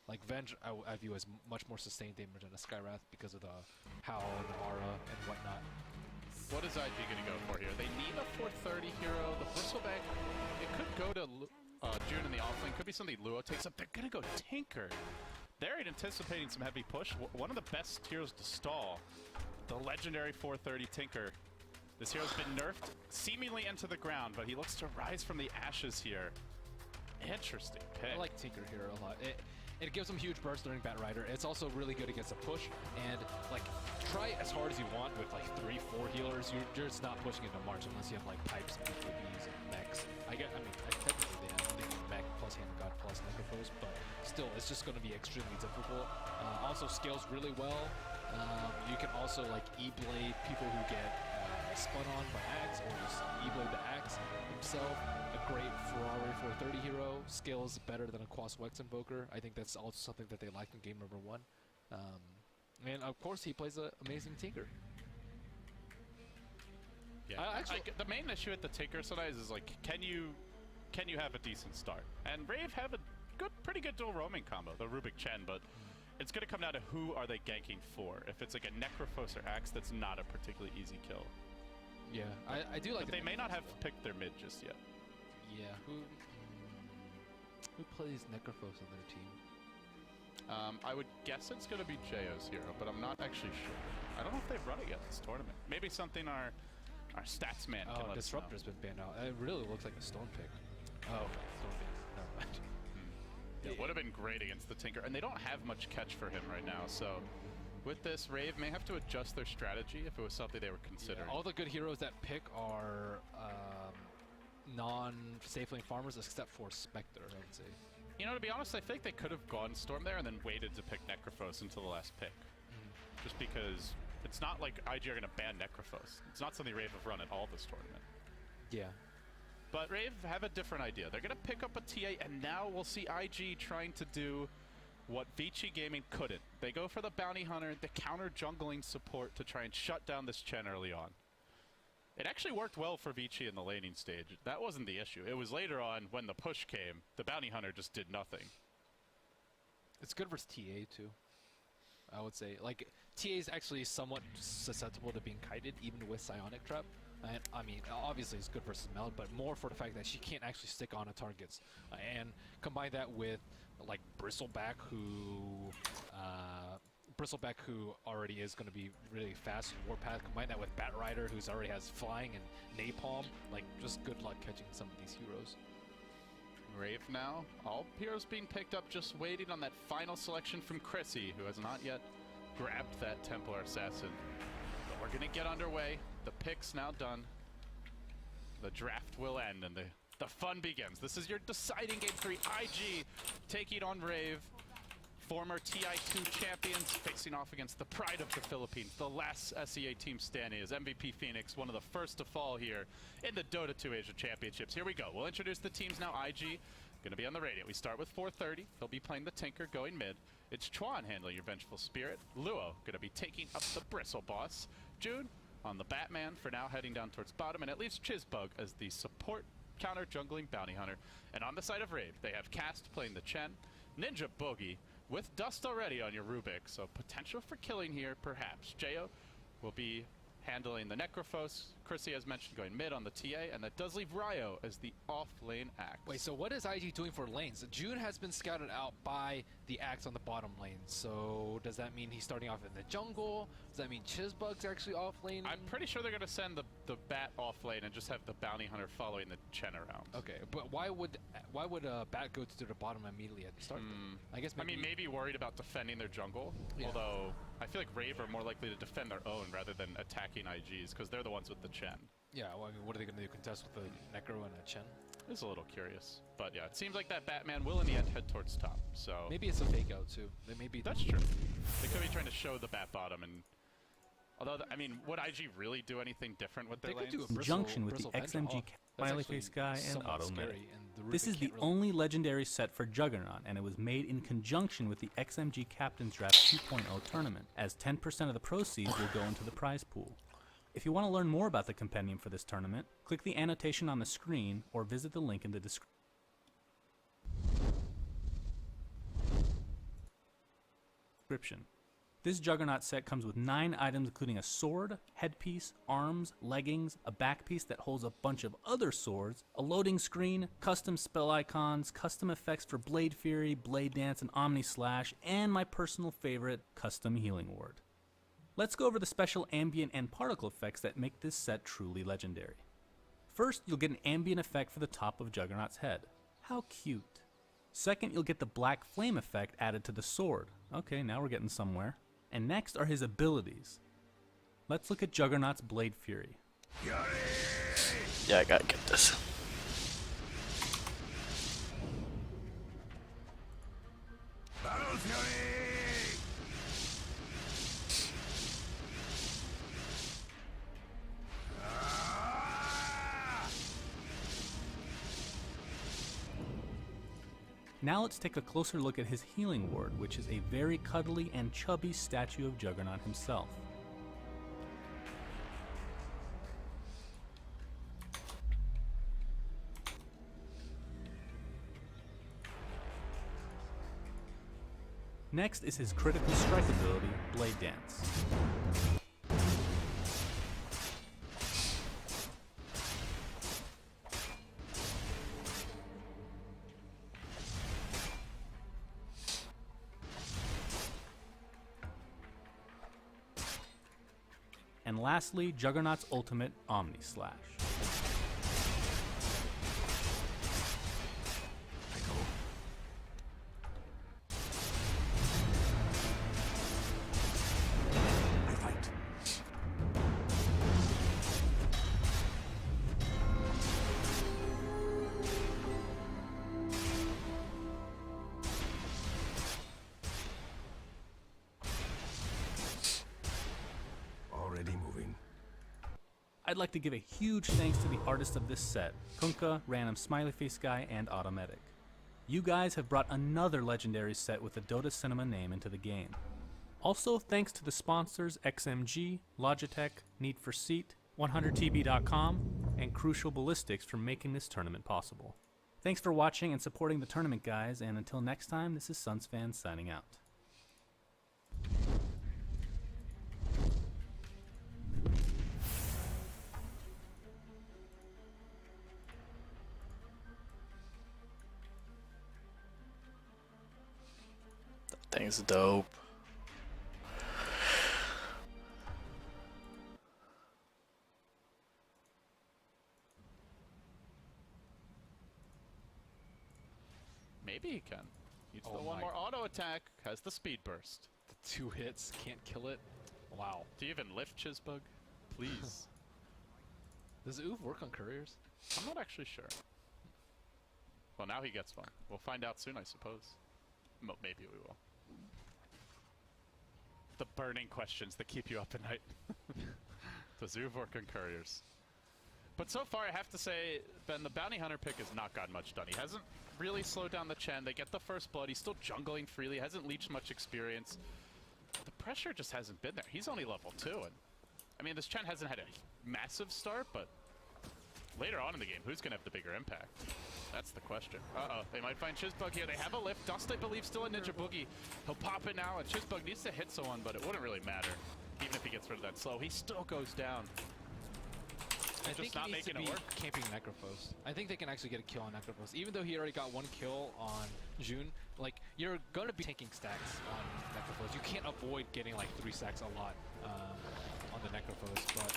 Like Venge, I view as much more sustained damage than a Skywrath because of the Howl and the Aura and whatnot. What is IG going to go for here? They need a 430 hero. The Bristleback, it could go to June in the offlane. Could be something Luo takes up. They're going to go Tinker. They're anticipating some heavy push. One of the best heroes to stall, the legendary 430 Tinker. This hero's been nerfed seemingly into the ground, but he looks to rise from the ashes here. Interesting pick. I like Tinker here a lot. It gives him huge burst during Bat Rider. It's also really good against a push, and like try as hard as you want with like 3-4 healers. You're just not pushing into March unless you have like pipes and BKBs and mechs. I mean, technically they have mech plus Hand of God plus Necrophos, but still, it's just going to be extremely difficult. Also scales really well. You can also like E-Blade people who get spun on by Axe, or just E-Blade the Axe himself. A great Ferrari 430 hero, scales better than a Quas Wex Invoker. I think that's also something that they liked in game number 1. And of course he plays an amazing Tinker. Yeah, actually, the main issue with the Tinker sometimes is like, can you have a decent start? And Rave have a pretty good dual roaming combo, the Rubik Chen, but it's going to come down to who are they ganking for. If it's like a Necrophos or Axe, that's not a particularly easy kill. Yeah, I do like. But they may not have picked their mid just yet. Yeah, who plays Necrophos on their team? I would guess it's going to be Jayo's hero, but I'm not actually sure. I don't know if they've run it yet this tournament. Maybe something our stats man can let Disruptor's us know. been banned out. It really looks like a stone pick. Oh, stone pick. Never mind. Yeah, it would have been great against the Tinker, and they don't have much catch for him right now, so with this, Rave may have to adjust their strategy if it was something they were considering. Yeah, all the good heroes that pick are non-safe lane farmers except for Spectre, I would say. You know, to be honest, I think they could have gone Storm there and then waited to pick Necrophos until the last pick. Just because it's not like IG are going to ban Necrophos. It's not something Rave have run at all this tournament. Yeah. But Rave have a different idea. They're going to pick up a TA, and now we'll see IG trying to do what Vici Gaming couldn't. They go for the Bounty Hunter, the counter jungling support to try and shut down this Chen early on. It actually worked well for Vici in the laning stage. That wasn't the issue. It was later on when the push came, the Bounty Hunter just did nothing. It's good versus TA too, I would say. Like, TA is actually somewhat susceptible to being kited even with Psionic Trap. And, I mean, obviously it's good versus Meld, but more for the fact that she can't actually stick on to targets. And combine that with like Bristleback, who already is going to be really fast in Warpath. Combine that with Bat Rider, who's already has flying and Napalm. Like, just good luck catching some of these heroes. Rave now, all heroes being picked up, just waiting on that final selection from Chrissy, who has not yet grabbed that Templar Assassin. But we're going to get underway. The pick's now done. The draft will end, and the fun begins. This is your deciding game 3. IG taking on Rave. Former TI2 champions facing off against the pride of the Philippines. The last SEA team standing is MVP Phoenix, one of the first to fall here in the Dota 2 Asia Championships. Here we go. We'll introduce the teams now. IG going to be on the radio. We start with 430. He'll be playing the Tinker going mid. It's Chuan handling your Vengeful Spirit. Luo going to be taking up the Bristle Boss. June on the Batman for now, heading down towards bottom. And it leaves Chizbug as the support counter jungling Bounty Hunter. And on the side of Rave, they have Cast playing the Chen. Ninja Boogie with Dust already on your Rubik, so potential for killing here, perhaps. Jayo will be handling the Necrophos. Chrissy, as mentioned, going mid on the TA, and that does leave Ryo as the off-lane Axe. Wait, so what is IG doing for lanes? June has been scouted out by the Axe on the bottom lane, so does that mean he's starting off in the jungle? Does that mean Chizbug's actually off lane? I'm pretty sure they're going to send the Bat off lane and just have the Bounty Hunter following the Chen around. Okay, but why would Bat go to the bottom immediately at the start? I guess maybe worried about defending their jungle, although I feel like Rave are more likely to defend their own rather than attacking IGs, because they're the ones with the Chen. Yeah, well, I mean, what are they going to do, contest with the Necro and a Chen? It's a little curious, but yeah, it seems like that Batman will in the end head towards top, so... Maybe it's a fake out too. They may be... That's true. They could be trying to show the Bat bottom, and... Although, I mean, would IG really do anything different with their lanes? Could do a Conjunction with the XMG Smiley Face Guy and Auto Medic. This is the only legendary set for Juggernaut, and it was made in conjunction with the XMG Captain's Draft 2.0 tournament, as 10% of the proceeds will go into the prize pool. If you want to learn more about the compendium for this tournament, click the annotation on the screen or visit the link in the description. description. This Juggernaut set comes with 9 items including a sword, headpiece, arms, leggings, a back piece that holds a bunch of other swords, a loading screen, custom spell icons, custom effects for Blade Fury, Blade Dance, and Omni Slash, and my personal favorite, custom healing ward. Let's go over the special ambient and particle effects that make this set truly legendary. First, you'll get an ambient effect for the top of Juggernaut's head. How cute. Second, you'll get the black flame effect added to the sword. Okay, now we're getting somewhere. And next are his abilities. Let's look at Juggernaut's Blade Fury. Yeah, I gotta get this. Battle Fury! Now let's take a closer look at his healing ward, which is a very cuddly and chubby statue of Juggernaut himself. Next is his critical strike ability, Blade Dance. And lastly, Juggernaut's ultimate, Omni Slash. I fight. Already moving. I'd like to give a huge thanks to the artists of this set, Kunkka, Random Smiley Face Guy, and Automatic. You guys have brought another legendary set with the Dota Cinema name into the game. Also, thanks to the sponsors XMG, Logitech, Need for Seat, 100tb.com, and Crucial Ballistics for making this tournament possible. Thanks for watching and supporting the tournament, guys, and until next time, this is Sunsfan signing out. Thing's dope. Maybe he can. Needs Oh the one my. more auto attack. Has the speed burst. The 2 hits, can't kill it. Wow. Do you even lift Chizbug? Please. Does Oof work on couriers? I'm not actually sure. Well, now he gets one. We'll find out soon, I suppose. Maybe we will. The burning questions that keep you up at night. Does Oof work on couriers? But so far, I have to say, Ben, the Bounty Hunter pick has not gotten much done. He hasn't really slowed down the Chen. They get the first blood. He's still jungling freely. Hasn't leached much experience. The pressure just hasn't been there. He's only level 2. And I mean, this Chen hasn't had a massive start, but later on in the game, who's going to have the bigger impact? That's the question. Uh-oh, they might find Chizbug here. They have a lift. Dust, I believe, still a Ninja Boogie. He'll pop it now, and Chizbug needs to hit someone, but it wouldn't really matter. Even if he gets rid of that slow, he still goes down. I think not he needs to making be it work. camping Necrophos. I think they can actually get a kill on Necrophos. Even though he already got 1 kill on June, like, you're going to be taking stacks on Necrophos. You can't avoid getting like 3 stacks a lot on the Necrophos, but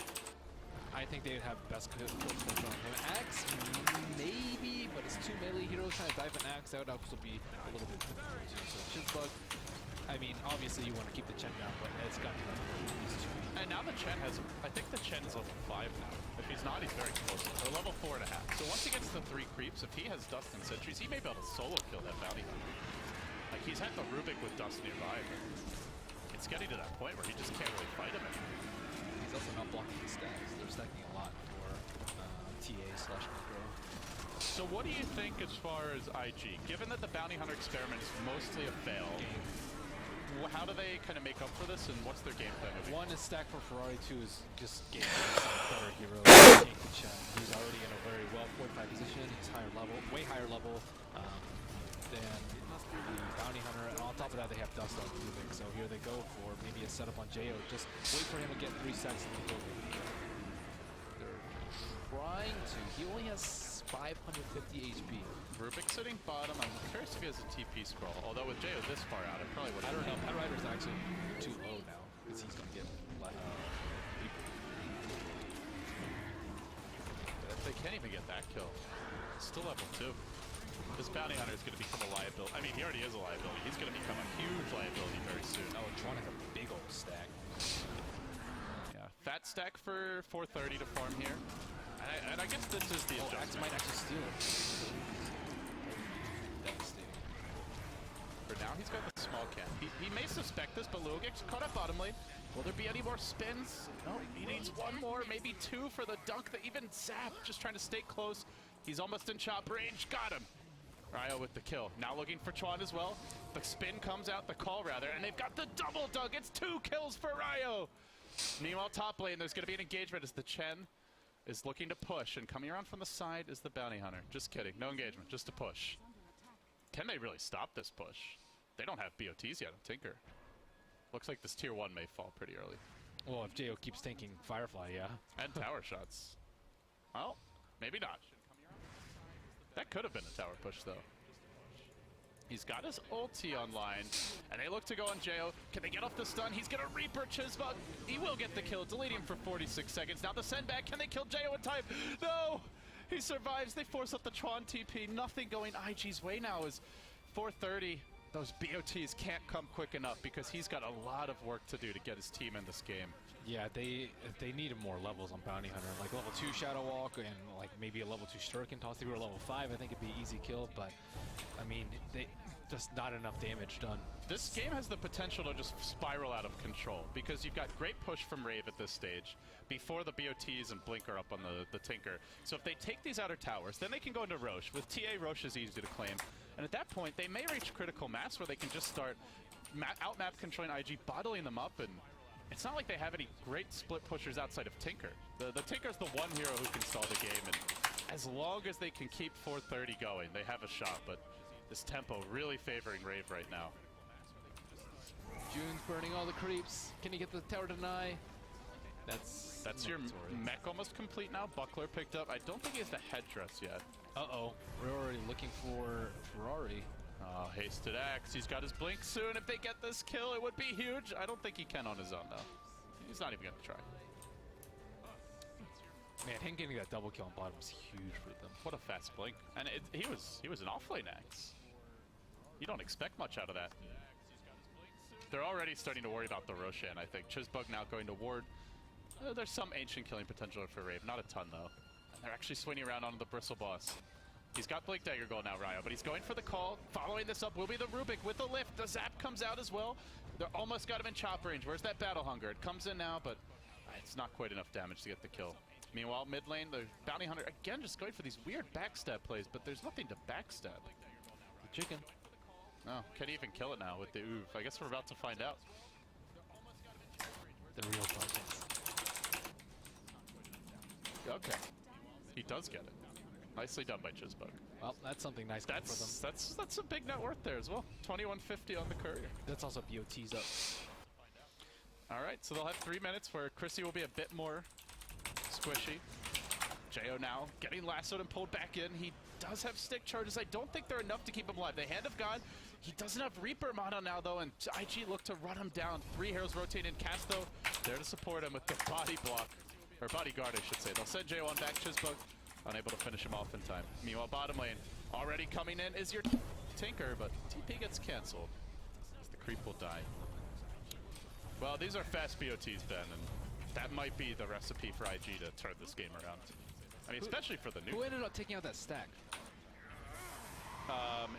I think they'd have best kill potential on him. Axe, maybe, but it's 2 melee heroes trying to dive an Axe. That would also be a little bit difficult too. So Chizbug, I mean, obviously you want to keep the Chen down, but it's got to be like at least 2. And now the Chen has, I think the Chen is level 5 now. If he's not, he's very close. Or level 4.5. So once he gets the 3 creeps, if he has Dust and Sentries, he may be able to solo kill that Bounty Hunter. Like, he's had the Rubik with Dust nearby, but it's getting to that point where he just can't really fight him anymore. He's also not blocking the stacks. They're stacking a lot for TA/Micro. So what do you think as far as IG? Given that the Bounty Hunter experiment is mostly a fail, how do they kind of make up for this, and what's their game plan? 1 is stack for Ferrari, 2 is just game better hero. Take the Chen. He's already in a very well fortified position. He's higher level, way higher level than the Bounty Hunter. And on top after that, they have Dust on Rubik. So here they go for maybe a setup on Jo. Just wait for him to get 3 seconds in the building. They're trying to. He only has 550 HP. Rubik sitting bottom. I'm curious if he has a TP scroll. Although with Jo this far out, I probably would. I don't know. Pet Rider's actually too low now because he's gonna get If they can't even get that kill, it's still level 2. This bounty hunter is going to become a liability. I mean, he already is a liability. He's going to become a huge liability very soon. Oh, Tron has a big old stack. Yeah, fat stack for 430 to farm here. And I guess this is the adjustment. Axe might actually steal it. Devastating. For now, he's got the small camp. He may suspect this, but Lua gets caught up bottom lane. Will there be any more spins? No, he needs 1 more, maybe 2 for the dunk. Even Zap just trying to stay close. He's almost in chop range. Got him. Ryo with the kill. Now looking for Chuan as well. The spin comes out, the call rather, and they've got the double dunk. It's 2 kills for Ryo. Meanwhile, top lane, there's going to be an engagement as the Chen is looking to push, and coming around from the side is the bounty hunter. Just kidding. No engagement, just a push. Can they really stop this push? They don't have BOTs yet on Tinker. Looks like this tier 1 may fall pretty early. Well, if Jo keeps tanking Firefly, yeah. And tower shots. Well, maybe not. That could have been a tower push, though. He's got his ulti online, and they look to go on Jo. Can they get off the stun? He's going to Reaper Chisbug. He will get the kill, deleting him for 46 seconds. Now the send back. Can they kill Jo in time? No! He survives. They force up the Chuan TP. Nothing going IG's way now is 430. Those BOTs can't come quick enough because he's got a lot of work to do to get his team in this game. Yeah, they need more levels on Bounty Hunter, like level 2 Shadow Walk and like maybe a level 2 Shuriken toss. If we were level 5, I think it'd be easy kill, but I mean, they just not enough damage done. This game has the potential to just spiral out of control because you've got great push from Rave at this stage before the BOTs and Blink are up on the Tinker. So if they take these outer towers, then they can go into Roche. With TA, Roche is easy to claim. And at that point, they may reach critical mass where they can just start outmap controlling IG, bottling them up, and it's not like they have any great split pushers outside of Tinker. The Tinker's the one hero who can stall the game, and as long as they can keep 430 going, they have a shot, but this tempo really favoring Rave right now. June's burning all the creeps. Can he get the tower deny? That's your mech almost complete now. Buckler picked up. I don't think he has the headdress yet. Uh-oh. We're already looking for Ferrari. Oh, hasted axe. He's got his blink soon. If they get this kill, it would be huge. I don't think he can on his own, though. He's not even going to try. Man, him getting that double kill on bottom was huge for them. What a fast blink. And he was an offlane axe. You don't expect much out of that. They're already starting to worry about the Roshan, I think. Chisbug now going to ward. There's some ancient killing potential for Rave. Not a ton, though. And they're actually swinging around onto the Bristle Boss. He's got Blink Dagger goal now, Ryo, but he's going for the call. Following this up will be the Rubik with the lift. The Zap comes out as well. They're almost got him in chop range. Where's that Battle Hunger? It comes in now, but it's not quite enough damage to get the kill. Meanwhile, mid lane, the Bounty Hunter, again, just going for these weird backstab plays, but there's nothing to backstab. The chicken. No, can he even kill it now with the Oof? I guess we're about to find out. The real focus. Okay. He does get it. Nicely done by Chisbug. Well, that's something nice for them. That's a big net worth there as well. 2150 on the courier. That's also BOT's up. All right, so they'll have 3 minutes where Chrissy will be a bit more squishy. Jo now getting lassoed and pulled back in. He does have stick charges. I don't think they're enough to keep him alive. The Hand of God. He doesn't have Reaper mono now, though, and IG look to run him down. 3 heroes rotate in. Casto there to support him with the body block. Or bodyguard, I should say. They'll send Jo on back. Chisbug unable to finish him off in time. Meanwhile, bottom lane already coming in is your Tinker, but TP gets canceled as the creep will die. Well, these are fast BOTs, Ben, and that might be the recipe for IG to turn this game around. I mean, especially for the new. Who ended up taking out that stack?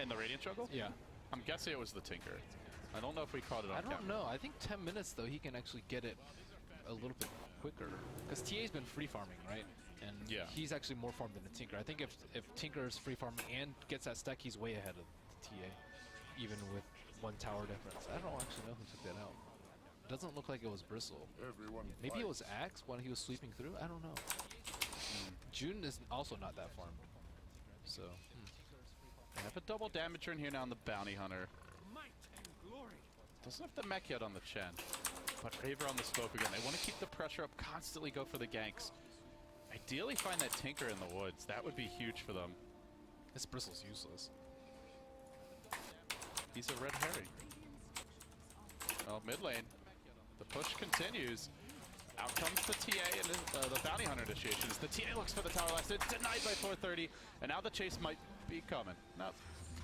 In the Radiant Jungle? Yeah. I'm guessing it was the Tinker. I don't know if we caught it on camera. I don't know. I think 10 minutes, though, he can actually get it a little bit quicker. Because TA's been free farming, right? And yeah, he's actually more farmed than the Tinker. I think if Tinker is free farming and gets that stack, he's way ahead of TA, even with 1 tower difference. I don't actually know who took that out. Doesn't look like it was Bristle. Maybe it was Axe when he was sweeping through. I don't know. June is also not that farmed. So they have a double damager in here now on the Bounty Hunter. Doesn't have the mech yet on the Chen. But Raver on the smoke again. They want to keep the pressure up, constantly go for the ganks. Ideally find that Tinker in the woods. That would be huge for them. This Bristle's useless. He's a red herring. Oh, mid lane. The push continues. Out comes the TA and the bounty hunter initiations. The TA looks for the tower last. It's denied by 430. And now the chase might be coming. No,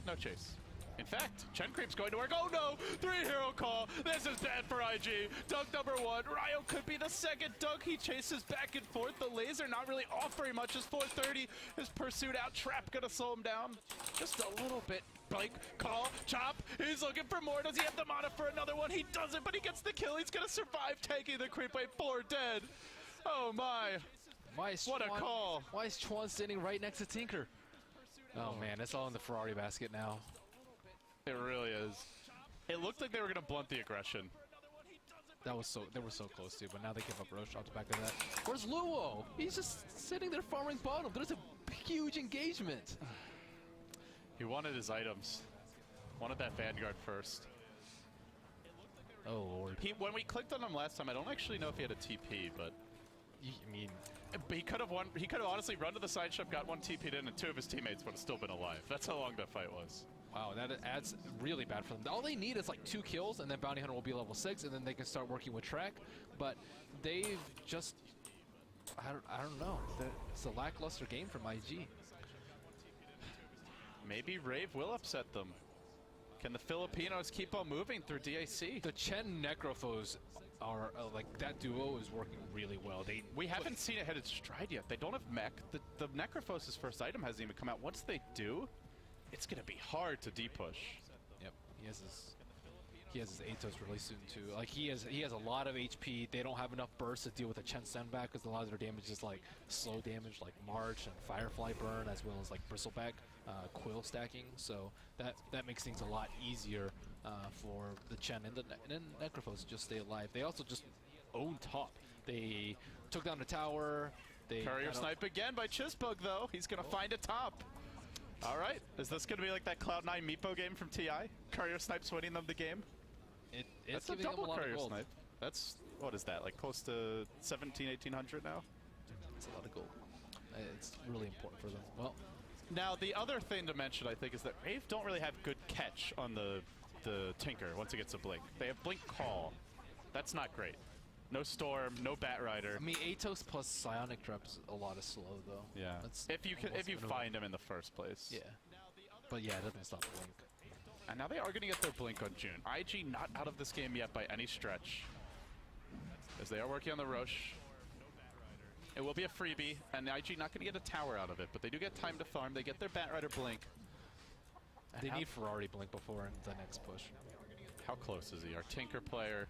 no chase. In fact, Chen Creep's going to work. Oh no! 3-hero call. This is bad for IG. Dunk number 1. Ryo could be the second dunk. He chases back and forth. The laser not really offering much as 430 is pursued out. Trap gonna slow him down just a little bit. Blink, call, chop. He's looking for more. Does he have the mana for another one? He doesn't, but he gets the kill. He's gonna survive taking the creep wave. 4 dead. Oh my. What a call. Why is Chuan standing right next to Tinker? Oh man, it's all in the Ferrari basket now. It really is. It looked like they were going to blunt the aggression. They were so close to, but now they give up Roche off the back of that. Where's Luo? He's just sitting there farming bottom. There's a huge engagement. He wanted his items. Wanted that Vanguard first. Oh lord. When we clicked on him last time, I don't actually know if he had a TP, but I mean, he could have won. He could have honestly run to the side shop, got 1 TP'd in, and 2 of his teammates would have still been alive. That's how long that fight was. wow, that adds really bad for them. All they need is like 2 kills, and then Bounty Hunter will be level 6, and then they can start working with track. But they've just, I don't know. It's a lackluster game from IG. Maybe Rave will upset them. Can the Filipinos keep on moving through DAC? The Chen Necrophos are like that duo is working really well. We haven't seen it hit its stride yet. They don't have mech. The Necrophos' first item hasn't even come out. Once they do, it's gonna be hard to depush. Yep, he has his Atos really soon too. Like he has a lot of HP. They don't have enough burst to deal with the Chen Senback because a lot of their damage is like slow damage, like March and Firefly Burn, as well as like Bristleback Quill stacking. So that makes things a lot easier for the Chen and the Necrophos to just stay alive. They also just own top. They took down the tower. They Courier snipe again by Chisbug though. He's gonna find a top. All right, is this going to be like that Cloud9 Meepo game from TI? Courier Snipe's winning them the game? It's That's a double them a lot Courier of gold. Snipe. That's, what is that, like close to 1800 now? It's a lot of gold. It's really important for them. Well, now the other thing to mention, I think, is that Rave don't really have good catch on the Tinker once it gets a blink. They have blink call. That's not great. No Storm, no Bat Rider. I mean, Atos plus Psionic Trap is a lot of slow though. Yeah. If you find him in the first place. Yeah. But yeah, it doesn't stop blink. And now they are going to get their blink on June. IG not out of this game yet by any stretch, as they are working on the Roche. It will be a freebie, and IG not going to get a tower out of it, but they do get time to farm. They get their Bat Rider blink. And They need Ferrari blink before in the next push. How close is he? Our Tinker player.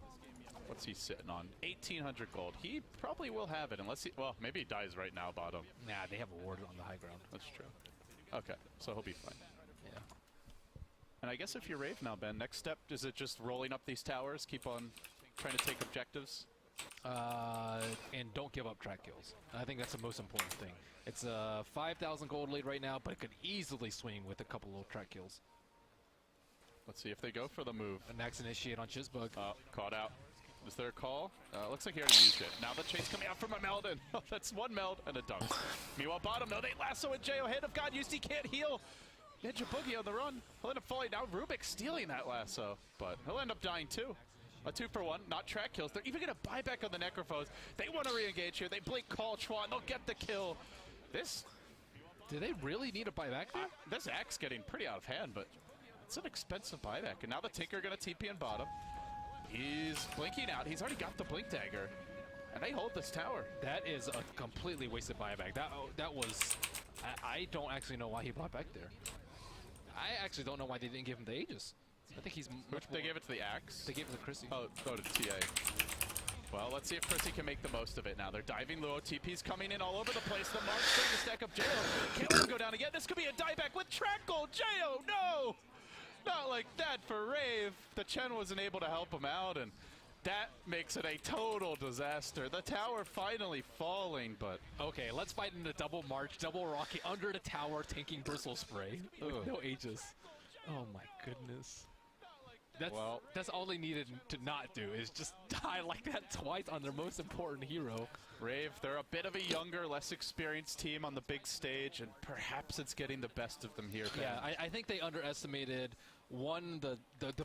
What's he sitting on? 1,800 gold. He probably will have it unless he... Well, maybe he dies right now, bottom. Nah, they have a ward on the high ground. That's true. Okay, so he'll be fine. Yeah. And I guess if you're Rave now, Ben, next step, is it just rolling up these towers, keep on trying to take objectives? And don't give up track kills. I think that's the most important thing. It's a 5,000 gold lead right now, but it could easily swing with a couple of track kills. Let's see if they go for the move. A Nax initiate on Chisbug. Caught out. Is there a call? Looks like he already used it. Now the chase coming out from a Meldon. That's 1 meld and a dunk. Meanwhile, bottom, no, they lasso at Jo. Hand of God, UC can't heal. Ninja Boogie on the run. He'll end up falling down. Rubik stealing that lasso, but he'll end up dying too. A 2-for-1, not track kills. They're even going to buy back on the Necrophos. They want to re-engage here. They blink call Chuan. They'll get the kill. This... Do they really need a buyback there? This Axe getting pretty out of hand, but it's an expensive buyback. And now the Tinker going to TP in bottom. He's blinking out. He's already got the blink dagger. And they hold this tower. That is a completely wasted buyback. That was... I don't actually know why he bought back there. I actually don't know why they didn't give him the Aegis. I think he's much They more... gave it to the Axe? They gave it to Chrissy. Oh, go to TA. Well, let's see if Chrissy can make the most of it now. They're diving low. TP's coming in all over the place. The Mark's starting to stack up Jo. Can't let him go down again. This could be a dieback with track gold. Jo, no! Not like that for Rave. The Chen wasn't able to help him out, and that makes it a total disaster. The tower finally falling, but... Okay, let's fight in the double march, double rocket, under the tower, tanking bristle spray. With no Aegis. Oh my goodness. That's all they needed to not do, is just die like that twice on their most important hero. Rave, they're a bit of a younger, less experienced team on the big stage, and perhaps it's getting the best of them here, Ben. Yeah, I think they underestimated, one, the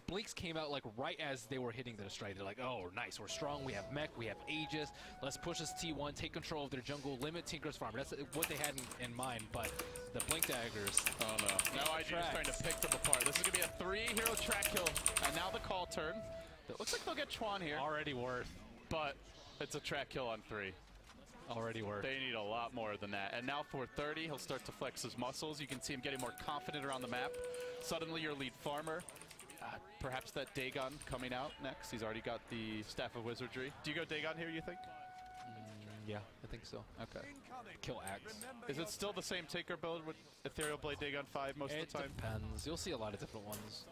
blinks came out like right as they were hitting the strike. They're like, oh, nice, we're strong, we have mech, we have Aegis, let's push this T1, take control of their jungle, limit Tinker's farm. That's what they had in mind, but the blink daggers. Oh no, now IG is trying to pick them apart. This is going to be a 3-hero track kill, and now the call turn. It looks like they'll get Chuan here. Already worth. But it's a track kill on 3. Already worth. They need a lot more than that. And now for 30, he'll start to flex his muscles. You can see him getting more confident around the map. Suddenly your lead farmer. Perhaps that Dagon coming out next. He's already got the Staff of Wizardry. Do you go Dagon here, you think? Yeah, I think so. Okay. Kill Axe. Is it still the same Tinker build with Ethereal Blade Dagon 5 most of the time? It depends. You'll see a lot of different ones.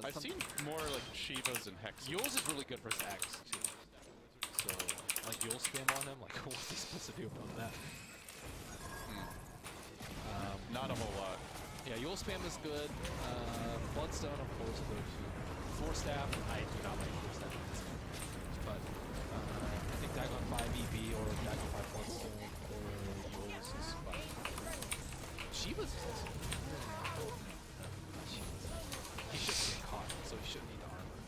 I've seen more like Shivas and Hex. Yule's is really good versus Axe, too. So, like, Yule spam on him, like, what's he supposed to do about that? Not a whole lot. Yeah, Yule spam is good. Bloodstone, of course, will go to Force Staff. I do not like Force Staff. But I think Dagon 5 EV or Dagon 5 Bloodstone or Yule's is fine. Shiva's is also good. He shouldn't get caught, so he shouldn't need the armor.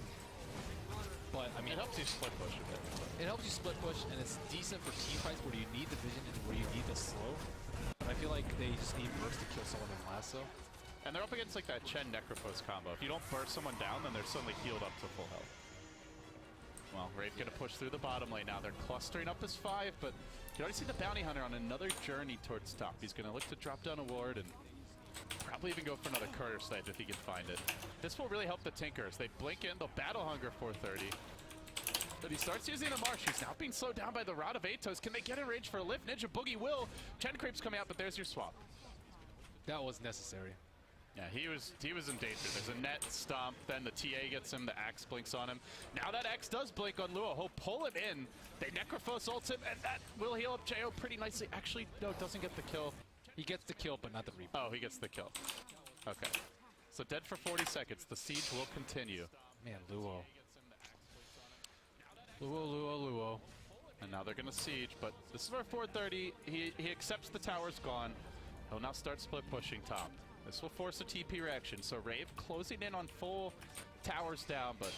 But, I mean, It helps you split push a bit. it helps you split push, and it's decent for team fights where you need the vision and where you need the slow. But I feel like they just need burst to kill someone in lasso. And they're up against like that Chen Necrophos combo. If you don't burst someone down, then they're suddenly healed up to full health. Well, Rave gonna push through the bottom lane now. They're clustering up as 5, but you already see the Bounty Hunter on another journey towards top. He's gonna look to drop down a ward and probably even go for another courier sledge if he can find it. This will really help the Tinkers. They blink in, they'll battle hunger 430. But he starts using the Marsh. He's now being slowed down by the Rod of Atos. Can they get in range for a lift? Ninja Boogie will. Chen Creep's coming out, but there's your swap. That was necessary. Yeah, he was in danger. There's a net stomp, then the TA gets him, the Axe blinks on him. Now that Axe does blink on Luo. He'll pull him in. They Necrophos ults him, and that will heal up Jo pretty nicely. Actually, no, doesn't get the kill. He gets the kill, but not the replay. Oh, he gets the kill. Okay. So dead for 40 seconds. The siege will continue. Man, Luo. Luo. And now they're going to siege, but this is where 430, he accepts the tower's gone. He'll now start split pushing top. This will force a TP reaction, so Rave closing in on full towers down, but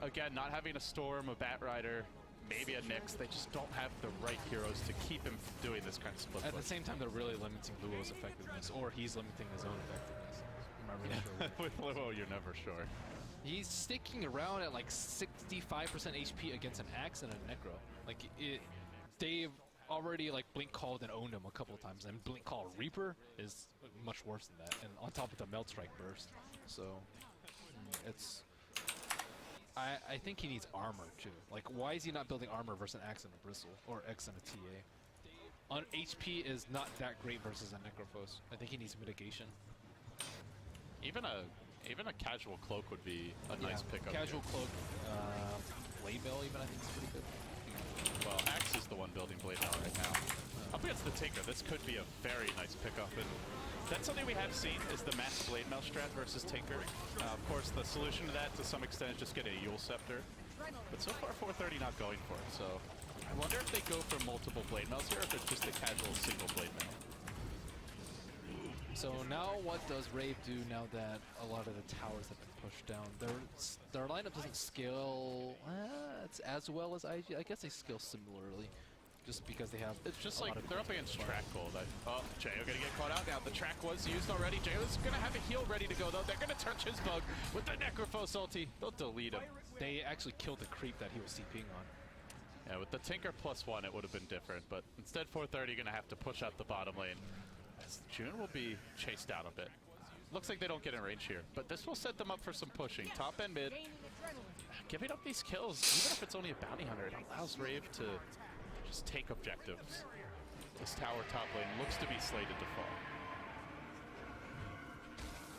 again, not having a Storm, a Batrider, maybe a Nyx, they just don't have the right heroes to keep him doing this kind of split push. At the same time, they're really limiting Luo's effectiveness, or he's limiting his own effectiveness. I'm not really sure. With Luo, you're never sure. He's sticking around at like 65% HP against an Axe and a Necro. Like, they've already like blink called and owned him a couple of times, and blink call Reaper is much worse than that, and on top of the Melt Strike burst. So it's I think he needs armor too. Like, why is he not building armor versus an Axe and a Bristle or X and a TA? On HP is not that great versus a Necrophos. I think he needs mitigation. Even a casual cloak would be a nice pickup. Casual cloak, Blade Bell even I think is pretty good. Well, Axe is the one building Blade Mail right now. Up against the Tinker, this could be a very nice pickup, and that's something we have seen is the mass Blade Mail strat versus Tinker. Of course, the solution to that to some extent is just get a Yule Scepter, but so far 430 not going for it, so I wonder if they go for multiple Blade Mails here, or if it's just a casual single Blade Mail. So now what does Rave do now that a lot of the towers have been pushed down? Their lineup doesn't scale it's as well as IG. I guess they scale similarly, just because they have. It's just like they're up against track gold. Oh, Jo gonna get caught out now. The track was used already. Jo's gonna have a heal ready to go though. They're gonna touch his bug with the Necrophos ulti. They'll delete him. They actually killed the creep that he was CPing on. Yeah, with the Tinker +1 it would have been different, but instead 430 gonna have to push out the bottom lane. As June will be chased out a bit. Looks like they don't get in range here, but this will set them up for some pushing. Top and mid. Giving up these kills, even if it's only a bounty hunter, it allows Rave to just take objectives. This tower top lane looks to be slated to fall.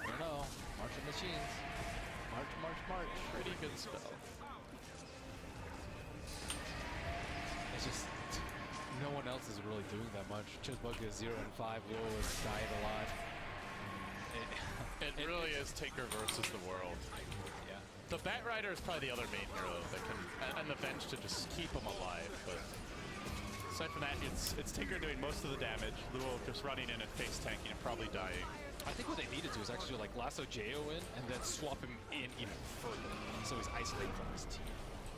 I don't know. Marching machines. March. Pretty good spell. It's just no one else is really doing that much. Chizbug is 0 and 5. Will has died a lot. It really is Tinker versus the world. The Bat Rider is probably the other main hero that can, and the Venge to just keep him alive. But aside from that, it's Tinker doing most of the damage. Luo just running in and face tanking and probably dying. I think what they need to do is actually like lasso Jo in and then swap him in even further, so he's isolated from his team.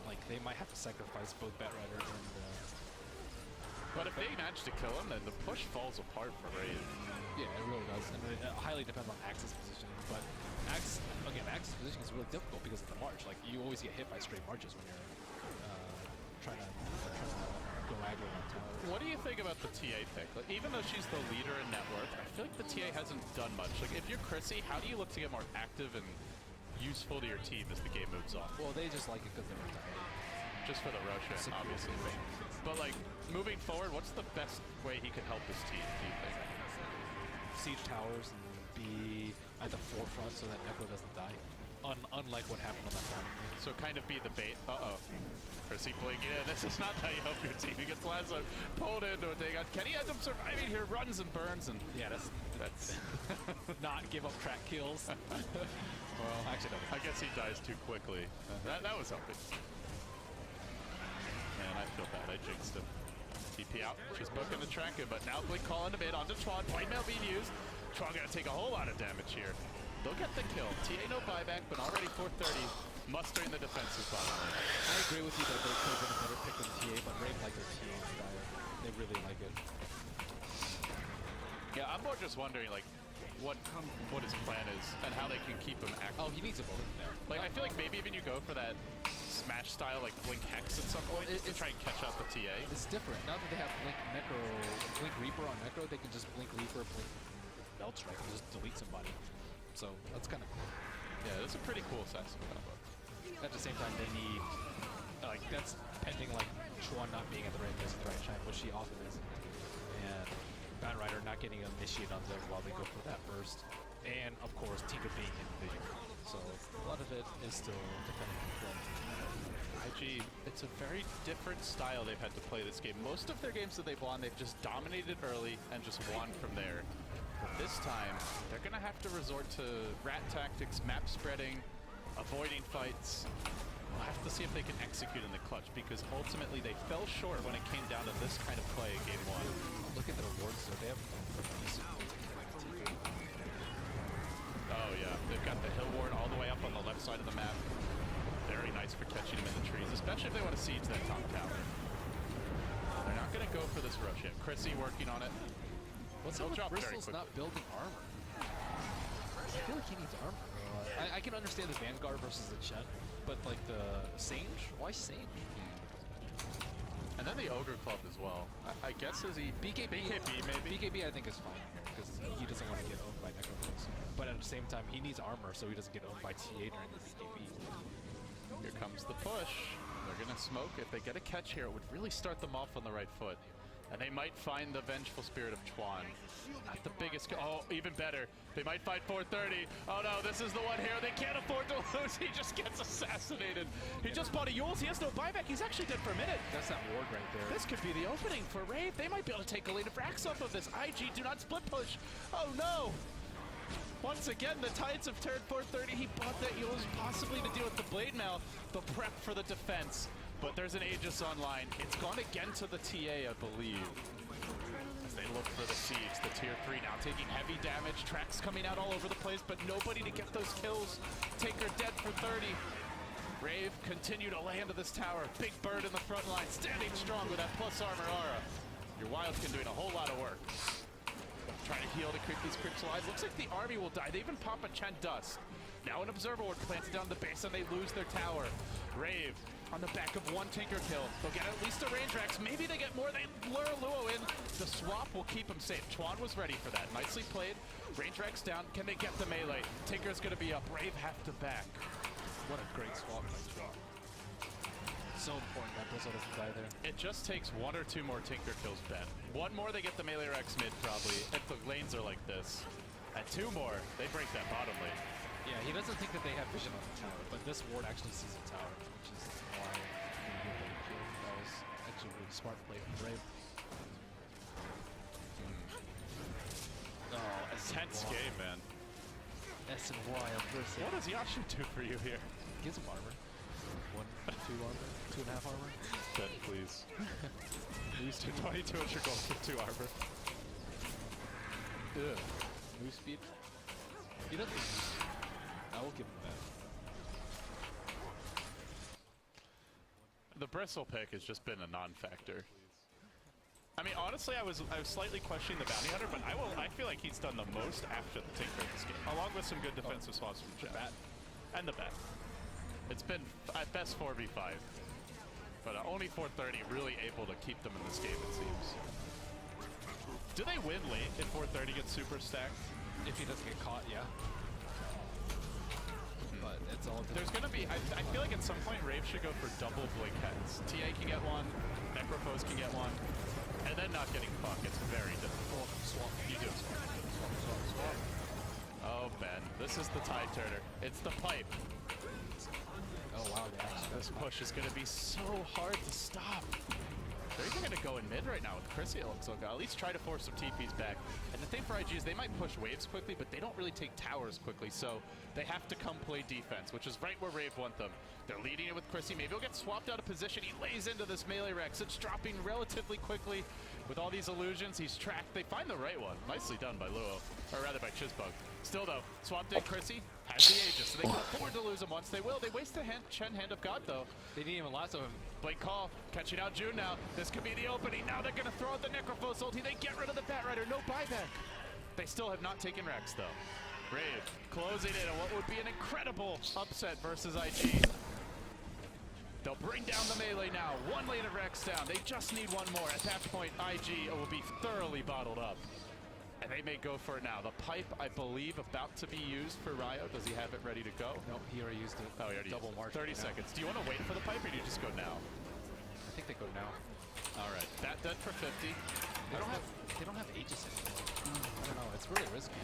Like they might have to sacrifice both Bat Rider and. But if they manage to kill him, then the push falls apart for Raid. Yeah, it really does, and it highly depends on Axe's positioning. But Axe's positioning is really difficult because of the march. Like you always get hit by straight marches when you're trying to go aggro on tower. What do you think about the TA pick? Like, even though she's the leader in net worth, I feel like the TA hasn't done much. Like if you're Chrissy, how do you look to get more active and useful to your team as the game moves on? Well, they just like it because they're retired. Just for the Roshan, obviously. But like, moving forward, what's the best way he could help his team, do you think? Siege towers and be at the forefront so that Echo doesn't die. Unlike what happened on that farm. So kind of be the bait. Chrissy pulling in. This is not how you help your team. He gets lasso pulled into a dig. Can he end up surviving here? Runs and burns and... Yeah, that's not give up track kills. Well, actually, no. I guess he dies too quickly. That was helping. Man, I feel bad. I jinxed him. TP out. She's booking the Tranka, but now Blink call into mid onto Tron. Blade mail being used. Tron gonna take a whole lot of damage here. They'll get the kill. TA no buyback, but already 430 mustering the defensive bottom lane. I agree with you that they could have been a better pick than TA, but Raid like their TA style. They really like it. Yeah, I'm more just wondering, like, what his plan is and how they can keep him active. Oh, he needs a bullet in there. Like, I feel like maybe even you go for that Smash style, like Blink Hex at some point, to try and catch out the TA. It's different. Now that they have Blink Reaper on Necro, they can just Blink Reaper, Blink Belt Strike, and just delete somebody. So that's kind of cool. Yeah, that's a pretty cool assassin combo. At the same time, they need, like, that's pending, like, Chuan not being at the right place at the right time, which she often is. And Bat Rider not getting initiated on them while they go for that burst. And, of course, Tinker being in vision. So a lot of it is still depending on play. IG, it's a very different style they've had to play this game. Most of their games that they've won, they've just dominated early and just won from there. But this time, they're going to have to resort to rat tactics, map spreading, avoiding fights. We'll have to see if they can execute in the clutch, because ultimately they fell short when it came down to this kind of play in game one. Look at the rewards, so they have Oh yeah, they've got the hill ward all the way up on the left side of the map. Very nice for catching him in the trees, especially if they want to siege that top tower. They're not going to go for this rush yet. Chrissy working on it. What's up with Bristol's not building armor? I feel like he needs armor. I can understand the Vanguard versus the Chen, but like the Sage? Why Sage? And then the Ogre Club as well. I guess is he... BKB maybe? BKB I think is fine here, because he doesn't want to get owned by Necrophos. But at the same time, he needs armor so he doesn't get owned by TA during the BKB. Here comes the push. They're going to smoke. If they get a catch here, it would really start them off on the right foot. And they might find the vengeful spirit of Chuan. Not the biggest... Oh, even better. They might find 430. Oh no, this is the one here. They can't afford to lose. He just gets assassinated. He just bought a Yules. He has no buyback. He's actually dead for a minute. That's that ward right there. This could be the opening for Rave. They might be able to take a lead of Frax off of this. IG, do not split push. Oh no. Once again, the Tides have turned 430. He bought that Yules possibly to deal with the Blade Mail. The prep for the defense. But there's an Aegis online. It's gone again to the TA, I believe. As they look for the siege, the tier 3 now taking heavy damage. Tracks coming out all over the place, but nobody to get those kills. Taker dead for 30. Rave continue to lay into this tower. Big Bird in the front line, standing strong with that plus armor aura. Your Wildskin doing a whole lot of work. Trying to heal to creep these creeps alive. Looks like the army will die. They even pop a Chen Dust. Now an Observer Ward plants down the base and they lose their tower. Rave on the back of one Tinker kill. They'll get at least a range Rex. Maybe they get more. They lure Luo in. The swap will keep him safe. Chuan was ready for that. Nicely played. Range Rex down. Can they get the melee? Tinker's going to be up. Rave have to back. What a great swap by Chuan. So important that Bristol doesn't die there. It just takes one or two more Tinker kills, Ben. One more, they get the melee Rex mid, probably, if the lanes are like this. And two more, they break that bottom lane. Yeah, he doesn't think that they have vision on the tower, but this ward actually sees the tower, which is why that was actually a really smart play from Brave. Oh, intense game, man. S and Y of Bristol. What does Yashu do for you here? Get some armor. 1, 2 armor, 2.5 armor. Ben, please. Use 222 extra gold with 2 armor. Ugh. Move speed. He doesn't. I will give him that. The bristle pick has just been a non-factor. I mean, honestly, I was slightly questioning the bounty hunter, but I feel like he's done the most after the tinker in this game, along with some good defensive swaps from Jet. Bat. And the bat. It's been at best 4v5, but only 430 really able to keep them in this game, it seems. Do they win late if 430 gets super stacked? If he doesn't get caught, yeah. But it's all. There's gonna be. I feel like at some point Rave should go for double blink heads. TA can get one, Necrophos can get one, and then not getting fucked. It's very difficult. Swap. You do swap. Oh Ben, this is the tide turner. It's the pipe. Oh wow, yeah. This push is gonna be so hard to stop. They're even gonna go in mid right now with Chrissy. It looks like at least try to force some TPs back. And the thing for IG is they might push waves quickly, but they don't really take towers quickly, so they have to come play defense, which is right where Rave want them. They're leading it with Chrissy. Maybe he'll get swapped out of position. He lays into this melee Rex. It's dropping relatively quickly with all these illusions. He's tracked. They find the right one. Nicely done by Luo, or rather by Chizbug. Still though, swapped in Chrissy. Has the Aegis, so they can afford to lose him once. They will. They waste the Chen Hand of God though. They didn't even lasso him. Blake Call catching out June now. This could be the opening. Now they're gonna throw out the Necrophos ulti. They get rid of the Bat Rider. No buyback. They still have not taken Rex though. Rave closing in on what would be an incredible upset versus IG. They'll bring down the melee now. 1 lane of Rex down. They just need 1 more. At that point, IG will be thoroughly bottled up. And they may go for it now. The pipe, I believe, about to be used for Ryo. Does he have it ready to go? No, he already used it. Oh, he already Double used it. march. 30 seconds. Do you want to wait for the pipe or do you just go now? I think they go now. All right. That dead for 50. They don't have Aegis anymore. I don't know. It's really risky.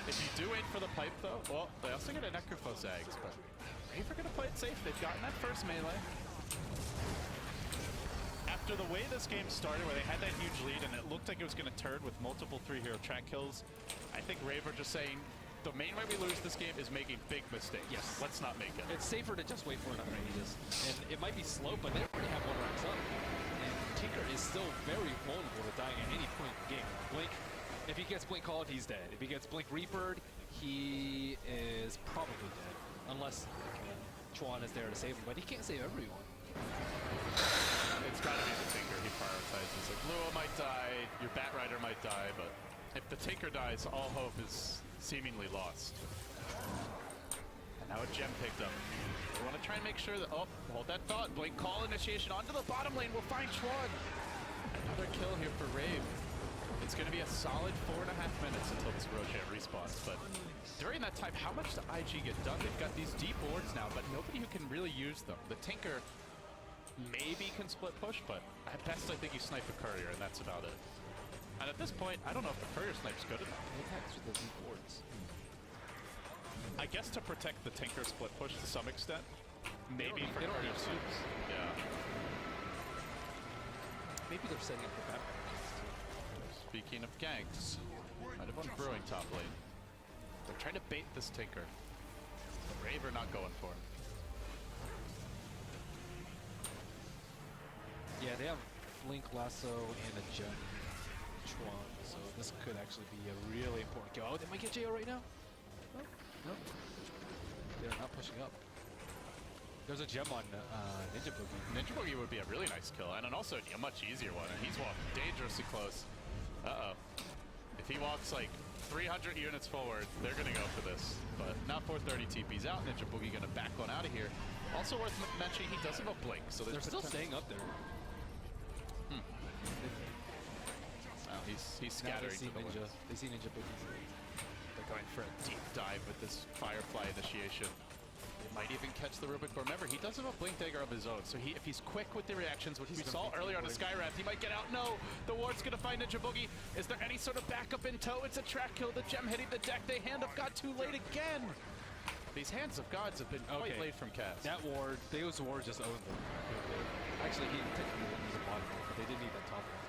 If you do wait for the pipe, though, well, they also get a Necrophos Eggs, but Rave are going to play it safe. They've gotten that first melee. After the way this game started, where they had that huge lead and it looked like it was going to turn with multiple 3-hero track kills, I think Rave are just saying, the main way we lose this game is making big mistakes. Yes. Let's not make it. It's safer to just wait for another Aegis. And it might be slow, but they already have 1 Rex up. And Tinker is still very vulnerable to dying at any point in the game. Blink, if he gets Blink called, he's dead. If he gets Blink Reapered, he is probably dead. Unless Chuan is there to save him, but he can't save everyone. It's got to be the Tinker he prioritizes. Like, Luo might die, your Bat Rider might die, but if the Tinker dies, all hope is seemingly lost. And now a gem picked up. We want to try and make sure that, oh, hold that thought. Blink Call initiation onto the bottom lane. We'll find Chuan. Another kill here for Rave. It's going to be a solid 4.5 minutes until this Rochet respawns, but during that time, how much does IG get done? They've got these deep wards now, but nobody who can really use them. The Tinker maybe can split push, but at best I think you snipe a courier, and that's about it. And at this point, I don't know if the courier snipe's good enough. He attacks with the deep wards. I guess to protect the Tinker split push to some extent. Maybe for they don't courier need snipes. Yeah. Maybe they're setting up the Bat Rider. Speaking of ganks, might have been brewing top lane. They're trying to bait this Tinker. The Rave are not going for him. Yeah, they have Blink, Lasso, and a Gem Chuan, so this could actually be a really important kill. Oh, they might get JO right now? No. No. They're not pushing up. There's a Gem on Ninja Boogie. Ninja Boogie would be a really nice kill, and also a much easier one, and he's walking dangerously close. Uh-oh. If he walks like 300 units forward, they're gonna go for this. But now 430 TP's out, Ninja Boogie gonna back one out of here. Also worth mentioning, he does have a blink, so They're still staying up there. Wow, he's scattering to the Ninja. west. They see Ninja Boogie. They're going for a deep dive with this Firefly initiation. They might even catch the Rubik. Remember, he does have a Blink Dagger of his own, so if he's quick with the reactions, which we saw earlier on the Skyraft, he might get out. No! The ward's gonna find Ninja Boogie. Is there any sort of backup in tow? It's a track kill. The Gem hitting the deck. They Hand of God too late again! These Hands of Gods have been quite late from cast. That ward, those wards just owned them. Actually, he technically didn't use a bottom ward, but they did need that top one.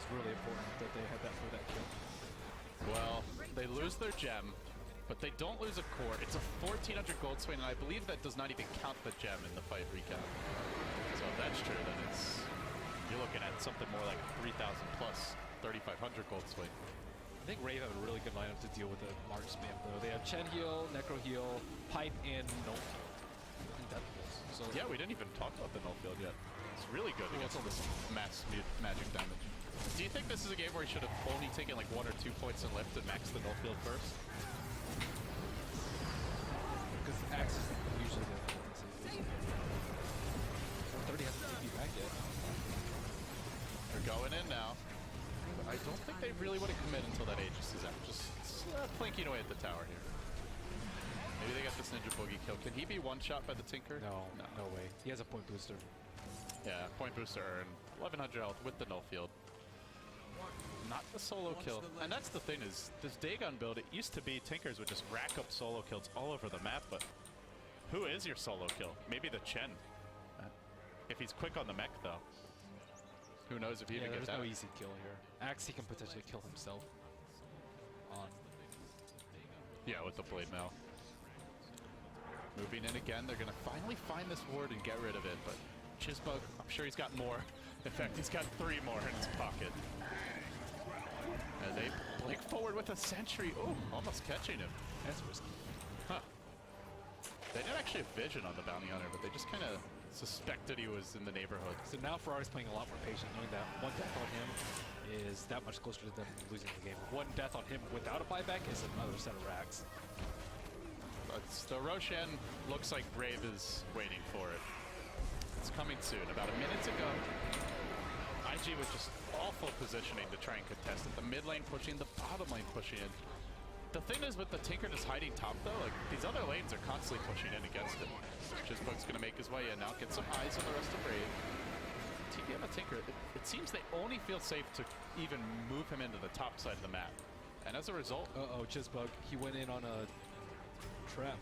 It's really important that they had that for that kill. Well, they lose their Gem. but they don't lose a core. It's a 1,400 gold swing, and I believe that does not even count the gem in the fight recap. So if that's true, then you're looking at something more like 3,000 plus 3,500 gold swing. I think Rave have a really good lineup to deal with the March spam, though. They have Chen heal, Necro heal, Pipe, and no heal. I think that is. So yeah, we didn't even talk about the null field yet. It's really good against this mass magic damage. Do you think this is a game where he should have only taken like 1 or 2 points and left and max the null field first? Because Axe is usually the 430 hasn't TP back yet. They're going in now. I don't think they really want to commit until that Aegis is out. Just plinking away at the tower here. Maybe they got this Ninja Boogie kill. Can he be one-shot by the Tinker? No way. He has a point booster. Yeah, point booster earned 1,100 health with the null field. Not the solo kill. And that's the thing is, this Dagon build, it used to be Tinkers would just rack up solo kills all over the map, but who is your solo kill? Maybe the Chen. If he's quick on the mech, though. Who knows if he even gets there's out. no easy kill here. Axe, he can potentially kill himself. Yeah, with the blade mail. Moving in again, they're going to finally find this ward and get rid of it, but Chizbug, I'm sure he's got more. In fact, he's got 3 more in his pocket. And they blink forward with a sentry. Oh, almost catching him. That's risky. Huh. They didn't actually have vision on the bounty hunter, but they just kind of suspected he was in the neighborhood. So now Ferrari's playing a lot more patient, knowing that one death on him is that much closer to them losing the game. One death on him without a buyback is another set of racks. The Roshan looks like Brave is waiting for it. It's coming soon. About a minute ago, IG was just awful positioning to try and contest it. The mid lane pushing, the bottom lane pushing in. The thing is with the Tinker just hiding top though, like these other lanes are constantly pushing in against him. Chizbug's gonna make his way in now, get some eyes on the rest of Brave. TPM a Tinker, it seems they only feel safe to even move him into the top side of the map. And as a result... Uh-oh, Chizbug, he went in on a trap.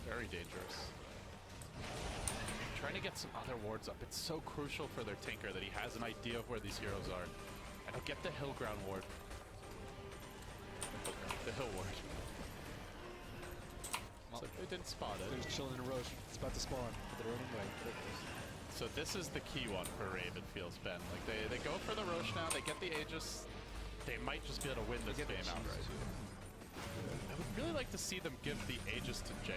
Very dangerous. Trying to get some other wards up. It's so crucial for their Tinker that he has an idea of where these heroes are. And he'll get the hill ground ward. The hill ward. Well, so they didn't spot it. They're just chilling in a roach. It's about to spawn, but they're running away. So this is the key one for Raven, feels Ben. Like they go for the Roche now, they get the Aegis. They might just be able to win this game outright. I would really like to see them give the Aegis to Jo.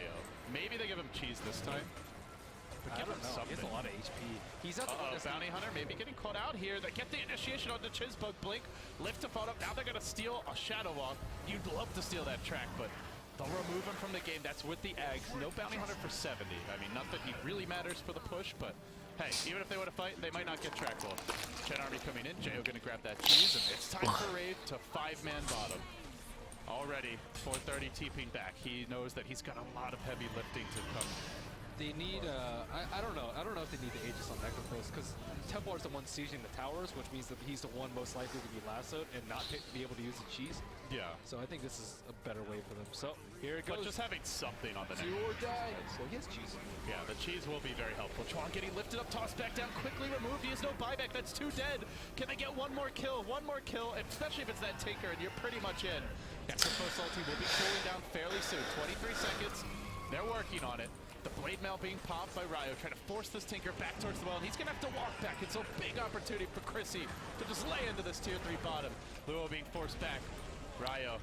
Maybe they give him cheese this time. But I give don't him know. something. He has a lot of HP. He's up. Bounty Hunter maybe getting caught out here. They get the initiation on the Chizbug. Blink, lift to follow up. Now they're going to steal a Shadow Walk. You'd love to steal that track, but they'll remove him from the game. That's with the eggs. No Bounty Hunter for 70. I mean, not that he really matters for the push, but hey, even if they want to fight, they might not get track ball. Chen Army coming in. Jo going to grab that cheese, and it's time for Rave to 5-man bottom. Already, 430 TPing back. He knows that he's got a lot of heavy lifting to come. They need, I don't know. I don't know if they need the Aegis on Necrophos, because Templar's the one sieging the towers, which means that he's the one most likely to be lassoed and not be able to use the cheese. Yeah. So I think this is a better way for them. So here it goes. But just having something on the neck. Do or die. So he has cheese. Yeah, the cheese will be very helpful. Chuan getting lifted up, tossed back down, quickly removed. He has no buyback. That's 2 dead. Can they get one more kill? One more kill, especially if it's that Tinker, and you're pretty much in. Necrophos ulti will be cooling down fairly soon. 23 seconds. They're working on it. The blade mail being popped by Ryo, trying to force this Tinker back towards the well, and he's gonna have to walk back. It's a big opportunity for Chrissy to just lay into this tier 3 bottom. Luo being forced back. Ryo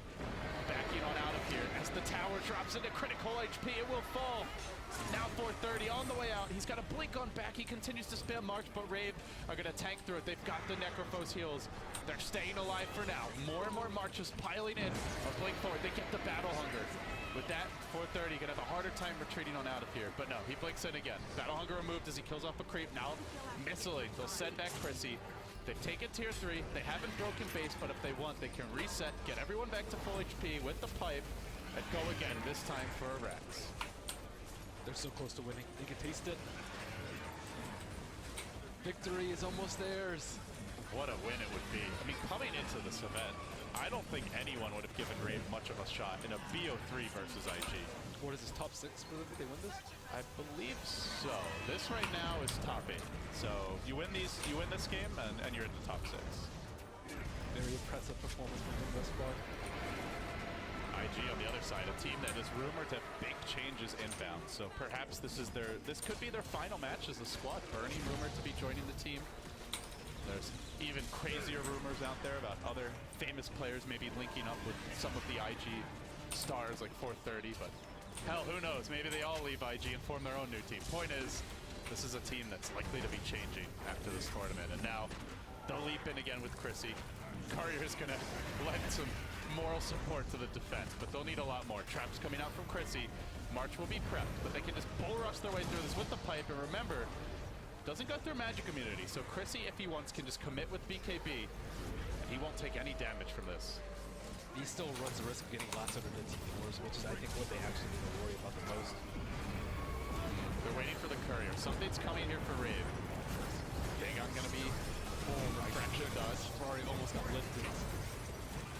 backing on out of here as the tower drops into critical HP. It will fall. Now 430 on the way out. He's got a blink on back. He continues to spam March, but Rave are gonna tank through it. They've got the Necrophos heals. They're staying alive for now. More and more marches piling in. A blink forward. They get the battle hunger. With that, 430 gonna have a harder time retreating on out of here. But no, he blinks in again. Battle hunger removed as he kills off a creep. Now missiling. They'll send back Chrissy. They've taken tier 3. They haven't broken base, but if they want, they can reset, get everyone back to full HP with the pipe, and go again, this time for a Rex. They're so close to winning. They can taste it. Victory is almost theirs. What a win it would be. I mean, coming into this event, I don't think anyone would have given Rave much of a shot in a BO3 versus IG. What is this, top 6 for them? They win this? I believe so. This right now is top 8. So you win this game and you're in the top 6. Very impressive performance from him thus far. IG on the other side, a team that is rumored to have big changes inbound. So perhaps this could be their final match as a squad. Bernie rumored to be joining the team. There's even crazier rumors out there about other famous players maybe linking up with some of the IG stars like 430, but hell, who knows? Maybe they all leave IG and form their own new team. Point is, this is a team that's likely to be changing after this tournament, and now they'll leap in again with Chrissy. Courier is going to lend some moral support to the defense, but they'll need a lot more. Traps coming out from Chrissy. March will be prepped, but they can just bull rush their way through this with the pipe, and remember, doesn't go through magic immunity, so Chrissy, if he wants, can just commit with BKB, and he won't take any damage from this. He still runs the risk of getting lassoed into T4s, which is, I think, what they actually need to worry about the most. They're waiting for the Courier. Something's coming here for Rave. Big on gonna be fraction dodge. Ferrari almost got lifted.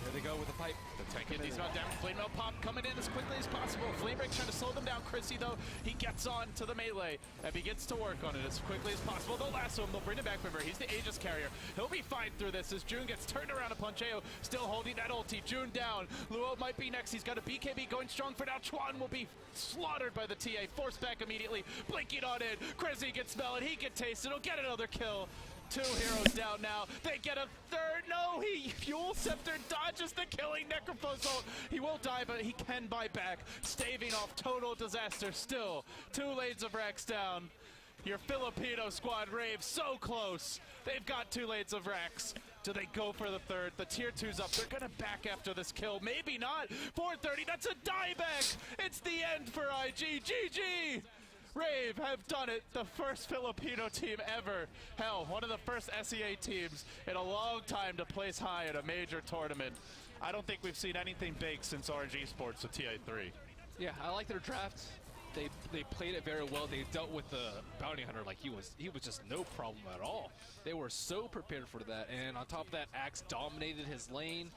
There they go with the pipe. The tank hit, he's not down. Flame Mail pop coming in as quickly as possible. Flame Break trying to slow them down. Chrissy, though, he gets on to the melee and begins to work on it as quickly as possible. They'll lasso him. They'll bring him back. Remember, he's the Aegis carrier. He'll be fine through this as June gets turned around upon Jeo, still holding that ulti. June down. Luo might be next. He's got a BKB going strong for now. Chuan will be slaughtered by the TA. Forced back immediately. Blinking on in. Chrissy can smell it. He can taste it. He'll get another kill. Two heroes down now. They get a third. No, he Fuel Scepter dodges the killing Necrophos ult. He will die, but he can buy back, staving off total disaster. Still, 2 lanes of Rex down. Your Filipino squad, Rave, so close. They've got 2 lanes of Rex. Do they go for the third? The tier 2's up. They're gonna back after this kill. Maybe not. 430, that's a dieback. It's the end for IG. GG! Rave have done it, the first Filipino team ever. Hell, one of the first SEA teams in a long time to place high at a major tournament. I don't think we've seen anything big since RNG Esports with TA3. Yeah, I like their draft. They played it very well. They dealt with the bounty hunter like he was just no problem at all. They were so prepared for that, and on top of that, Axe dominated his lane.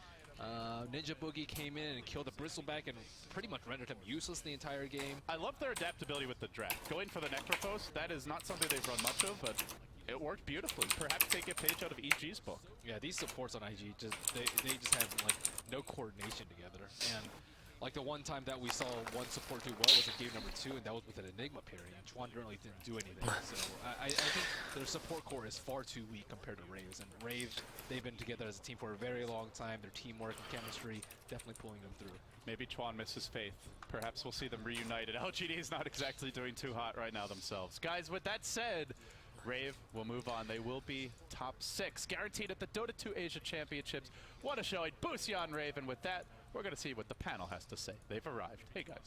Ninja Boogie came in and killed the Bristleback and pretty much rendered him useless the entire game. I love their adaptability with the draft. Going for the Necrophos, that is not something they've run much of, but it worked beautifully. Perhaps take a page out of EG's book. Yeah, these supports on IG, they just have like no coordination together. And like the one time that we saw one support do well was in game number 2, and that was with an Enigma parry, and Chuan really didn't do anything. So I think their support core is far too weak compared to Rave's. And Rave, they've been together as a team for a very long time. Their teamwork and chemistry definitely pulling them through. Maybe Chuan misses faith. Perhaps we'll see them reunited. LGD is not exactly doing too hot right now themselves. Guys, with that said, Rave will move on. They will be top 6, guaranteed at the Dota 2 Asia Championships. What a showing. Boost on Rave, and with that, we're going to see what the panel has to say. They've arrived. Hey, guys.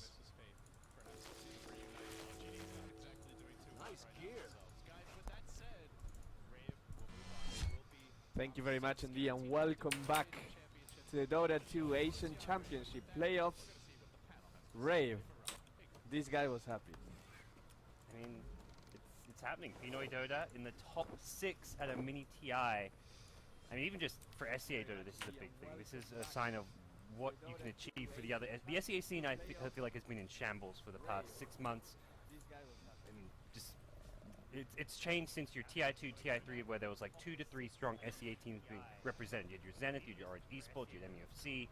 Nice gear. Thank you very much, Andy, and welcome back to the Dota 2 Asian Championship playoffs. Rave, this guy was happy. I mean, it's happening. Pinoy Dota in the top 6 at a mini TI. I mean, even just for SEA Dota, this is a big thing. This is a sign of what you can achieve for the other. The SEA scene, I feel like, has been in shambles for the past 6 months. I mean, just it's changed since your TI2, TI3, where there was like 2 to 3 strong SEA teams being represented. You had your Zenith, you had your RNG Esports, you had MUFC.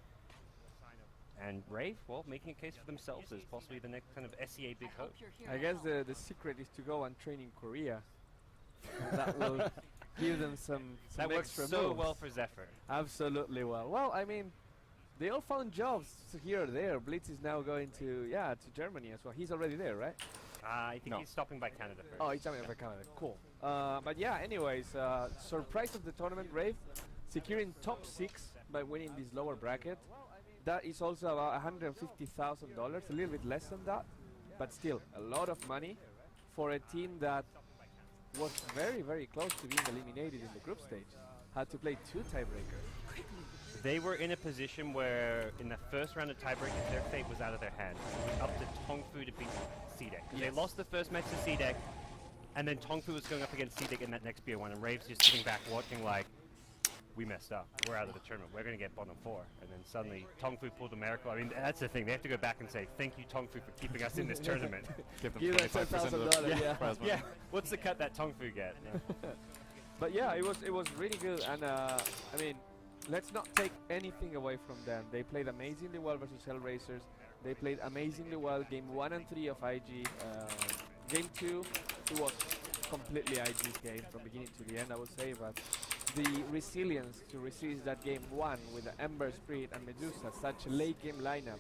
And Rave, well, making a case for themselves as possibly the next kind of SEA big host. I guess the secret is to go and train in Korea. That will give them some that works extra so moves. well for Zephyr. Absolutely well. Well, I mean, they all found jobs here or there. Blitz is now going to Germany as well. He's already there, right? I think he's stopping by Canada first. Oh, he's coming for Canada. Cool. But yeah, anyways, surprise of the tournament, Rave, securing top 6 by winning this lower bracket. That is also about $150,000, a little bit less than that, but still a lot of money for a team that was very, very close to being eliminated in the group stage. Had to play 2 tiebreakers. They were in a position where, in the first round of tiebreakers, their fate was out of their hands. It was up to Tongfu to beat CDEC. Yes. They lost the first match to CDEC, and then Tongfu was going up against CDEC in that next BO1, and Rave's just sitting back watching like, we messed up. We're out of the tournament. We're going to get bottom 4. And then suddenly, Tongfu pulled a miracle. I mean, that's the thing. They have to go back and say, thank you, Tongfu, for keeping us in this tournament. Give them $25,000, yeah. Yeah. What's the cut that Tongfu get? Yeah. But yeah, it was really good, and I mean, let's not take anything away from them. They played amazingly well versus Hellraisers. They played amazingly well game 1 and 3 of IG. Game 2, it was completely IG's game from beginning to the end, I would say, but the resilience to resist that game 1 with the Ember, Spirit and Medusa, such a late game lineup,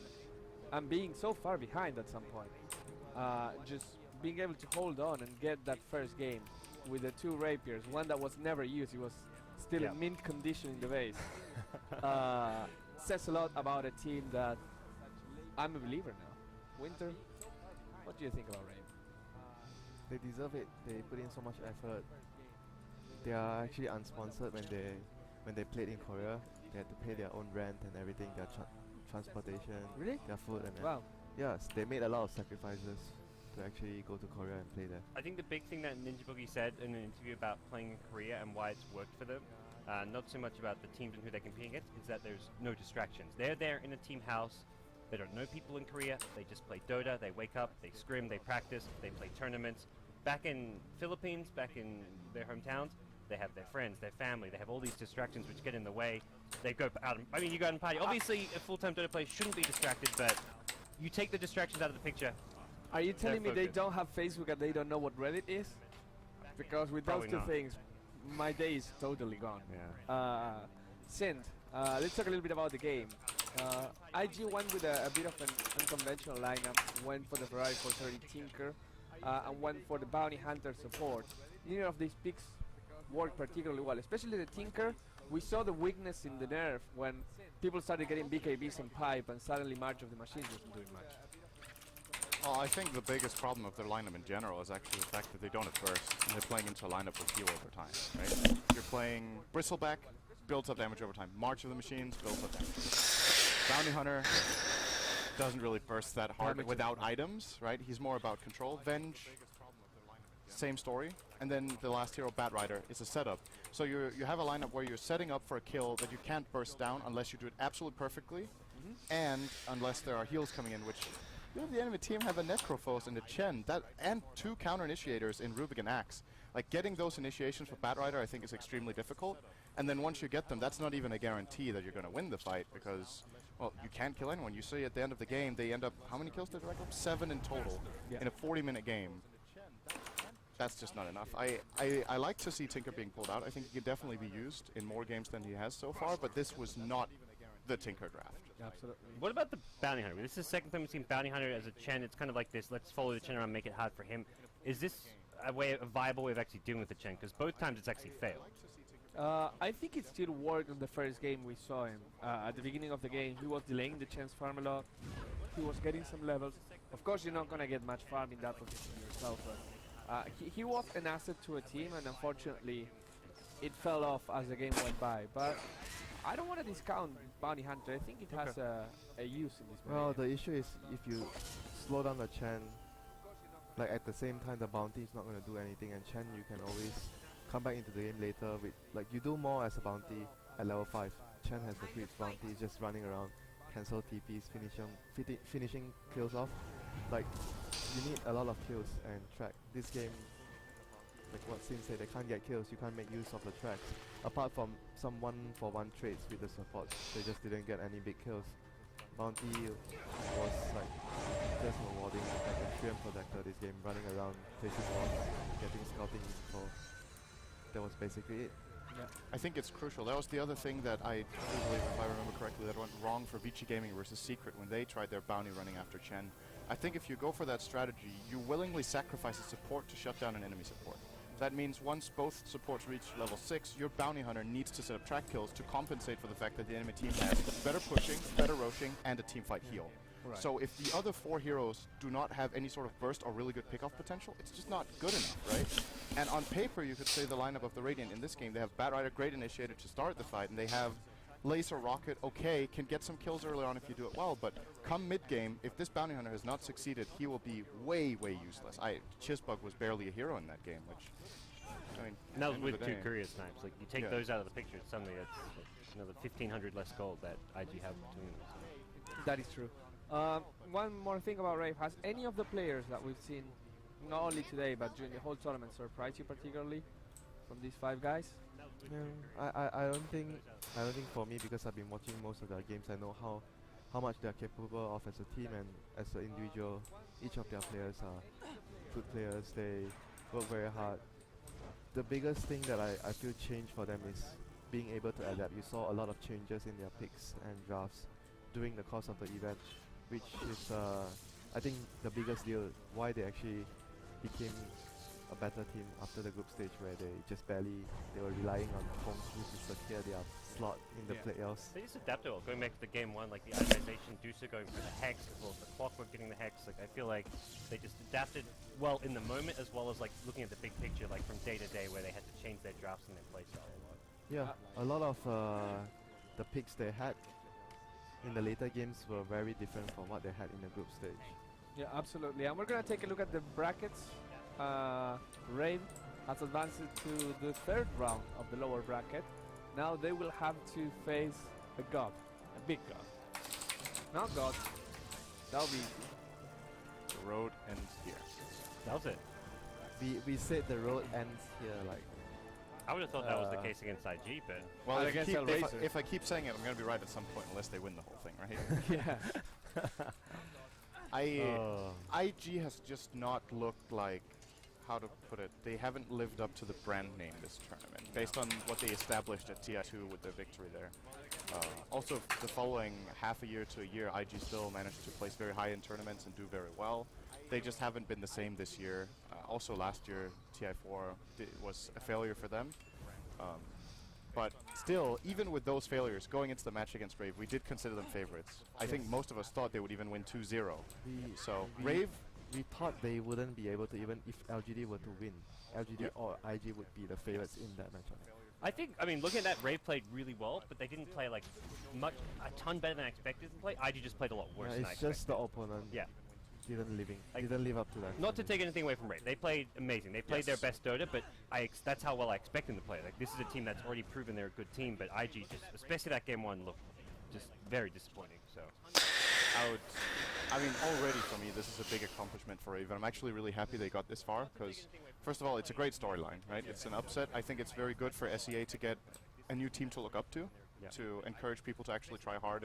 and being so far behind at some point, just being able to hold on and get that first game with the 2 rapiers, one that was never used, it was still in mint condition in the base, says a lot about a team that I'm a believer now. Winter, what do you think about Rave? They deserve it. They put in so much effort. They are actually unsponsored when they played in Korea. They had to pay their own rent and everything, their transportation, Really? their food, and Wow. yes, they made a lot of sacrifices to actually go to Korea and play there. I think the big thing that Ninja Boogie said in an interview about playing in Korea and why it's worked for them, not so much about the teams and who they're competing against, is that there's no distractions. They're there in a team house. They don't know people in Korea. They just play Dota. They wake up, they scrim, they practice, they play tournaments. Back in Philippines, back in their hometowns, they have their friends, their family. They have all these distractions which get in the way. They go out. You go out and party. Obviously, a full-time Dota player shouldn't be distracted, but you take the distractions out of the picture. Are you telling me they focused. don't have Facebook and they don't know what Reddit is? Because with Probably those two not. things, my day is totally gone. Yeah. Sint, let's talk a little bit about the game. IG went with a bit of an unconventional lineup, went for the Ferrari 430 Tinker, and went for the Bounty Hunter support. Neither of these picks worked particularly well, especially the Tinker. We saw the weakness in the nerf when people started getting BKBs and pipe, and suddenly March of the Machines wasn't doing much. Well, I think the biggest problem of their lineup in general is actually the fact that they don't have burst, and they're playing into a lineup with heal over time, right? You're playing Bristleback, builds up damage over time. March of the Machines, builds up damage. Bounty Hunter doesn't really burst that hard Damage without items, right? He's more about control. Venge, same story. And then the last hero, Bat Rider, is a setup. So you have a lineup where you're setting up for a kill that you can't burst down unless you do it absolutely perfectly, and unless there are heals coming in, which you have the enemy team have a Necrophos and a Chen, and 2 counter initiators in Rubik and Axe. Like, getting those initiations for Bat Rider I think is extremely difficult. And then once you get them, that's not even a guarantee that you're going to win the fight, because, well, you can't kill anyone. You see at the end of the game, they end up, how many kills did they rack up? 7 in total in a 40-minute game. That's just not enough. I like to see Tinker being pulled out. I think he could definitely be used in more games than he has so far, but this was not the Tinker draft. Absolutely. What about the Bounty Hunter? This is the second time we've seen Bounty Hunter as a Chen. It's kind of like this, let's follow the Chen around and make it hard for him. Is this a viable way of actually dealing with the Chen? Because both times it's actually failed. I think it still worked in the first game we saw him. At the beginning of the game, he was delaying the Chen's farm a lot. He was getting some levels. Of course, you're not going to get much farm in that position yourself, but he was an asset to a team, and unfortunately, it fell off as the game went by. But I don't want to discount Bounty Hunter. I think it has a use in this Well, meta. the issue is if you slow down the Chen, like at the same time the bounty is not going to do anything, and Chen you can always come back into the game later with, like, you do more as a bounty at level 5. Chen has the creeps bounty, just running around, cancel TPs, finishing kills off. Like, you need a lot of kills and track. This game, like what Sin said, they can't get kills, you can't make use of the tracks. Apart from some 1-for-1 trades with the supports, they just didn't get any big kills. Bounty was like just rewarding like a Treant Protector this game, running around, placing walls, getting scouting info. That was basically it. I think it's crucial. That was the other thing that I truly believe, if I remember correctly, that went wrong for Vici Gaming versus Secret when they tried their bounty running after Chen. I think if you go for that strategy, you willingly sacrifice a support to shut down an enemy support. That means once both supports reach level 6, your bounty hunter needs to set up track kills to compensate for the fact that the enemy team has better pushing, better roaching, and a teamfight heal. Right. So if the other 4 heroes do not have any sort of burst or really good pickoff potential, it's just not good enough, right? And on paper, you could say the lineup of the Radiant in this game, they have Bat Rider, great initiator to start the fight, and they have Laser Rocket, okay, can get some kills early on if you do it well, but come mid-game, if this bounty hunter has not succeeded, he will be way, way useless. Chizbug was barely a hero in that game, which, I mean, And that was end of with the 2 day. courier snipes. Like, you take Yeah. those out of the picture, suddenly that's another 1,500 less gold that IG have between them. That is true. One more thing about Rave. Has any of the players that we've seen, not only today, but during the whole tournament, surprised you particularly? from these 5 guys? Yeah, I don't think for me, because I've been watching most of their games, I know how much they're capable of as a team and as an individual. Each of their players are good players. They work very hard. The biggest thing that I feel changed for them is being able to adapt. You saw a lot of changes in their picks and drafts during the course of the event, which is I think the biggest deal why they actually became a better team after the group stage, where they were relying on home to secure their slot in the playoffs. They just adapted well. Going back to the game 1, like the itemization, Dusa going for the hex, as well as the clockwork getting the hex. Like I feel like they just adapted well in the moment, as well as like looking at the big picture, like from day to day, where they had to change their drafts and their playstyle a lot. Yeah, a lot of the picks they had in the later games were very different from what they had in the group stage. Yeah, absolutely. And we're gonna take a look at the brackets. Rave has advanced to the 3rd round of the lower bracket. Now they will have to face a god, a big god. Now god, that'll be The road ends here. That was it. We said the road ends here, like. I would have thought that was the case against IG, but Well, And if, you against keep, Hellraiser. if I keep saying it, I'm going to be right at some point, unless they win the whole thing, right? yeah. IG has just not looked like, how to put it, they haven't lived up to the brand name this tournament, based on what they established at TI2 with their victory there. Also, the following half a year to a year, IG still managed to place very high in tournaments and do very well. They just haven't been the same this year. Also last year, TI4 was a failure for them. But still, even with those failures, going into the match against Rave, we did consider them favorites. I think most of us thought they would even win 2-0. So, Rave... We thought they wouldn't be able to, even if LGD were to win. LGD or IG would be the favorites in that matchup. I mean, looking at that, Rave played really well, but they didn't play like a ton better than I expected to play. IG just played a lot worse than I it's expected. just the opponent. Yeah. Didn't live up to that. Not to take anything away from Rave. They played amazing. They played their best Dota, but that's how well I expect them to play. Like, this is a team that's already proven they're a good team, but IG just, especially that game 1, looked just very disappointing. So. I mean, already for me, this is a big accomplishment for Rave, and I'm actually really happy they got this far, because, first of all, it's a great storyline, right? It's an upset. I think it's very good for SEA to get a new team to look up to, to encourage people to actually try hard,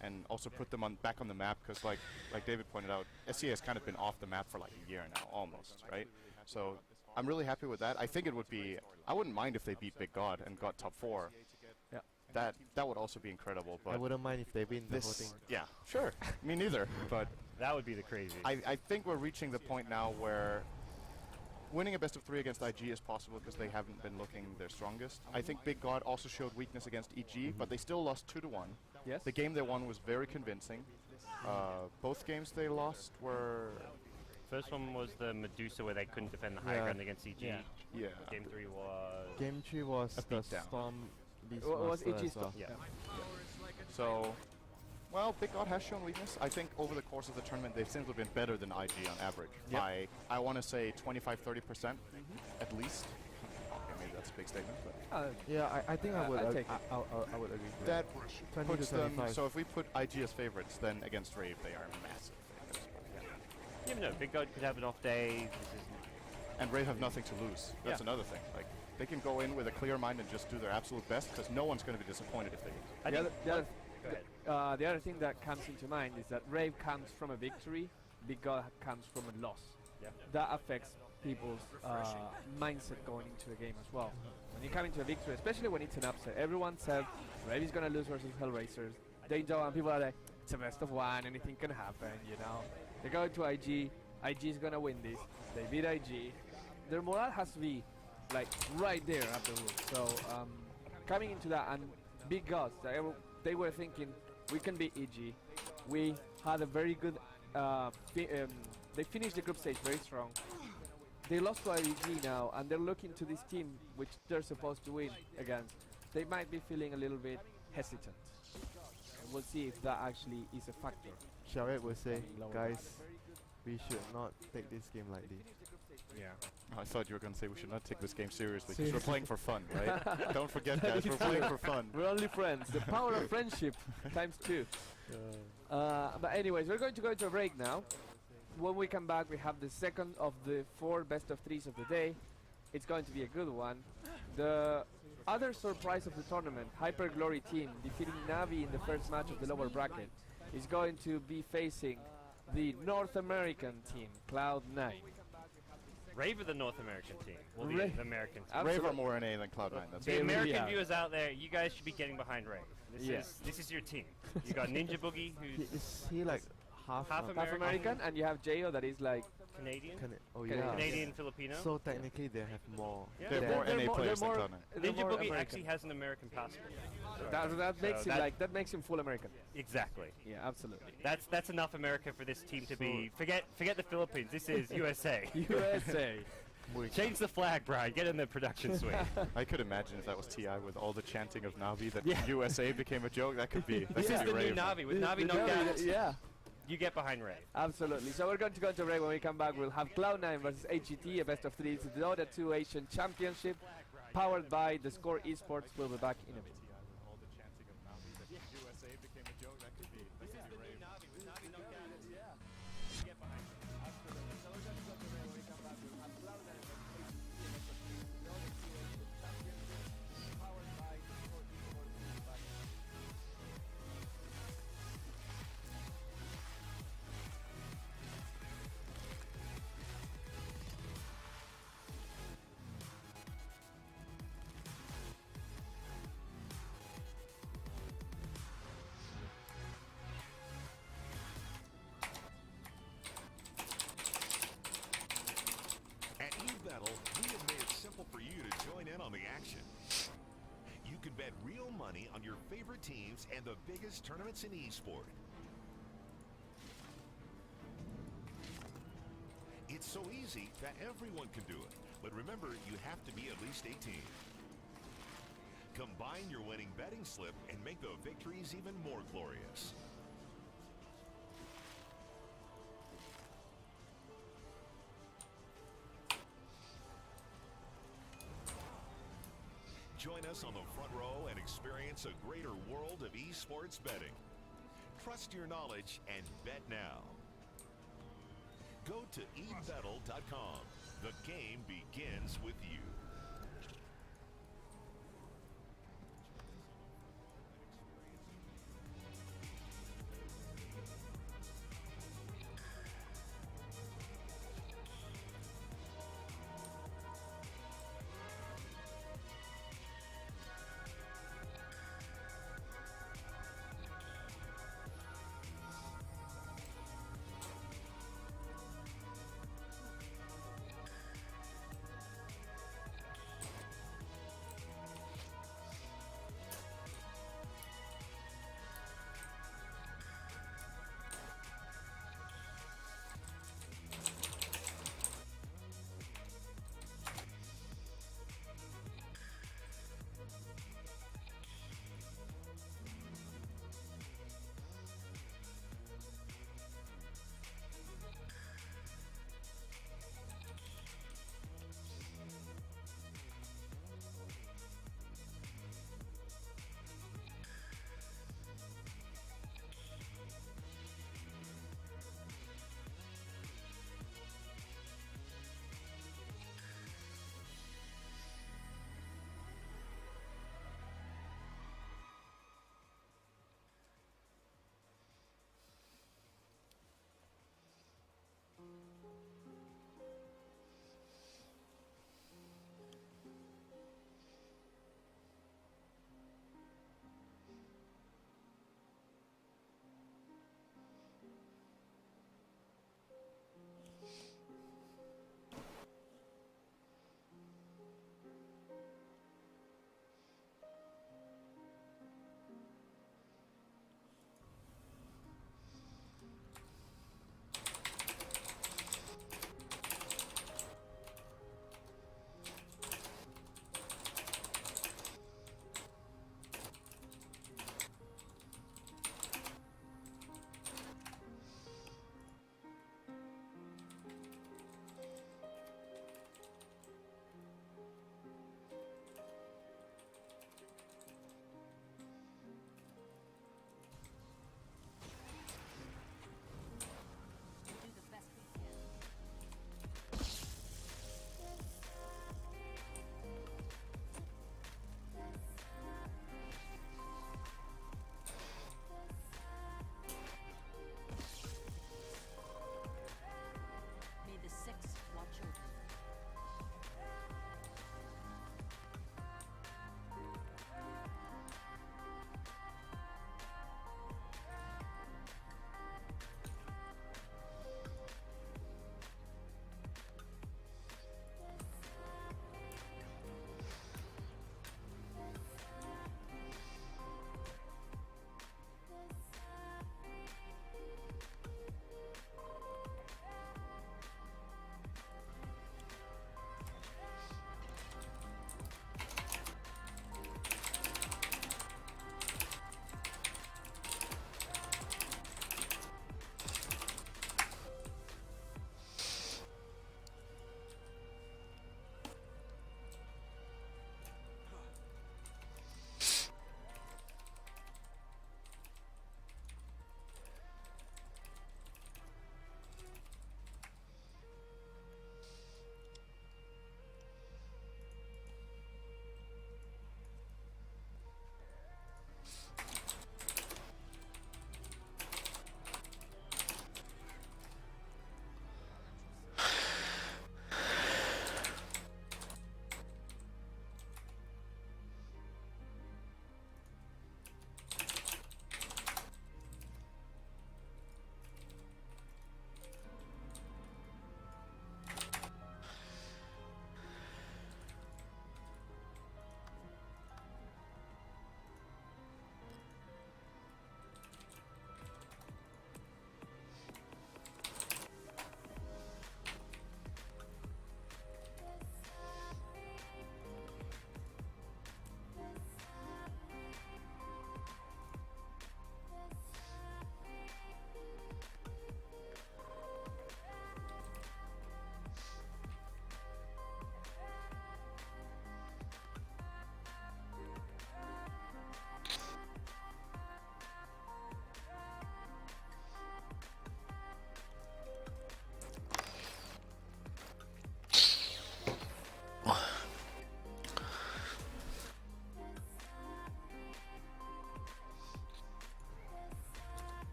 and also put them back on the map, because like David pointed out, SEA has kind of been off the map for like a year now, almost, right? So I'm really happy with that. I think it would be, I wouldn't mind if they beat Big God and got top 4. That would also be incredible. But I wouldn't mind if they win the whole thing. Yeah, sure. Me neither. But that would be the crazy. I think we're reaching the point now where winning a best of 3 against IG is possible because they haven't been looking their strongest. I think Big God also showed weakness against EG, but they still lost 2-1. Yes. The game they won was very convincing. Both games they lost were... First one was the Medusa, where they couldn't defend the high ground against EG. Yeah. Game 3 was... Game 3 was a the beatdown. Storm. Was EG as well. Yeah. So, well, Big God has shown weakness. I think over the course of the tournament, they've simply been better than IG on average by, I want to say, 25-30% at least. Okay, maybe that's a big statement, but yeah, I think I would I'll take it. I would agree with that 20 puts to them. 25. So if we put IG as favorites, then against Rave, they are massive favorites. You never know. Big God could have an off day. And Rave have nothing to lose. That's another thing. Like, they can go in with a clear mind and just do their absolute best, because no one's going to be disappointed if they lose. The other thing that comes into mind is that Rave comes from a victory, Big God comes from a loss. Yeah. That affects people's mindset going into a game as well. When you come into a victory, especially when it's an upset, everyone said Rave is going to lose versus Hellraisers. They don't, and people are like, it's a best of 1, anything can happen, you know. They go to IG is going to win this. They beat IG. Their morale has to be like right there at the roof. So coming into that, and Big Gods, they were thinking we can beat EG. We had a very good. They finished the group stage very strong. They lost to EG now, and they're looking to this team which they're supposed to win against. They might be feeling a little bit hesitant. And we'll see if that actually is a factor. Sharad will say, guys, we should not take this game lightly. Yeah. I thought you were going to say we should not take this game seriously, because we're playing for fun, right? Don't forget, guys, we're playing for fun. We're only friends. The power of friendship times 2. But anyways, we're going to go into a break now. When we come back, we have the second of the 4 best of 3s of the day. it's going to be a good one. The other surprise of the tournament, Hyper Glory team, defeating Navi in the first match of the lower bracket, is going to be facing the North American team, Cloud9. Rave of the North American team. Will be Rave. the American team. Absolutely. Rave are more NA than Cloud9. That's The They American really are. viewers out there, you guys should be getting behind Rave. This is your team. You got Ninja Boogie, who's Is he like half? half Half American, American, and you have Jo that is like Canadian, Oh Canadian. yeah. Canadian Filipino. So technically they have more. Yeah. They're more they're NA more- players they're than more- Cloud9. they're Ninja more Boogie American. actually has an American passport. That makes So him that- that makes him full American. Exactly. Yeah, absolutely. That's enough America for this team to be. Forget the Philippines. This is USA. USA. Change the flag, Brian. Get in the production suite. I could imagine if that was TI with all the chanting of Navi that Yeah. USA became a joke. That could be. That This could is be the new Rave. Navi. With Navi The knocked out, yeah, you get behind Rave. absolutely. So we're going to go to break. When we come back, we'll have Cloud9 versus HGT, a best of 3. It's the Dota 2 Asian Championship, powered by the Score Esports. We'll be back in a minute. All the chanting of Navi that USA became a joke. That could be. Rave. At WvW, we have made it simple for you to join in on the action. You can bet real money on your favorite teams and the biggest tournaments in esport. It's so easy that everyone can do it. But remember, you have to be at least 18. Combine your winning betting slip and make the victories even more glorious. Join us on the front row and experience a greater world of esports betting. Trust your knowledge and bet now. Go to ebattle.com. The game begins with you.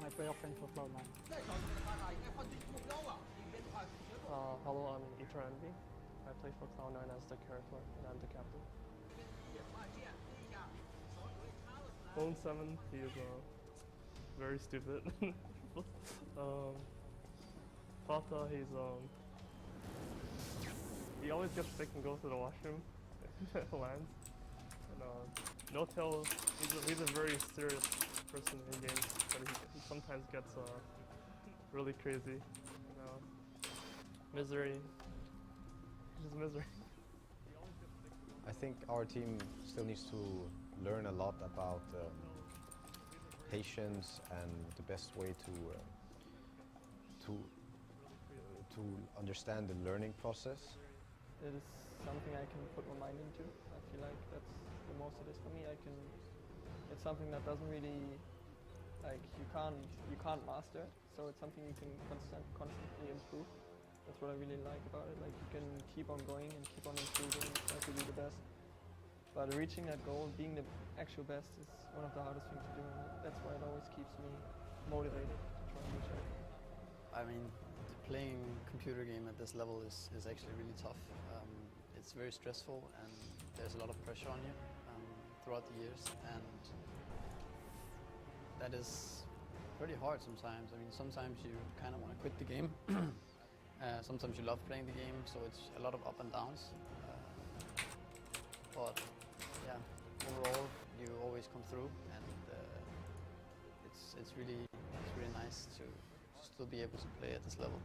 my playoff rank for Cloud9. Hello, I'm Ether Envy. I play for Cloud9 as the character, and I'm the captain. Bone 7, he is very stupid. Fata, he always gets sick and goes to the washroom and lands. And No Tail, he's a very serious person in games, but he sometimes gets really crazy. Misery, just misery. I think our team still needs to learn a lot about patience and the best way to understand the learning process. It is something I can put my mind into. I feel like that's the most it is for me. It's something that doesn't really, you can't master it. So it's something you can constantly improve. That's what I really like about it. Like you can keep on going and keep on improving and try to be the best. But reaching that goal, being the actual best, is one of the hardest things to do. And that's why it always keeps me motivated to try and reach it. I mean, playing computer game at this level is actually really tough. It's very stressful and there's a lot of pressure on you throughout the years, and that is pretty hard sometimes. I mean, sometimes you kind of want to quit the game. Sometimes you love playing the game, so it's a lot of up and downs. But yeah, overall you always come through, and it's really nice to still be able to play at this level.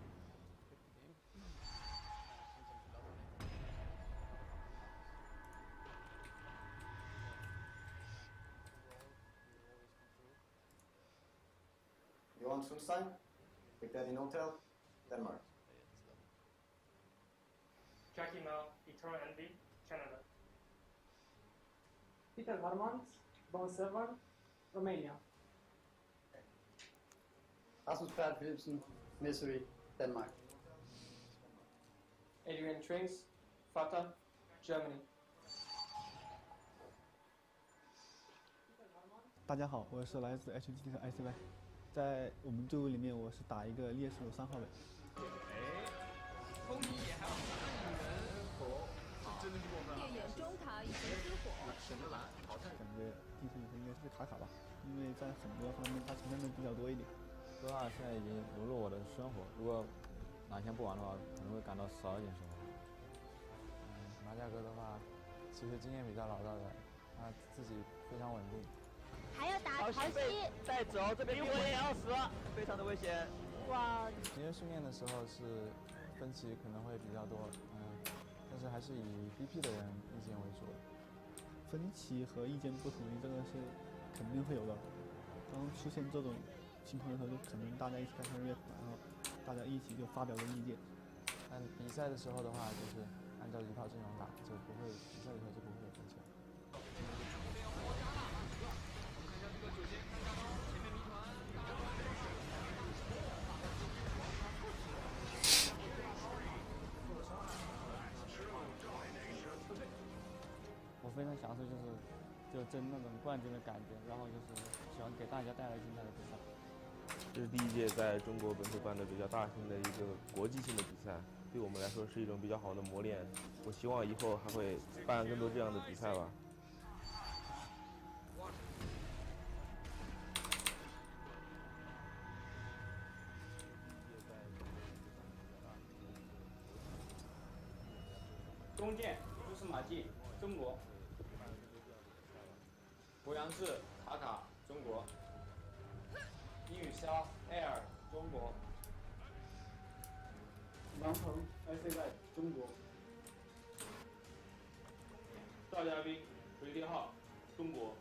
Johan Sundstein, Big Daddy No Tail, Denmark. Jackie Mel, Eternal Envy, Canada. Peter Varmans, Bone 7, Romania. Rasmus Pert Philipsen, Misery, Denmark. Adrian Trings, Fata, Germany. 大家好，我是来自 HGT 的 ICY， 在我们队伍里面，我是打一个猎手3号位。空敌也还有3人火，这真的是过分了。烈焰中塔已经失火，神的蓝淘汰。感觉第一应该是卡卡吧，因为在很多方面他承担的比较多一点。Dota 现在已经融入我的生活，如果哪天不玩的话，可能会感到少一点生活。马甲哥的话，其实经验比较老道的，他自己非常稳定。还要打淘西，带走这边我也要死了，非常的危险。哇！平时训练的时候是分歧可能会比较多，但是还是以 BP 的人意见为主。分歧和意见不统一，这个是肯定会有的。当出现这种情况的时候，就可能大家一起在上面，然后大家一起就发表个意见。但比赛的时候的话，就是按照一套阵容打，就不会比赛的时候就不会有分歧。我非常享受就争那种冠军的感觉，然后就是喜欢给大家带来精彩的比赛。这是第一届在中国本土办的比较大型的一个国际性的比赛，对我们来说是一种比较好的磨练。我希望以后还会办更多这样的比赛吧。弓箭蛛丝马迹，中国。博洋志卡卡，中国。英语肖 Air， 中国。王鹏 ICY， 中国。赵家斌回天号，中国。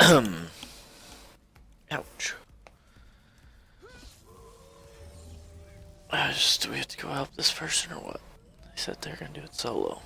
Ouch. Do we have to go help this person or what? They said they're gonna do it solo.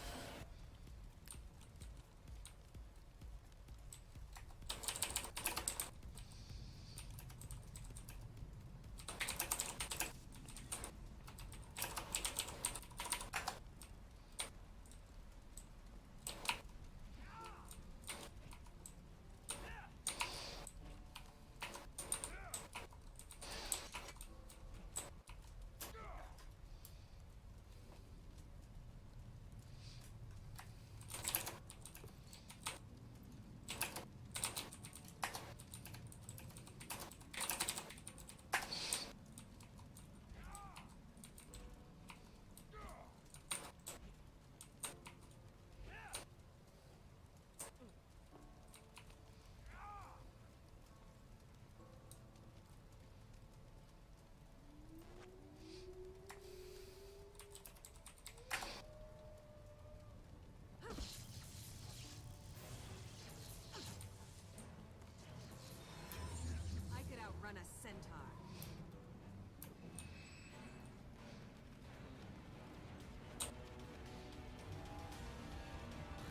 I could outrun a centaur.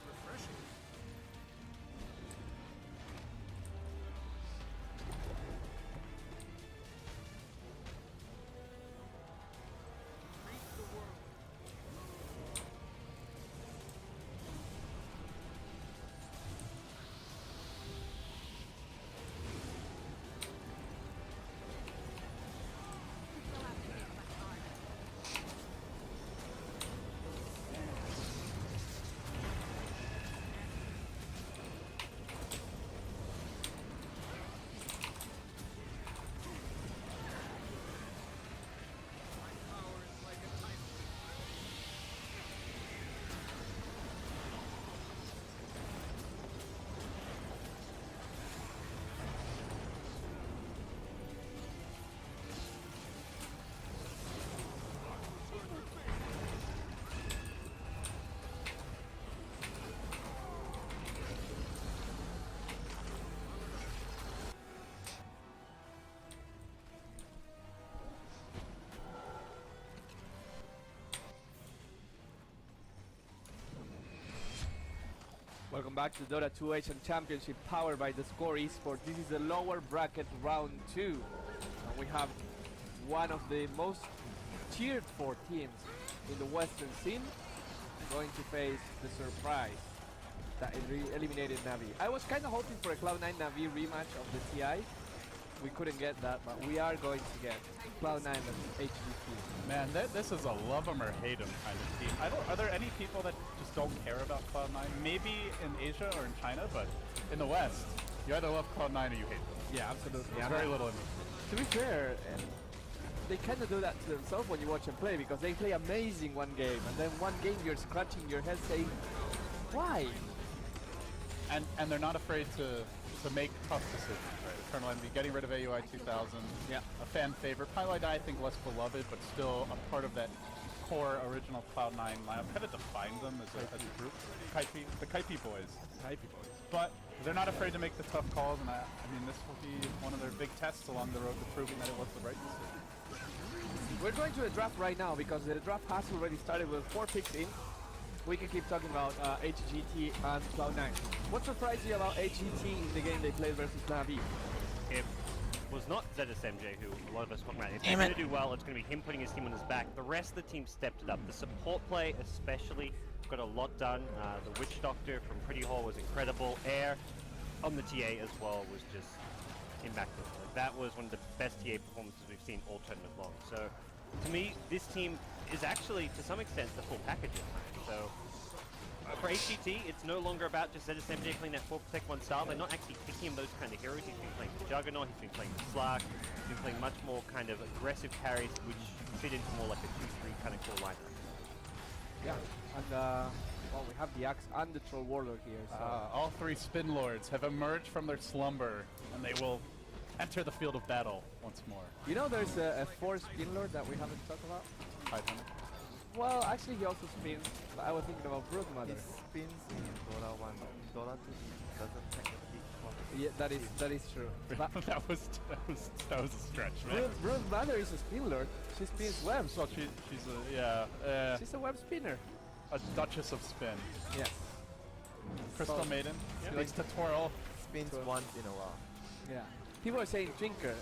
Refreshing. Welcome back to Dota 2 Asian Championship powered by the Score Esports. This is the lower bracket round 2. And we have one of the most cheered for teams in the Western scene going to face the surprise that eliminated Navi. I was kind of hoping for a Cloud9 Navi rematch of the TI. We couldn't get that, but we are going to get Cloud9 and HGT. Man, this is a love 'em or hate 'em kind of team. Are there any people that just don't care about Cloud9? Maybe in Asia or in China, but in the West, you either love Cloud9 or you hate them. Yeah, absolutely. There's very little in between. To be fair, they kind of do that to themselves when you watch them play, because they play amazing one game, and then one game you're scratching your head saying, why? And they're not afraid to make tough decisions, right? Eternal Envy, getting rid of AUI 2000, yeah, a fan favorite. Pylite, I think, less beloved, but still a part of that core original Cloud9 lineup. Kind of defined them as a group. The Kaipi boys. But they're not afraid to make the tough calls, and I mean, this will be one of their big tests along the road to proving that it was the right decision. We're going to a draft right now because the draft has already started with 4 picks in. We can keep talking about HGT and Cloud9. What surprised you about HGT in the game they played versus Navi? It was not ZSMJ, who a lot of us talk about. If he's going to do well, it's going to be him putting his team on his back. The rest of the team stepped it up. The support play especially got a lot done. The Witch Doctor from Pretty Hall was incredible. Air on the TA as well was just immaculate. Like, that was one of the best TA performances we've seen all tournament long. So to me, this team is actually, to some extent, the full package at times. So for HGT, it's no longer about just ZSMJ playing that 4 Protect 1 style. They're not actually picking him those kind of heroes. He's been playing the Juggernaut, he's been playing the Slark, he's been playing much more kind of aggressive carries, which fit into more like a 2-3 kind of core lineup. Yeah, and well, we have the Axe and the Troll Warlord here. So. All 3 Spin Lords have emerged from their slumber, and they will enter the field of battle once more. You know, there's a 4 Spin Lord that we haven't talked about? 500. Well, actually, he also spins. But I was thinking about Broodmother. He spins in Dota 1. Dota 2 doesn't technically call it Yeah, that is true. that was a stretch, man. Bruce Banner is a spin lord. She spins webs. Well, she's a she's a web spinner. A Duchess of Spin. Yes. Crystal Maiden. Yep. Likes to twirl. Spins once in a while. Yeah. People are saying Tinker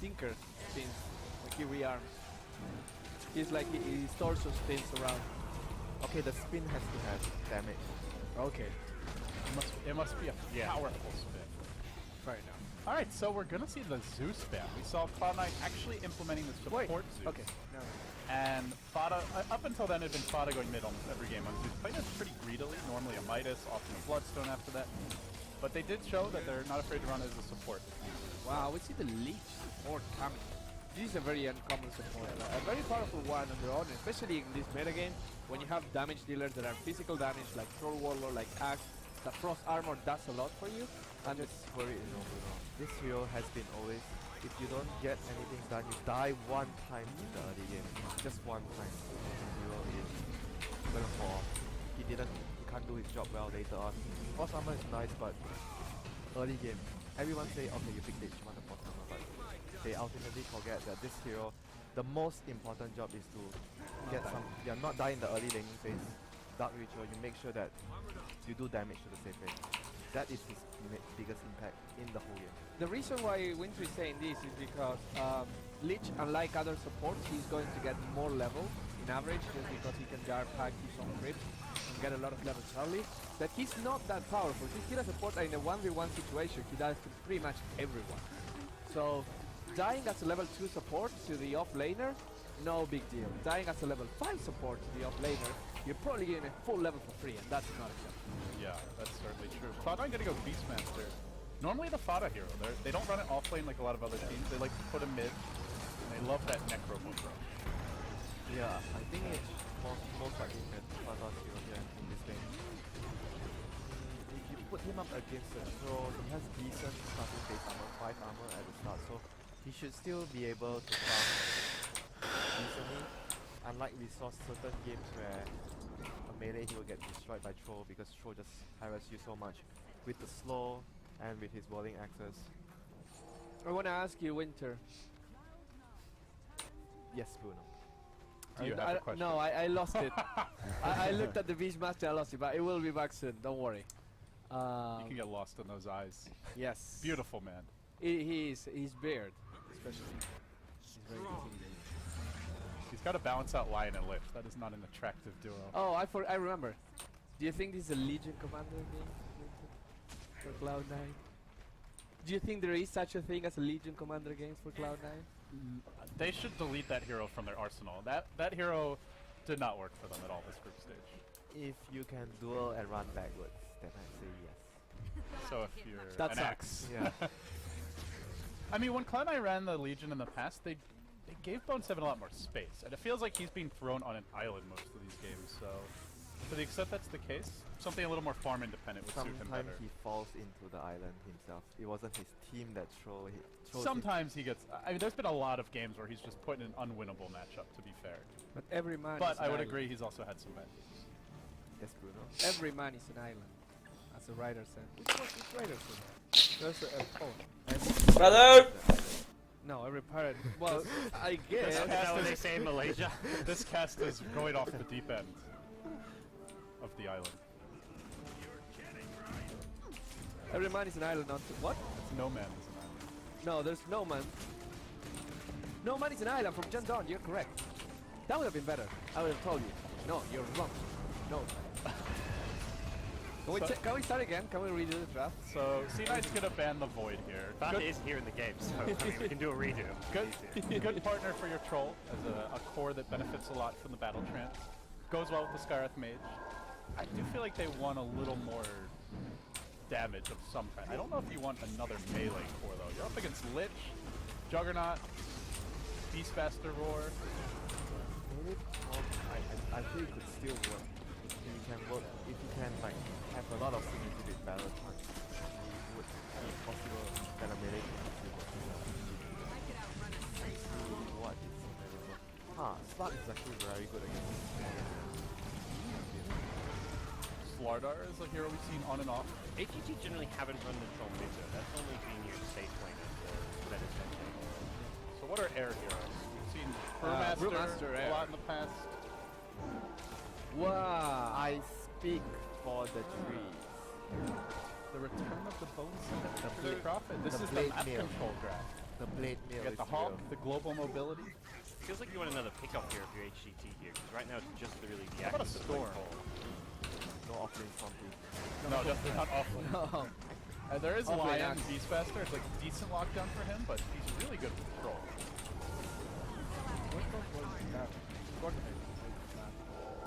spins. Like he rearms. He's like his torso spins around. Okay, the spin has to have damage. Okay. It must be a powerful spin. Fair enough. Alright, so we're gonna see the Zeus spam. We saw Cloud9 actually implementing the support Zeus. Okay. No. And Fada, up until then, had been Fada going mid almost every game on Zeus. Played it pretty greedily, normally a Midas, often a Bloodstone after that. But they did show that they're not afraid to run as a support. Wow, we see the Leech support coming. This is a very uncommon support. A very powerful one on their own, especially in this metagame, when you have damage dealers that are physical damage, like Troll Warlord, like Axe. The Frost Armor does a lot for you. And it's worried, this hero has been always, if you don't get anything done, you die one time in the early game. Just one time. The hero is gonna fall. He can't do his job well later on. Frost Armor is nice, but early game, everyone say, okay, you pick this, you want the Frost Armor, but they ultimately forget that this hero, the most important job is to get not die in the early laning phase. Dark Ritual, you make sure that you do damage to the safe phase. That is his biggest impact in the whole game. The reason why Winter is saying this is because Lich, unlike other supports, he's going to get more level in average just because he can jar pack his own crypts and get a lot of levels early. But he's not that powerful. He's still a support in a 1v1 situation. He does to pretty much everyone. So dying as a level 2 support to the off-laner, no big deal. Dying as a level 5 support to the off-laner, you're probably getting a full level for free, and that's not acceptable. Yeah, that's certainly true. Cloud9 gonna go Beastmaster. Normally the Fada hero. They don't run it off lane like a lot of other teams. They like to put him mid, and they love that Necro approach. Yeah, I think it's most likely that Fada's hero here in this game. If you put him up against a troll, he has decent starting base armor, 5 armor at the start, so he should still be able to farm decently. Unlike we saw certain games where a melee hero gets destroyed by Troll because Troll just harasses you so much with the slow and with his whirling axes. I want to ask you, Winter. Yes, Bruno. Do you have a question? No, I lost it. I looked at the Beastmaster, I lost it, but it will be back soon, don't worry. You can get lost in those eyes. Yes. Beautiful man. His beard, especially. He's very good. He's got to balance out Lion and Lich. That is not an attractive duo. Oh, I remember. Do you think this is a Legion Commander game for Cloud9? Do you think there is such a thing as a Legion Commander games for Cloud9? They should delete that hero from their arsenal. That hero did not work for them at all this group stage. If you can duel and run backwards, then I say yes. So if you're that an sucks. Axe. Yeah. I mean, when Cloud9 ran the Legion in the past, they gave Bone7 a lot more space, and it feels like he's being thrown on an island most of these games, so to the extent that's the case, something a little more farm independent would suit him better. Sometimes he falls into the island himself. It wasn't his team that trolled him. Sometimes he gets... I mean, there's been a lot of games where he's just put in an unwinnable matchup, to be fair. But every man But is I an would island. agree he's also had some bad. Yes, Bruno. Every man is an island, as the writer said. Which writer said? There's a Brother! No, every pirate. Well, I guess. Is that what they say in Malaysia? This cast is going off the deep end of the island. Every man is an island, not what? No man is an island. No, there's no man. No man is an island from Gen Dawn. You're correct. That would have been better. I would have told you. No, you're wrong. No. Can we start again? Can we redo the draft? So C9's gonna ban the Void here. That is here in the game, so I mean, we can do a redo. Good partner for your troll as a core that benefits a lot from the battle trance. Goes well with the Skyrath Mage. I do feel like they want a little more damage of some kind. I don't know if you want another melee core though. You're up against Lich, Juggernaut, Beastmaster Roar. Maybe I feel it could still work. If you can work, if you can like have a lot of synergy with battle trance, it would be possible that a melee can still work. What is available? Slug is actually very good against Slardar is a hero we've seen on and off. HGT generally haven't run neutral mid though. That's only been your safe lane at the meta center. So what are air heroes? We've seen Brewmaster a lot in the past. Wow. I speak for the trees. The return of the bone set. The Prophet. This the is the blade map meal. control graph. The blade meal You is get the Hawk, real. the global mobility. Feels like you want another pickup here if you're HGT here, because right now it's just really the How about a active storm? No offlane Stompy. No, definitely not offlane. No. There is Offlane Lion, axe. Beastmaster. It's like decent lockdown for him, but he's really good with control.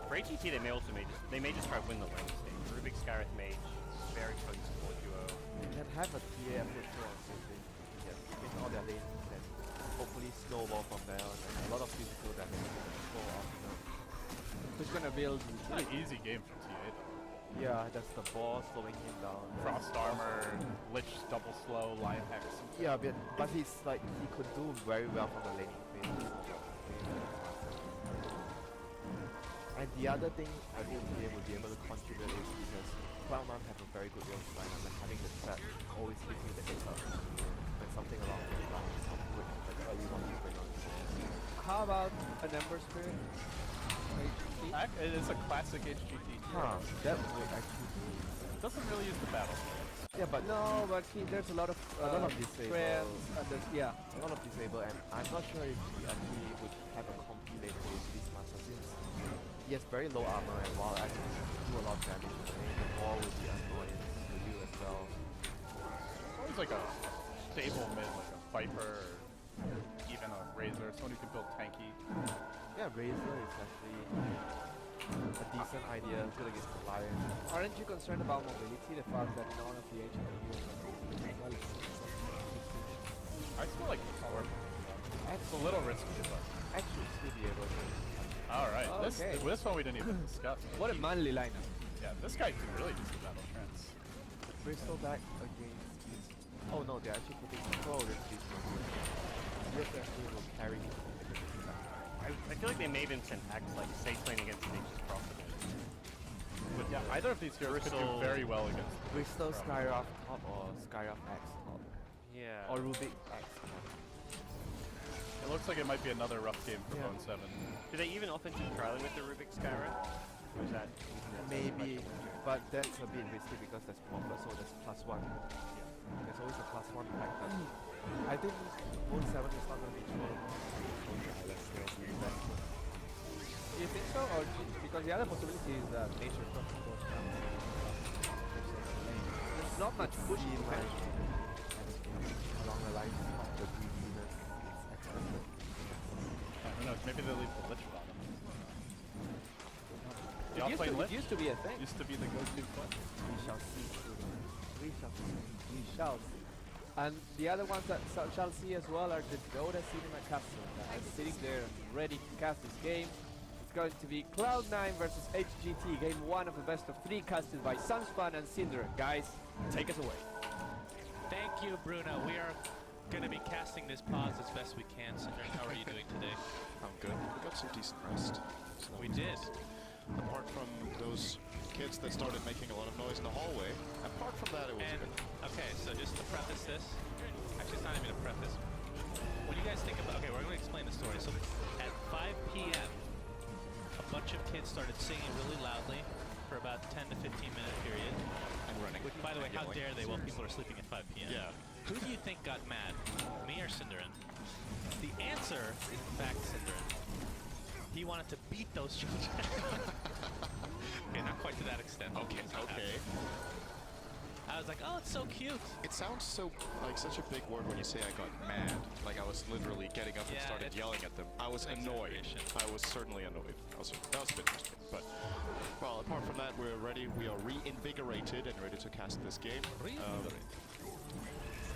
For HGT, they may just try to win the lane stage. Rubik, Scarith, Mage, very potent support duo. You can have a TA put through on something. Yes, win all their lanes and hopefully snowball from there on. And a lot of physical damage to control after. Who's gonna build? It's not an easy game for TA though. Yeah, that's the ball slowing him down. Frost armor, Lich double slow, Lion Hex. Yeah, but he's like, he could do very well from the laning phase. And the other thing I think TA would be able to contribute is because Cloud9 have a very good real design and like having the trap always gives you the heads up when something along those lines of good, like early one is going on. How about an Ember Spirit? HGT? It is a classic HGT. Huh, that would actually be... Doesn't really use the battle. Yeah, but No, but there's a lot of disable. trends and there's, yeah. A lot of disable, and I'm not sure if he actually would have a compilate with this master since he has very low armor and while I can do a lot of damage, I think the ball would be annoying to you as well. Always like a stable mid, like a Viper or even a Razor, someone who can build tanky. Yeah, Razor is actually a decent idea, good against the Lion. Aren't you concerned about mobility? The fact that none of the HGT well, I still like the power. It's a little risky, but actually still be able to. Alright, Okay. this one we didn't even discuss. What a manly lineup. Yeah, this guy can really do some battle trends. Bristol back against this. Oh no, they're actually putting control against this one. This actually will carry him. I feel like they may even send Axe like safe lane against Nature's Prophet. But yeah, either of these heroes could do very well against Bristol Skyraft top or Skyraft X top. Yeah. Or Rubik X top. It looks like it might be another rough game for Bone 7. Do they even offensive trialing with the Rubik Skyrim? Or is that Maybe, but that's a bit risky because there's Prophet, so there's +1. There's always a +1 factor. I think Bone 7 is not going to be true. Do you think so? Or because the other possibility is that Nature Prophet goes down. There's not much push in like along the lines of the greediness is expected. Who knows, maybe they'll leave the Lich bottom. It used to be a thing. Used to be the go-to play. We shall see. We shall see. We shall see. And the other ones that shall see as well are the Dota Cinema Castle that are sitting there and ready to cast this game. It's going to be Cloud9 versus HGT, game 1 of the best of 3 casted by Sunspan and Cinder. Guys, take us away. Thank you, Bruno. We are going to be casting this pause as best we can. Cinder, how are you doing today? I'm good. We got some decent rest. So We did. apart from those kids that started making a lot of noise in the hallway, apart from that, it was good. Okay, so just to preface this, actually it's not even a preface. When you guys think about, okay, we're going to explain the story. So at 5 p.m., a bunch of kids started singing really loudly for about 10 to 15 minute period. And running. Which, by the way, how dare they while people are sleeping at 5 p.m. Yeah. Who do you think got mad, me or Cinderin? The answer is in fact Cinderin. He wanted to beat those children. Okay, not quite to that extent. Okay, okay. I was like, oh, it's so cute. It sounds so, like, such a big word when you say I got mad. Like I was literally getting up and started yelling at them. I was annoyed. I was certainly annoyed. That was a bit frustrating. But, well, apart from that, we're ready. We are reinvigorated and ready to cast this game.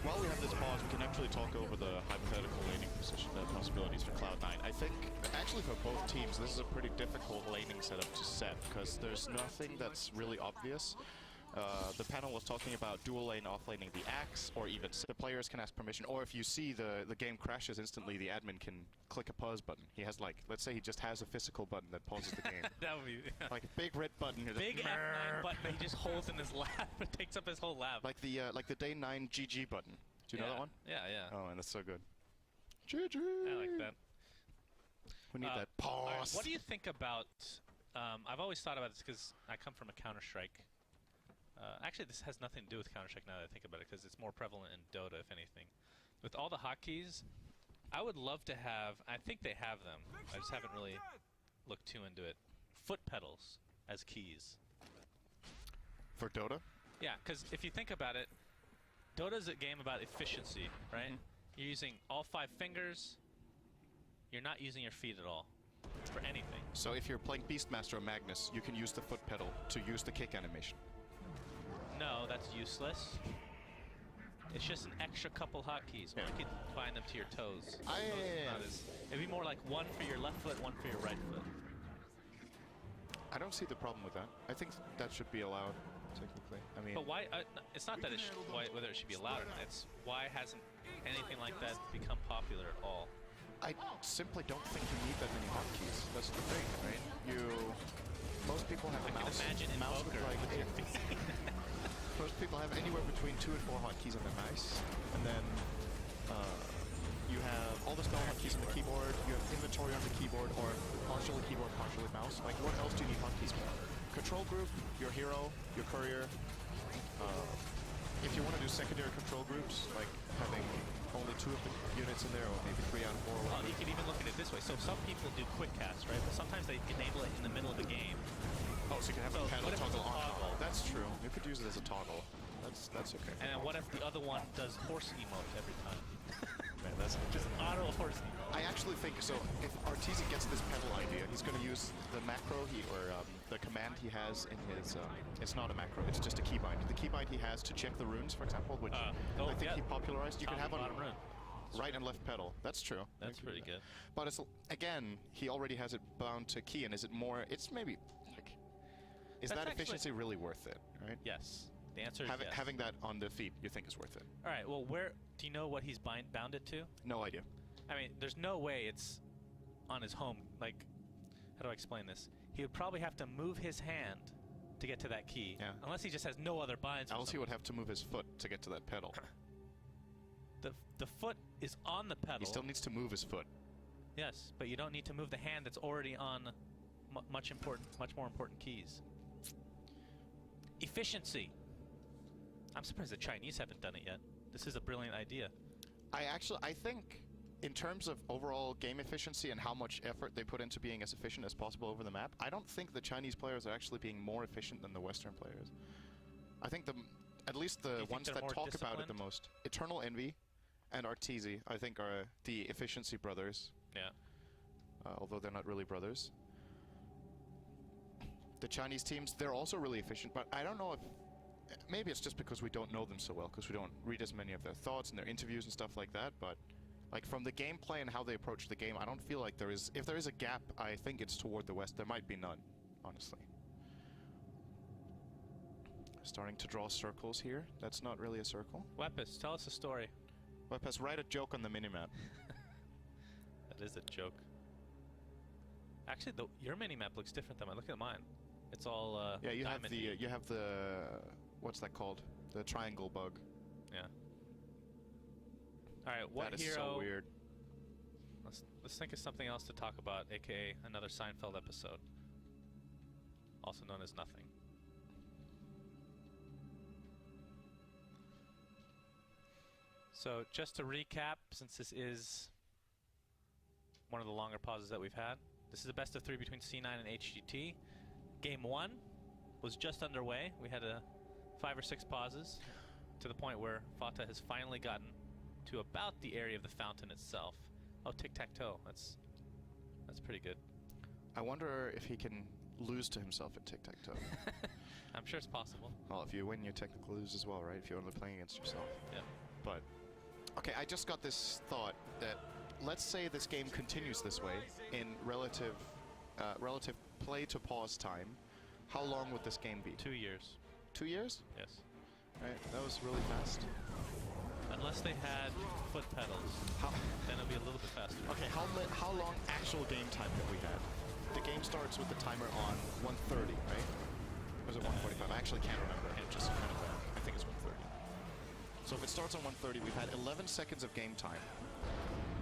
While we have this pause, we can actually talk over the hypothetical laning position possibilities for Cloud9. I think, actually for both teams, this is a pretty difficult laning setup to set, because there's nothing that's really obvious. The panel was talking about dual lane offlaning the axe, or even the players can ask permission, or if you see the game crashes instantly, the admin can click a pause button. He has like, let's say he just has a physical button that pauses the game. That would be like a big red button. Big F9 button that he just holds in his lap. It takes up his whole lap. Like the day 9 GG button. Do you know that one? Yeah, yeah. Oh, and that's so good. GG. I like that. We need that pause. Right, what do you think about? I've always thought about this because I come from a Counter-Strike. Actually, this has nothing to do with Counter-Strike now that I think about it, because it's more prevalent in Dota, if anything. With all the hotkeys, I would love to have, I think they have them, I just haven't really looked too into it, foot pedals as keys. For Dota? Yeah, because if you think about it, Dota's a game about efficiency, right? You're using all 5 fingers, you're not using your feet at all for anything. So if you're playing Beastmaster or Magnus, you can use the foot pedal to use the kick animation. No, that's useless. It's just an extra couple hotkeys. Or you could bind them to your toes. It'd be more like one for your left foot, one for your right foot. I don't see the problem with that. I think that should be allowed, technically. I mean, but why? It's not that it whether it should be allowed or not. It's why hasn't anything like that become popular at all? I simply don't think you need that many hotkeys. That's the thing, right? Most people have a mouse. Imagine in mouse poker with with your feet. Most people have anywhere between 2 and 4 hotkeys on their mouse, and then you have all the spell hotkeys on the keyboard. You have inventory on the keyboard, or partially keyboard, partially mouse. Like, what else do you need hotkeys for? Control group, your hero, your courier. If you want to do secondary control groups, like having only 2 of the units in there, or maybe 3 out of 4. Well, you can even look at it this way. So some people do quick cast, right? But sometimes they enable it in the middle of the game. Oh, so you can have a panel toggle on toggle. That's true. You could use it as a toggle. That's okay. And then what if the other one does horse emote every time? Man, that's just auto horse emote. I actually think so. If Arteezy gets this pedal idea, he's going to use the macro the command he has in his. It's not a macro. It's just a keybind. The keybind he has to check the runes, for example, which I think he popularized. You can have on right and left pedal. That's true. That's pretty good. But it's again, he already has it bound to key, and is it more? It's maybe like. Is that efficiency really worth it? Right. Yes. The answer is yes. Having that on the feet, you think is worth it? All right. Well, where do you know what he's bound it to? No idea. I mean, there's no way it's on his home. Like, how do I explain this? He would probably have to move his hand to get to that key. Yeah. Unless he just has no other binds. Else he would have to move his foot to get to that pedal. The foot is on the pedal. He still needs to move his foot. Yes, but you don't need to move the hand that's already on much more important keys. Efficiency. I'm surprised the Chinese haven't done it yet. This is a brilliant idea. I think in terms of overall game efficiency and how much effort they put into being as efficient as possible over the map, I don't think the Chinese players are actually being more efficient than the Western players. I think at least the ones that talk about it the most, Eternal Envy and Arteezy, I think are the efficiency brothers. Yeah. Although they're not really brothers. The Chinese teams, they're also really efficient, but I don't know if... Maybe it's just because we don't know them so well, because we don't read as many of their thoughts and their interviews and stuff like that, but like from the gameplay and how they approach the game, I don't feel like there is... If there is a gap, I think it's toward the West. There might be none, honestly. Starting to draw circles here. That's not really a circle. Wepis, tell us a story. Wepis, write a joke on the minimap. That is a joke. Actually, your minimap looks different than mine. Look at mine. It's all yeah, you have the what's that called? The triangle bug. Yeah. All right, what that is hero? So weird. Let's think of something else to talk about, aka another Seinfeld episode, also known as Nothing. So just to recap, since this is one of the longer pauses that we've had, this is a best of 3 between C9 and HGT. Game 1 was just underway. We had 5 or 6 pauses to the point where Fata has finally gotten to about the area of the fountain itself. Oh, tic-tac-toe. That's pretty good. I wonder if he can lose to himself at tic-tac-toe. I'm sure it's possible. Well, if you win, you technically lose as well, right? If you're only playing against yourself. Yeah. But, okay, I just got this thought that let's say this game continues this way in relative play to pause time. How long would this game be? 2 years. 2 years? Yes. Right, that was really fast. Unless they had foot pedals, then it'll be a little bit faster. Okay, how long actual game time have we had? The game starts with the timer on 1:30, right? Or is it 1:45? I actually can't remember. It just kind of, I think it's 1:30. So if it starts on 1:30, we've had 11 seconds of game time.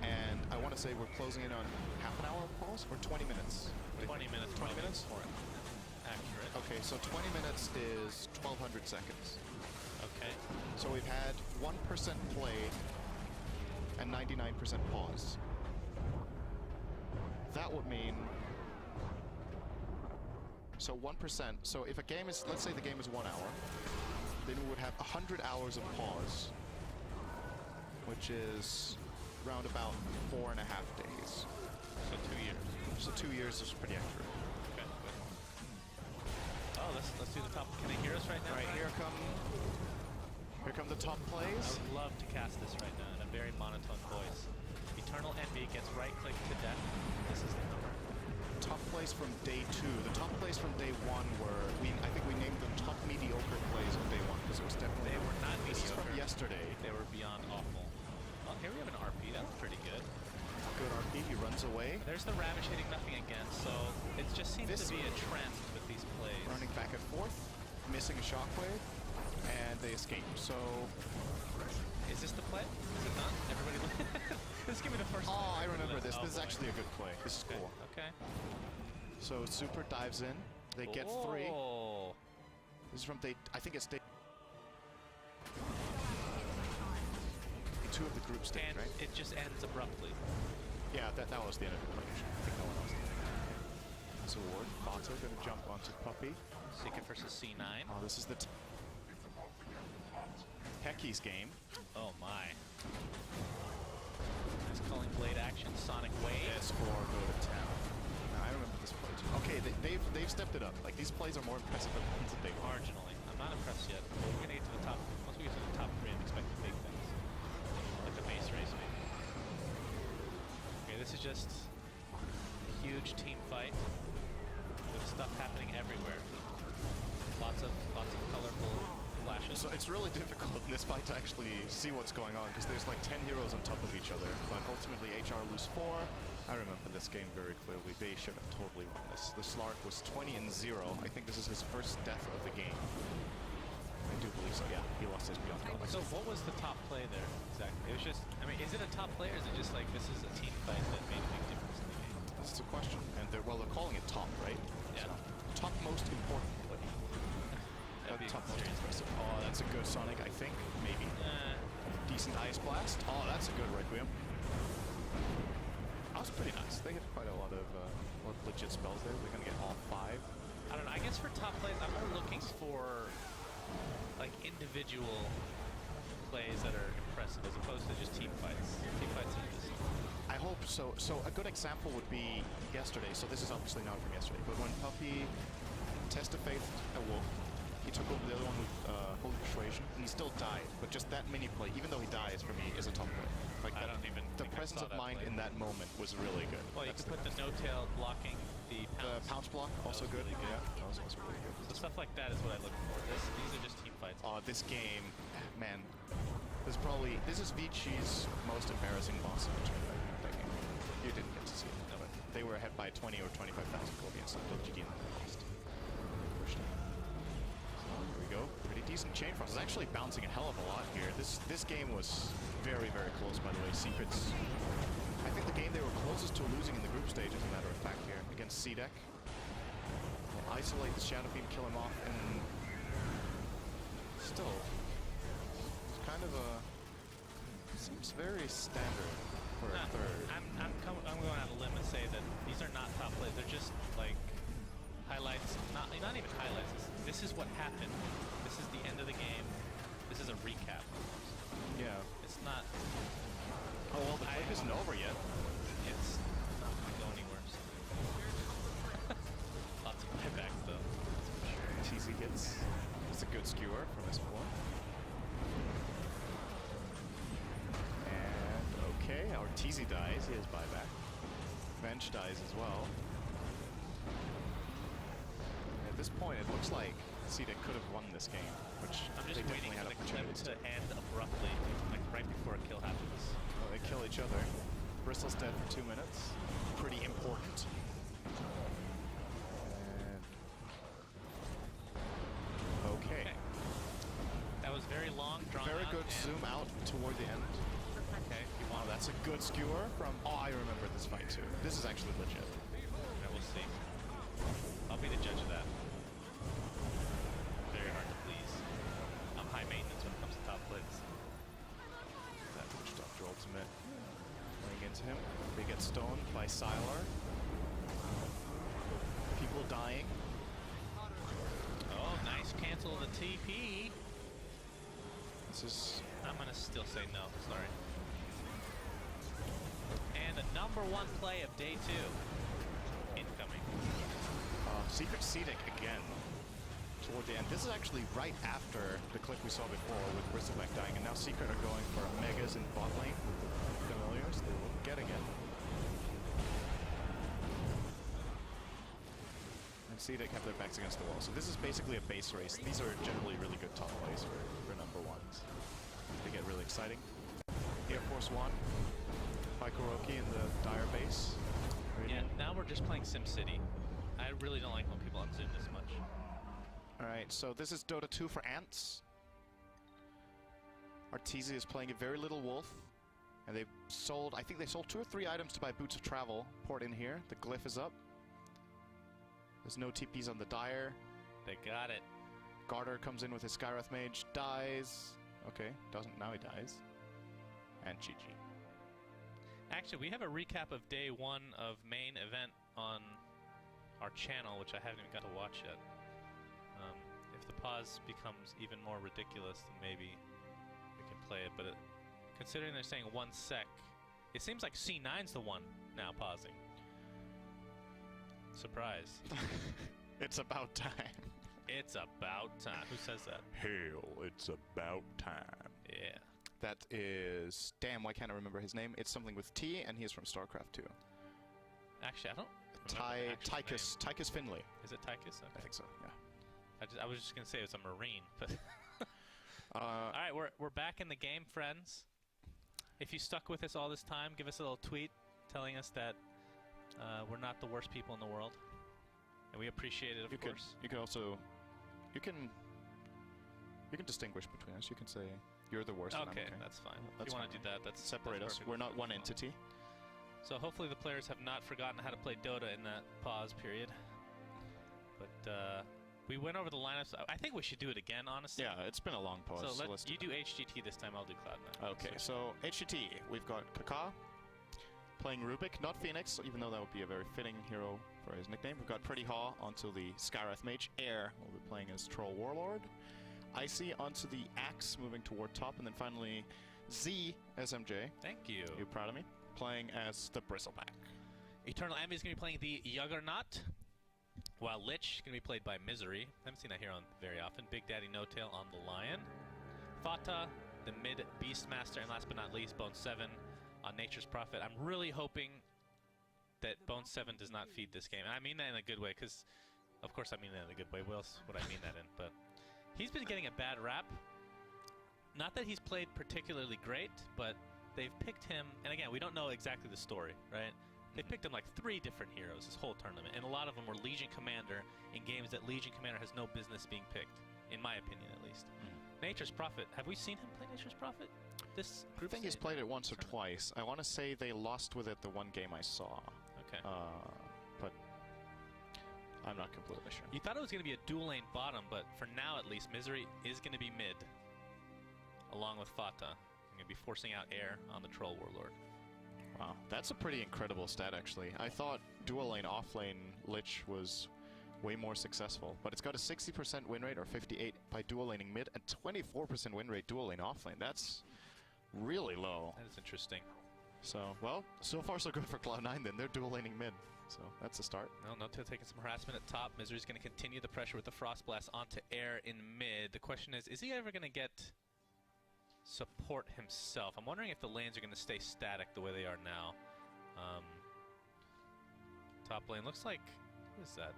And I want to say we're closing in on half an hour of pause or 20 minutes? 20 minutes. 20 minutes? More accurate. Okay, so 20 minutes is 1,200 seconds. Okay. So we've had 1% play and 99% pause. That would mean... So 1%, so if a game is, let's say the game is 1 hour, then we would have 100 hours of pause, which is around about 4.5 days. So 2 years. So 2 years is pretty accurate. Okay, good. Oh, let's do the top. Can they hear us right now? Right, Brian? here come the top I plays. would love to cast this right now in a very monotone voice. Eternal Envy gets right-click to death. This is the number. Top plays from day 2. The top plays from day 1 were, I think we named them top mediocre plays on day 1 because it was definitely... They were not mediocre. This is from yesterday. They were beyond awful. Oh, here we have an RP. That's pretty good. Good RP. He runs away. There's the Ravish hitting nothing again, so it just seems to be a trend with these plays. Running back and forth, missing a shockwave, and they escape. So... Is this the play? Is it not? Everybody look. This give me the first. Oh, I remember this. Oh, This is actually a good play. This is cool. Okay. So Super dives in. They get 3. This is from day... I think it's day... 2 of the group stage, and right? it just ends abruptly. Yeah, that was the end of the play. I think no one else did. So Ward, Bato gonna jump onto Puppy. Secret versus C9. Oh, this is the... Heki's game. Oh my. He's calling blade action, Sonic Wave. S4 go to town. Now, I remember this play too. Okay, they've stepped it up. Like, these plays are more impressive than the ones that they were. Marginally. I'm not impressed yet. We're gonna get to the top. Once we get to the top 3, I'm expecting big things. Like the base race maybe. Okay, this is just a huge team fight with stuff happening everywhere. Lots of colorful flashes. So it's really difficult in this fight to actually see what's going on because there's like 10 heroes on top of each other. But ultimately HR lose 4. I remember this game very clearly. They should have totally won this. The Slark was 20-0. I think this is his first death of the game. I do believe so, yeah. He lost his Beyond God. So what was the top play there exactly? It was just, I mean, is it a top play or is it just like this is a team fight that made a big difference in the game? That's the question. And they're calling it top, right? Yeah. So, top most important play. Top most impressive. Oh, that's a good Sonic, I think. Maybe. Decent Ice Blast. Oh, that's a good Requiem. That was pretty nice. They hit quite a lot of legit spells there. They're going to get all 5. I don't know. I guess for top plays, I'm more looking for like individual plays that are impressive as opposed to just team fights. Team fights are just... I hope so. So a good example would be yesterday. So this is obviously not from yesterday, but when Puppy Test of Faith a Wolf, he took over the other one with Holy Persuasion, and he still died. But just that mini play, even though he dies, for me, is a top play. Like I don't even the think presence I saw of mind play. in that moment was really good. Well, you could put the no-tail blocking the pounce block, also good. Really good. Yeah, that was also really good. So stuff like that is what I look for. These are just team fights. Oh, this game, man. This is Vici's most embarrassing loss in the tournament. That game. You didn't get to see it, but they were ahead by 20 or 25,000 gold against GD and they lost. Pushed it. So here we go. Pretty decent chain frost. It's actually bouncing a hell of a lot here. This game was very, very close, by the way. Secrets. I think the game they were closest to losing in the group stage, as a matter of fact, here against C-Deck. We'll isolate the Shadow Beam, kill him off, and still, it's kind of a seems very standard for a third. I'm going out on a limb and say that these are not top plays. They're just like highlights. Not even highlights. This is what happened. This is the end of the game. This is a recap. Yeah. It's not. Oh well, the clip isn't over yet. It's not going to go anywhere. So. Lots of buybacks though. Cheesy hits. It's a good skewer from S4. And okay, our TZ dies. He has buyback. Bench dies as well. At this point, it looks like Cedek could have won this game, which I'm just they waiting definitely for had the clip opportunities to end abruptly, like right before a kill happens. Well, they kill each other. Bristle's dead for 2 minutes. Pretty important. And okay. That was very long, drawn Very out, good and zoom out toward the end. Okay, Wow, that's a good skewer from... Oh, I remember this fight too. This is actually legit. Yeah, we'll see. I'll be the judge of that. Very hard to please. I'm high maintenance when it comes to top plays. That pushed up your ultimate. Laying into him. They get stoned by Sylar. People dying. Oh, nice cancel the TP. This is... I'm gonna still say no, sorry. And the #1 play of day 2. Incoming. Secret Cedek again. Toward the end. This is actually right after the clip we saw before with Bristleback dying, and now Secret are going for Megas in bot lane. Familiars, they will get again. And Cedek have their backs against the wall. So this is basically a base race. These are generally really good top plays for #1s. They get really exciting. Air Force One by Kuroki in the Dire base. Yeah, now we're just playing SimCity. I really don't like when people unzoom this much. Alright, so this is Dota 2 for Ants. Arteezy is playing a very little wolf. And they've sold, I think they sold 2 or 3 items to buy Boots of Travel. Port in here. The glyph is up. There's no TPs on the Dire. They got it. Garter comes in with his Skywrath Mage. Dies. Okay, doesn't. Now he dies. And GG. Actually, we have a recap of day 1 of main event on our channel, which I haven't even got to watch yet. If the pause becomes even more ridiculous, then maybe we can play it. But considering they're saying 1 sec, it seems like C9's the one now pausing. Surprise. It's about time. It's about time. Who says that? Hail, it's about time. Yeah. That is... Damn, why can't I remember his name? It's something with T, and he is from StarCraft 2. Actually, I don't Tychus Finley. Is it Tychus? Okay. I think so, yeah. I was just going to say it was a Marine, but... Alright, we're back in the game, friends. If you stuck with us all this time, give us a little tweet telling us that we're not the worst people in the world. And we appreciate it, of course. You can also... You can distinguish between us. You can say, you're the worst, and I'm okay. That's fine. If you want to do that, that's separate us. We're not one entity. So hopefully the players have not forgotten how to play Dota in that pause period. But we went over the lineups. I think we should do it again, honestly. Yeah, it's been a long pause. So you do HGT this time, I'll do Cloud9. Okay, so HGT, we've got Kaka playing Rubik, not Phoenix, even though that would be a very fitting hero for his nickname. We've got Pretty Haw onto the Skywrath Mage. Air will be playing as Troll Warlord. Icy onto the Axe, moving toward top. And then finally, Z SMJ. Thank you. You proud of me? Playing as the Bristleback. Eternal Envy is going to be playing the Juggernaut, while Lich is going to be played by Misery. I haven't seen that here on very often. Big Daddy No Tail on the Lion. Fata, the mid Beastmaster, and last but not least, Bone 7 on Nature's Prophet. I'm really hoping that Bone 7 does not feed this game. And I mean that in a good way, because, of course I mean that in a good way. What else would I mean that in? But he's been getting a bad rap. Not that he's played particularly great, but they've picked him, and again, we don't know exactly the story, right? They picked him like 3 different heroes this whole tournament, and a lot of them were Legion Commander in games that Legion Commander has no business being picked, in my opinion at least. Nature's Prophet, have we seen him play Nature's Prophet? This I think he's played it once or twice. I want to say they lost with it the one game I saw. Okay. But I'm not completely sure. You thought it was going to be a dual lane bottom, but for now at least, Misery is going to be mid, along with Fata. I'm going to be forcing out air on the Troll Warlord. Wow, that's a pretty incredible stat, actually. I thought dual lane, off lane Lich was way more successful, but it's got a 60% win rate, or 58 by dual laning mid, and 24% win rate dual lane off lane. That's really low. That is interesting. So, well, so far so good for Cloud9 then. They're dual laning mid, so that's a start. No, No Tail taking some harassment at top. Misery's going to continue the pressure with the Frost Blast onto air in mid. The question is he ever going to get support himself? I'm wondering if the lanes are going to stay static the way they are now. Top lane looks like, what is that?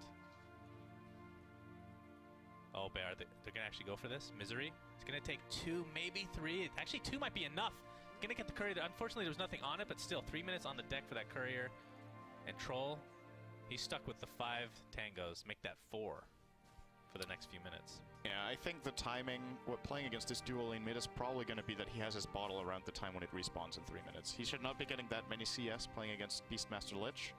Oh, Bear, they're gonna actually go for this. Misery. It's gonna take 2, maybe 3. Actually, 2 might be enough. Gonna get the courier. Unfortunately, there's nothing on it, but still, 3 minutes on the deck for that courier. And Troll, he's stuck with the 5 tangos. Make that 4 for the next few minutes. Yeah, I think the timing, playing against this dual lane mid is probably going to be that he has his bottle around the time when it respawns in 3 minutes. He should not be getting that many CS playing against Beastmaster Lich.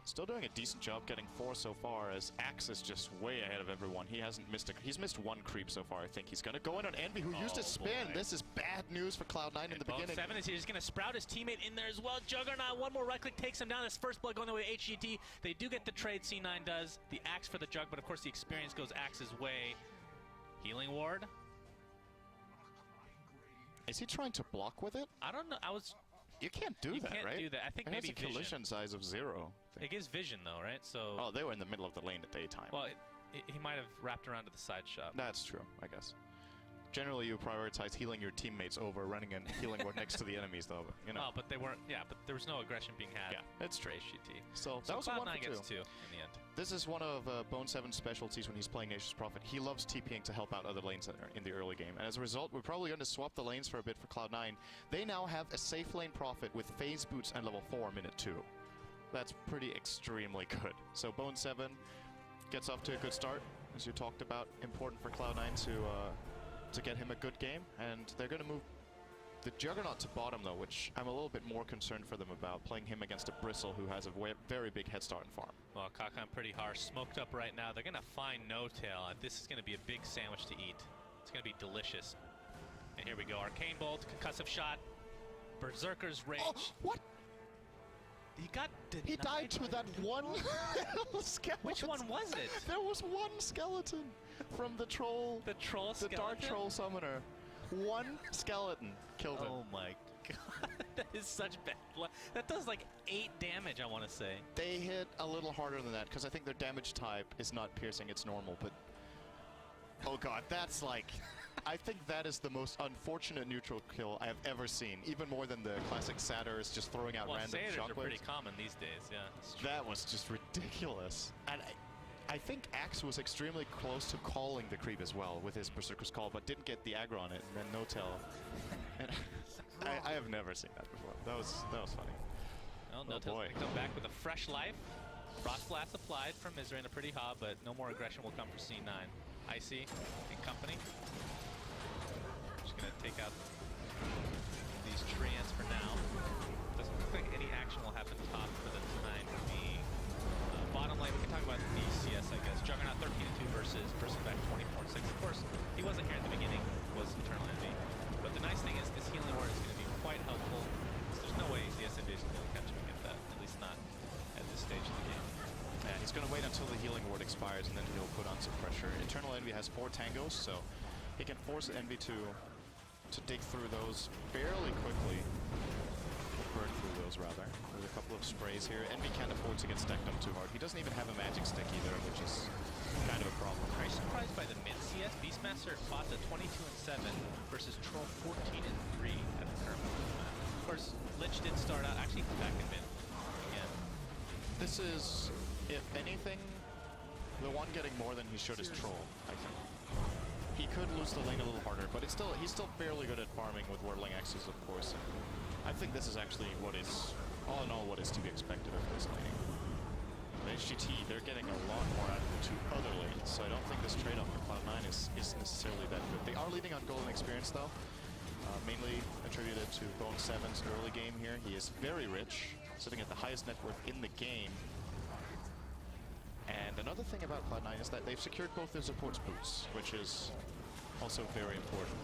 Still doing a decent job getting 4 so far, as Axe is just way ahead of everyone. He hasn't missed he's missed 1 creep so far. I think he's going to go in on Envy, who used his spin. Boy. This is bad news for Cloud9 in the beginning. 7 is here. He's going to sprout his teammate in there as well. Juggernaut, one more right click takes him down. This first blood going the way of HGT. They do get the trade, C9 does. The Axe for the Jug, but of course the experience goes Axe's way. Healing Ward. Is he trying to block with it? I don't know. You can't do that, right? You can't do that. I think it maybe has a collision size of 0. It gives vision, though, right? So. Oh, they were in the middle of the lane at daytime. Well, he might have wrapped around to the side shot. That's true, I guess. Generally, you prioritize healing your teammates over running and healing ward next to the enemies, though. But, you know. Oh, but they weren't. Yeah, but there was no aggression being had. Yeah, it's true. HGT. So that was a 1 for 2. Gets 2 in the end. This is one of Bone7's specialties when he's playing Nature's Prophet. He loves TPing to help out other lanes in the early game. And as a result, we're probably going to swap the lanes for a bit for Cloud9. They now have a safe lane Prophet with phase boots and level 4 minute 2. That's pretty extremely good. So Bone7 gets off to a good start, as you talked about. Important for Cloud9 to get him a good game. And they're going to move the Juggernaut to bottom, though, which I'm a little bit more concerned for them about, playing him against a Bristle who has a very big head start in farm. Well, Kakan pretty harsh. Smoked up right now. They're going to find No Tail. This is going to be a big sandwich to eat. It's going to be delicious. And here we go. Arcane Bolt, concussive shot, Berserker's Rage. Oh, what? He got denied. He died to that one skeleton. Which one was it? There was one skeleton from the troll. The troll skeleton? The Dark Troll Summoner. One skeleton killed him. Oh my god. That is such bad luck. That does like 8 damage, I want to say. They hit a little harder than that, because I think their damage type is not piercing, it's normal, but... Oh god, that's like... I think that is the most unfortunate neutral kill I have ever seen, even more than the classic Satyrs just throwing out random shockwaves. Are pretty common these days, yeah. That was just ridiculous. And I think Axe was extremely close to calling the creep as well with his Berserker's Call, but didn't get the aggro on it, and then No Tail. And I have never seen that before. That was funny. Well, No Tail's gonna come back with a fresh life. Frost Blast applied from Misery and a pretty hob, but no more aggression will come for C9. Icy in company. Just gonna take out these treants for now. Doesn't look like any action will happen top for the time being. Bottom lane, we can talk about the CS, I guess. Juggernaut 13-2 versus back 24-6. Of course, he wasn't here at the beginning. Was Eternal Envy. But the nice thing is this healing ward is going to be quite helpful. There's no way the SMB is going to catch him and get that. At least not at this stage of the game. Yeah, he's going to wait until the healing ward expires, and then he'll put on some pressure. Eternal Envy has 4 tangos, so he can force Envy to dig through those fairly quickly. Burn through those, rather. There's a couple of sprays here. Envy can't afford to get stacked up too hard. He doesn't even have a magic stick either, which is kind of a problem. Are you surprised by the mid-CS? Beastmaster fought the 22-7 versus Troll 14-3 at the current moment. Of course, Lich did start out actually back in mid again. This is, if anything, the one getting more than he should is Troll, I think. He could lose the lane a little harder, but he's still fairly good at farming with Wordling Axes, of course. I think this is actually what is, all in all, what is to be expected of this laning. But HGT, they're getting a lot more out of the 2 other lanes, so I don't think this trade-off for Cloud9 is necessarily that good. They are leading on golden experience, though, mainly attributed to Bone7's early game here. He is very rich, sitting at the highest net worth in the game. And another thing about Cloud9 is that they've secured both their supports boots, which is also very important.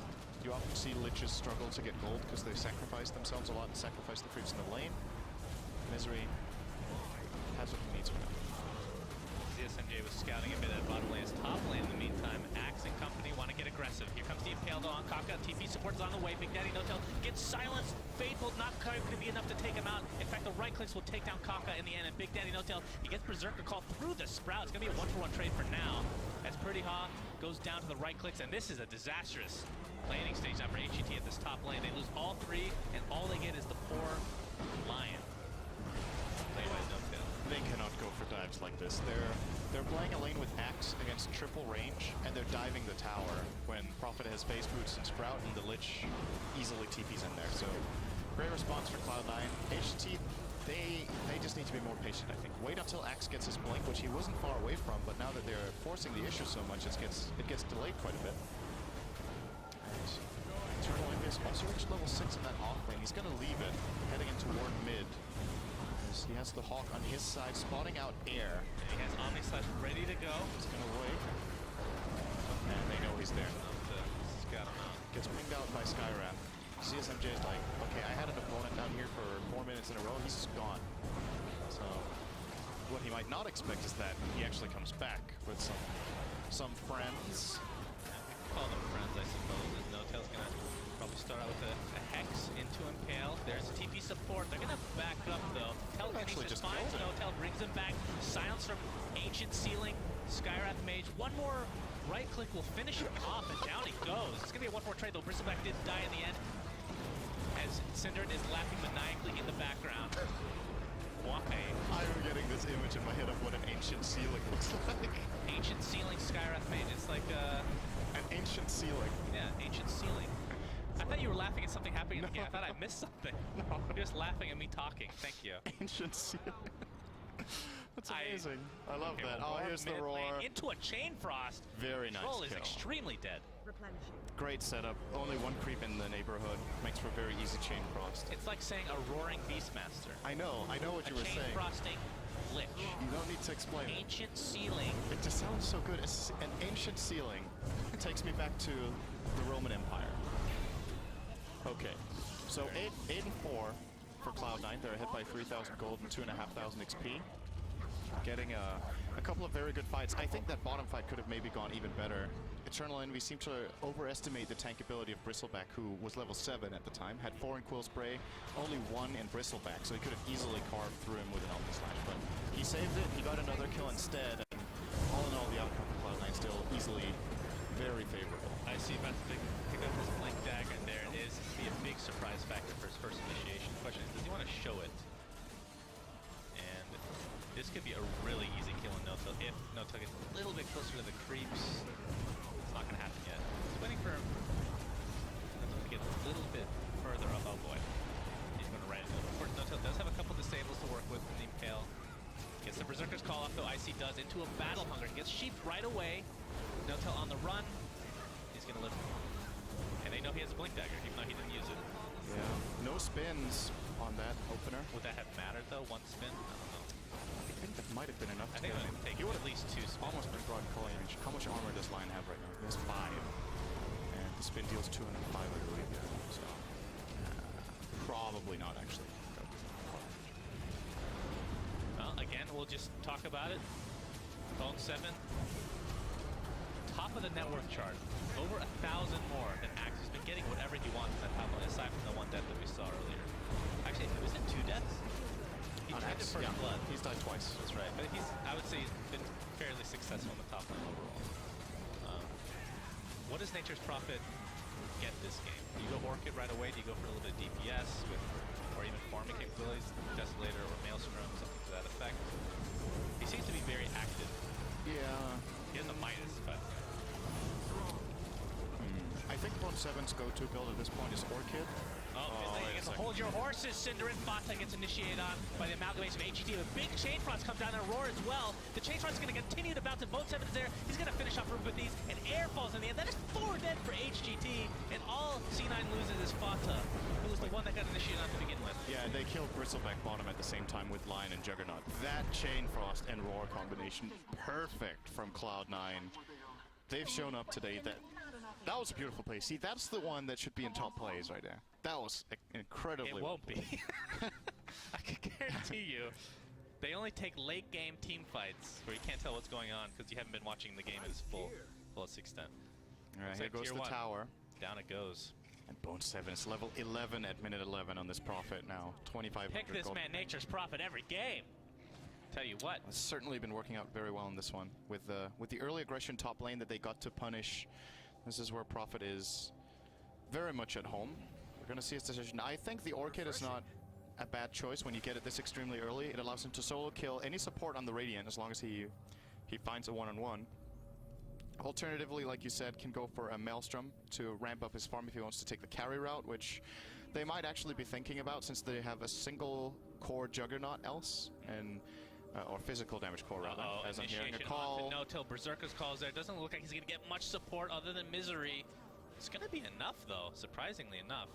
You often see Liches struggle to get gold because they sacrifice themselves a lot and sacrifice the creeps in the lane. Misery has what he needs for now. CSMJ was scouting a bit at bottom lane's top lane. In the meantime, Axe and company want to get aggressive. Here comes the Impale though on Kaka. TP support is on the way. Big Daddy No Tail gets silenced. Fateful not going to be enough to take him out. In fact, the right clicks will take down Kaka in the end. And Big Daddy No Tail, he gets Berserker Call through the Sprout. It's going to be a 1-for-1 trade for now. As Pretty Ha goes down to the right clicks. And this is a disastrous laning stage now for HGT at this top lane. They lose all 3, and all they get is the poor Lion. Played by No Tail. They cannot go for dives like this. They're They're playing a lane with Axe against triple range, and they're diving the tower when Prophet has Phase Boots and Sprout, and the Lich easily TPs in there. So, great response for Cloud9. HT, they just need to be more patient, I think. Wait until Axe gets his blink, which he wasn't far away from, but now that they're forcing the issue so much, it gets delayed quite a bit. And Eternal Envy has also reached level 6 in that off lane. He's going to leave it, heading into ward mid. He has the Hawk on his side, spotting out air. And he has Omni Slash ready to go. He's going to wait. And they know he's there. Gets pinged out by Skywrath. CSMJ is like, okay, I had an opponent down here for 4 minutes in a row. He's gone. So, what he might not expect is that he actually comes back with some friends. Call them friends, I suppose. And No-Tail's going to probably start out with a Hex into Impale. There's TP support. They're going to back up, though. Telekinesis finds No-Tail, brings him back. Silence from Ancient Ceiling. Skywrath Mage. One more right-click will finish him off, and down he goes. It's going to be a 1-4 trade, though. Bristleback did die in the end, as Cinderin is laughing maniacally in the background. Why? I'm getting this image in my head of what an Ancient Ceiling looks like. Ancient Ceiling Skywrath Mage. It's like an Ancient Ceiling. Yeah, Ancient Ceiling. I thought you were laughing at something happening in the game. I thought I missed something. No. You're just laughing at me talking. Thank you. Ancient Ceiling. That's amazing. I love that. Oh, here's the roar. Into a Chain Frost. Very nice Troll is kill. extremely dead. Great setup. Only one creep in the neighborhood. Makes for very easy Chain Frost. It's like saying a roaring Beastmaster. I know what you were saying. Chain Frosting Lich. You don't need to explain it. Ancient Ceiling. It just sounds so good. It's an Ancient Ceiling. It takes me back to the Roman Empire. Okay, so 8 and 4 for Cloud9. They're ahead by 3,000 gold and 2,500 XP. Getting a couple of very good fights. I think that bottom fight could have maybe gone even better. Eternal Envy seemed to overestimate the tankability of Bristleback, who was level 7 at the time, had 4 in Quill Spray, only 1 in Bristleback, so he could have easily carved through him with an Omni Slash, but he saved it, he got another kill instead, and all in all, the outcome for Cloud9 still easily very favorable. I see about to pick up his Blink Dagger, and there it is. This would be a big surprise factor for his first initiation. The question is, does he want to show it? And this could be a really easy kill in No-Tail if No-Tail gets a little bit closer to the creeps. It's not going to happen yet. He's waiting for him to get a little bit further up. Oh boy. He's going to right into it. Of course, No-Tail does have a couple disables to work with in the Impale. Gets the Berserker's Call off, though. Icy does into a Battle Hunger. He gets sheeped right away. No-Tail on the run. He's going to live. And they know he has a Blink Dagger, even though he didn't use it. Yeah. No spins on that opener. Would that have mattered, though? One spin? I don't know. I think that might have been enough. I think it would take at least 2 spins. Almost been broad calling range. How much armor does Lion have right now? He has 5. And the spin deals 205, I believe. So, probably not, actually. Well, again, we'll just talk about it. Bone 7. Top of the net worth chart. Over 1,000 more than Axe has been getting whatever he wants in that top one, aside from the 1 death that we saw earlier. Actually, was it 2 deaths? He tried the first blood. He's died twice. That's right. But I would say he's been fairly successful in the top lane overall. What does Nature's Prophet get this game? Do you go Orchid right away? Do you go for a little bit of DPS or even farming capabilities, Desolator or Maelstrom, something to that effect? He seems to be very active. Yeah. He has a Midas, but... I think Bone 7's go-to build at this point is Orchid. He gets to hold your horses. Cinderin Fata gets initiated on by the amalgamation of HGT. A big Chain Frost comes down and Roar as well. The Chain Frost is going to continue to bounce, and Bone 7 is there. He's going to finish off with these, and Air falls in the end. That is 4 dead for HGT, and all C9 loses is Fata, who was the one that got initiated on to begin with. Yeah, and they killed Bristleback bottom at the same time with Lion and Juggernaut. That Chain Frost and Roar combination, perfect from Cloud9. They've shown up today. That was a beautiful play. See, that's the one that should be in top plays right there. That was incredibly It won't be. I can guarantee you. They only take late game team fights where you can't tell what's going on because you haven't been watching the game in its full extent. Alright, here goes the tower. Down it goes. And Bone 7 is level 11 at minute 11 on this Prophet now. 2,500 Pick this gold. man, Nature's Prophet, every game. Tell you what. It's certainly been working out very well in this one. With the early aggression top lane that they got to punish, this is where Prophet is very much at home. We're going to see his decision. I think the Orchid is not a bad choice when you get it this extremely early. It allows him to solo kill any support on the Radiant as long as he he finds a one-on-one. Alternatively, like you said, can go for a Maelstrom to ramp up his farm if he wants to take the carry route, which they might actually be thinking about since they have a single core Juggernaut else, and or physical damage core rather, as I'm hearing a call. No-till Berserker's calls there. Doesn't look like he's going to get much support other than Misery. It's going to be enough, though, surprisingly enough.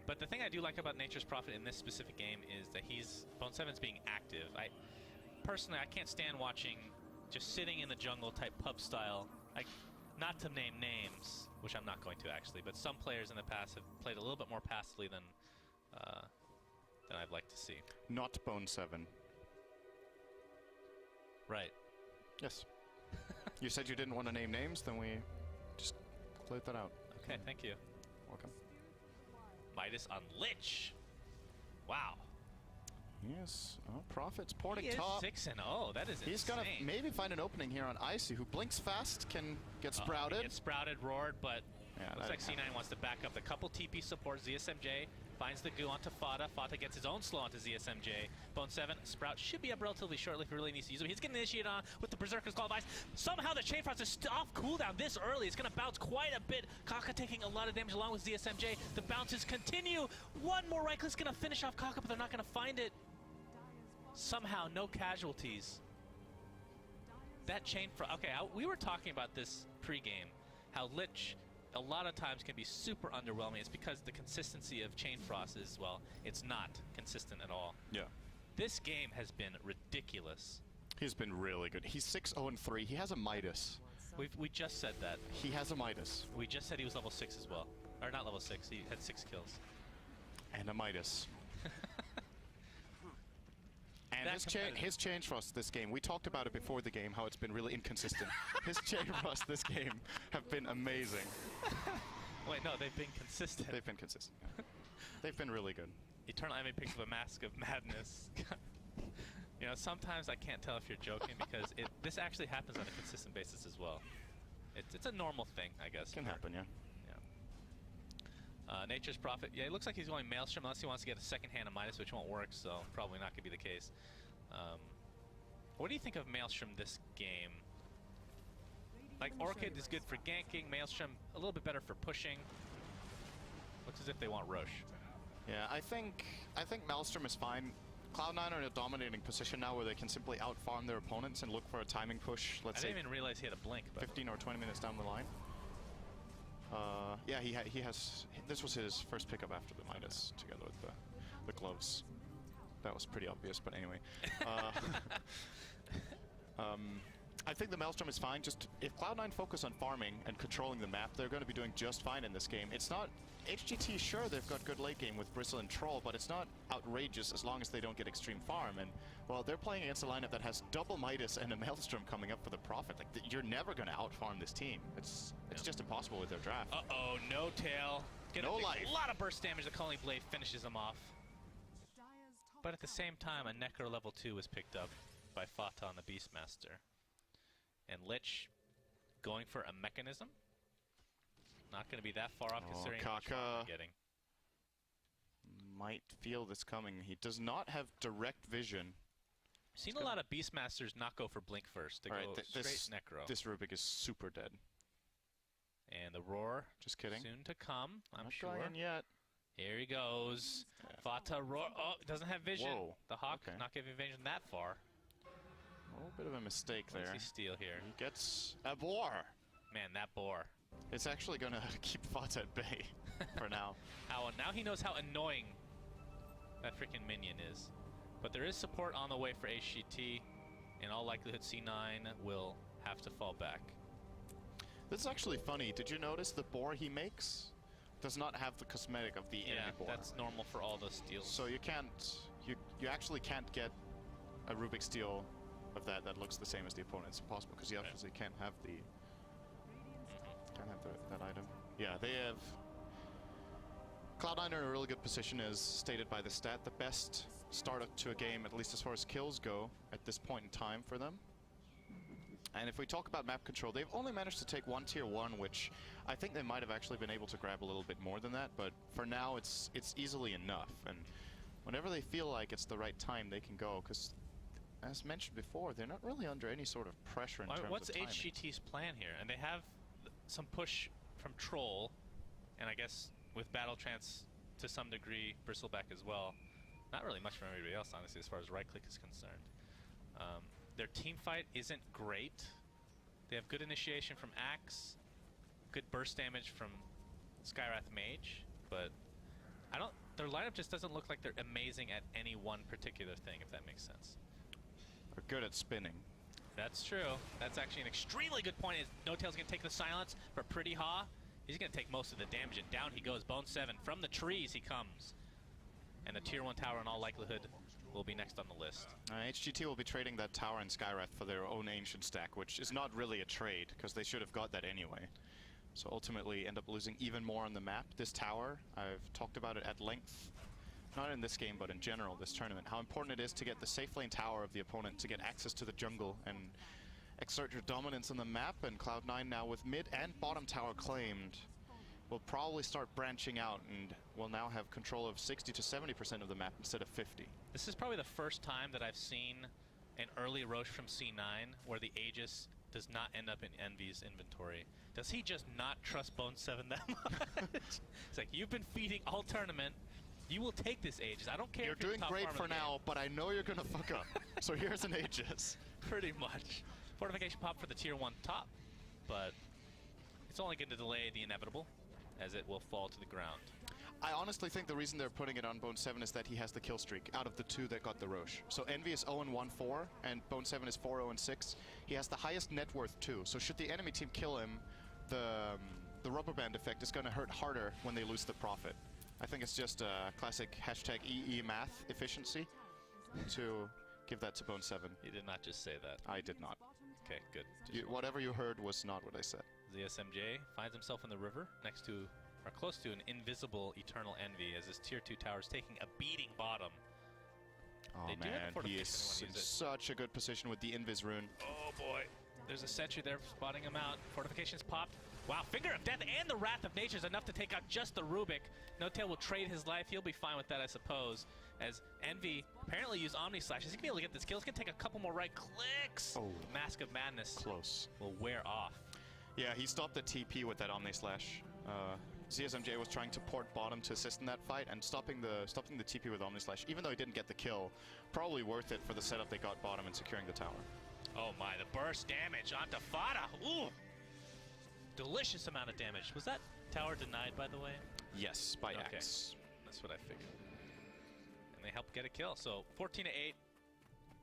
But the thing I do like about Nature's Prophet in this specific game is that Bone7's being active. Personally, I can't stand watching just sitting in the jungle type pub style. Not to name names, which I'm not going to actually, but some players in the past have played a little bit more passively than I'd like to see. Not Bone7. Right. Yes. You said you didn't want to name names, then we just cleared that out. Okay, thank you. Welcome. Midas on Lich. Wow. Yes. Oh, Prophet's porting He is top. 6-0. That is He's insane. gonna maybe find an opening here on Icy, who blinks fast, can get sprouted. Gets sprouted, roared, but yeah, looks like C9 wants to back up the couple TP support. ZSMJ finds the goo onto Fata. Fata gets his own slow onto ZSMJ. Bone7, Sprout should be up relatively shortly if he really needs to use him. He's going to initiate on with the Berserker's Call of Ice. Somehow the Chain Frost is off cooldown this early. It's going to bounce quite a bit. Kaka taking a lot of damage along with ZSMJ. The bounces continue. One more right click's going to finish off Kaka, but they're not going to find it. Somehow, no casualties. That Chain Frost... Okay, we were talking about this pre-game. How Lich... a lot of times can be super underwhelming. It's because the consistency of Chain Frost is, well, it's not consistent at all. Yeah. This game has been ridiculous. He's been really good. He's 6-0-3. He has a Midas. We just said that. He has a Midas. We just said he was level 6 as well. Or not level 6, he had 6 kills. And a Midas. And his Chain Frost this game, we talked about it before the game, how it's been really inconsistent. His Chain Frost this game have been amazing. Wait, no, they've been consistent. They've been consistent. Yeah. They've been really good. Eternal Enemy picks up a Mask of Madness. You know, sometimes I can't tell if you're joking because this actually happens on a consistent basis as well. It's a normal thing, I guess. Can happen, yeah. Nature's Prophet. Yeah, it looks like he's going Maelstrom unless he wants to get a second hand of Midas, which won't work, so probably not going to be the case. What do you think of Maelstrom this game? Like, Orchid is good for ganking, Maelstrom a little bit better for pushing. Looks as if they want Roche. Yeah, I think Maelstrom is fine. Cloud9 are in a dominating position now where they can simply out-farm their opponents and look for a timing push, let's say... I didn't even realize he had a blink. But 15 or 20 minutes down the line. Yeah, he has... This was his first pickup after the Midas, together with the gloves. That was pretty obvious, but anyway. I think the Maelstrom is fine. Just if Cloud9 focus on farming and controlling the map, they're going to be doing just fine in this game. It's not... HGT, sure, they've got good late game with Bristle and Troll, but it's not outrageous as long as they don't get extreme farm. And, well, they're playing against a lineup that has double Midas and a Maelstrom coming up for the Prophet. Like, you're never going to out-farm this team. It's just impossible with their draft. Uh-oh, no tail. No life. A lot of burst damage. The Calling Blade finishes him off. But at the same time, a Necro level 2 was picked up by Fata on the Beastmaster. And Lich going for a Mechanism. Not going to be that far off considering how much farm he's getting. Might feel this coming. He does not have direct vision. I've seen a lot of Beastmasters not go for Blink first. They go straight Necro. This Rubik is super dead. And the Roar. Just kidding. Soon to come, I'm sure. Not going yet. Here he goes. Yeah. Fata Roar. Oh, doesn't have vision. Whoa. The Hawk not giving vision that far. A little bit of a mistake there. What's he steal here? He gets a boar. Man, that boar. It's actually going to keep Fata at bay for now. Now he knows how annoying that freaking minion is. But there is support on the way for HGT. In all likelihood, C9 will have to fall back. This is actually funny. Did you notice the boar he makes does not have the cosmetic of the enemy boar? That's normal for all those steals. So you can't, you actually can't get a Rubik steal of that looks the same as the opponent. It's impossible because you obviously can't have the that item. Yeah, they have... Cloud9 are in a really good position as stated by the stat. The best start to a game, at least as far as kills go, at this point in time for them. And if we talk about map control, they've only managed to take one tier 1, which I think they might have actually been able to grab a little bit more than that, but for now it's easily enough. And whenever they feel like it's the right time, they can go, because as mentioned before, they're not really under any sort of pressure in terms What's of timing. HGT's plan here? And they have some push from Troll, and I guess with Battle Trance to some degree, Bristleback as well. Not really much from everybody else, honestly, as far as right click is concerned. Their team fight isn't great. They have good initiation from Axe, good burst damage from Skywrath Mage, but their lineup just doesn't look like they're amazing at any one particular thing, if that makes sense. They're good at spinning. That's true. That's actually an extremely good point. Is No-Tail's going to take the silence for Pretty Ha. He's going to take most of the damage, and down he goes. Bone 7. From the trees he comes. And the Tier 1 tower, in all likelihood, will be next on the list. HGT will be trading that tower in Skywrath for their own Ancient stack, which is not really a trade, because they should have got that anyway. So ultimately end up losing even more on the map. This tower, I've talked about it at length, not in this game, but in general, this tournament, how important it is to get the safe lane tower of the opponent to get access to the jungle and exert your dominance on the map. And Cloud9 now with mid and bottom tower claimed will probably start branching out and will now have control of 60 to 70% of the map instead of 50. This is probably the first time that I've seen an early Roche from C9 where the Aegis does not end up in Envy's inventory. Does he just not trust Bone 7 that much? It's like, you've been feeding all tournament. You will take this Aegis. I don't care if you're doing the top great farmer for of the now, game. but I know you're gonna fuck up. So here's an Aegis. Pretty much. Fortification pop for the Tier 1 top, but it's only going to delay the inevitable, as it will fall to the ground. I honestly think the reason they're putting it on Bone 7 is that he has the kill streak out of the two that got the Roche. So Envy is 0-1-4, and Bone 7 is 4-0-6. He has the highest net worth too, so should the enemy team kill him, the rubber band effect is going to hurt harder when they lose the profit. I think it's just a classic hashtag EE math efficiency to give that to Bone 7. You did not just say that. I did not. Okay, good. Whatever you heard was not what I said. ZSMJ finds himself in the river next to, or close to, an invisible Eternal Envy as his Tier 2 tower is taking a beating bottom. Oh They do have man, the he fortification is when in they use it. such a good position with the Invis rune. Oh boy. There's a sentry there spotting him out. Fortifications popped. Wow, Finger of Death and the Wrath of Nature is enough to take out just the Rubik. No-Tail will trade his life. He'll be fine with that, I suppose. As Envy apparently used Omni Slash. Is he going to be able to get this kill? It's going to take a couple more right clicks. Oh. Mask of Madness Close. will wear off. Yeah, he stopped the TP with that Omni Slash. ZSMJ was trying to port bottom to assist in that fight, and stopping the TP with Omni Slash, even though he didn't get the kill, probably worth it for the setup they got bottom and securing the tower. Oh my, the burst damage onto Fada. Ooh! Delicious amount of damage. Was that tower denied, by the way? Yes, by Okay. Axe. That's what I figured. And they helped get a kill. So 14-8.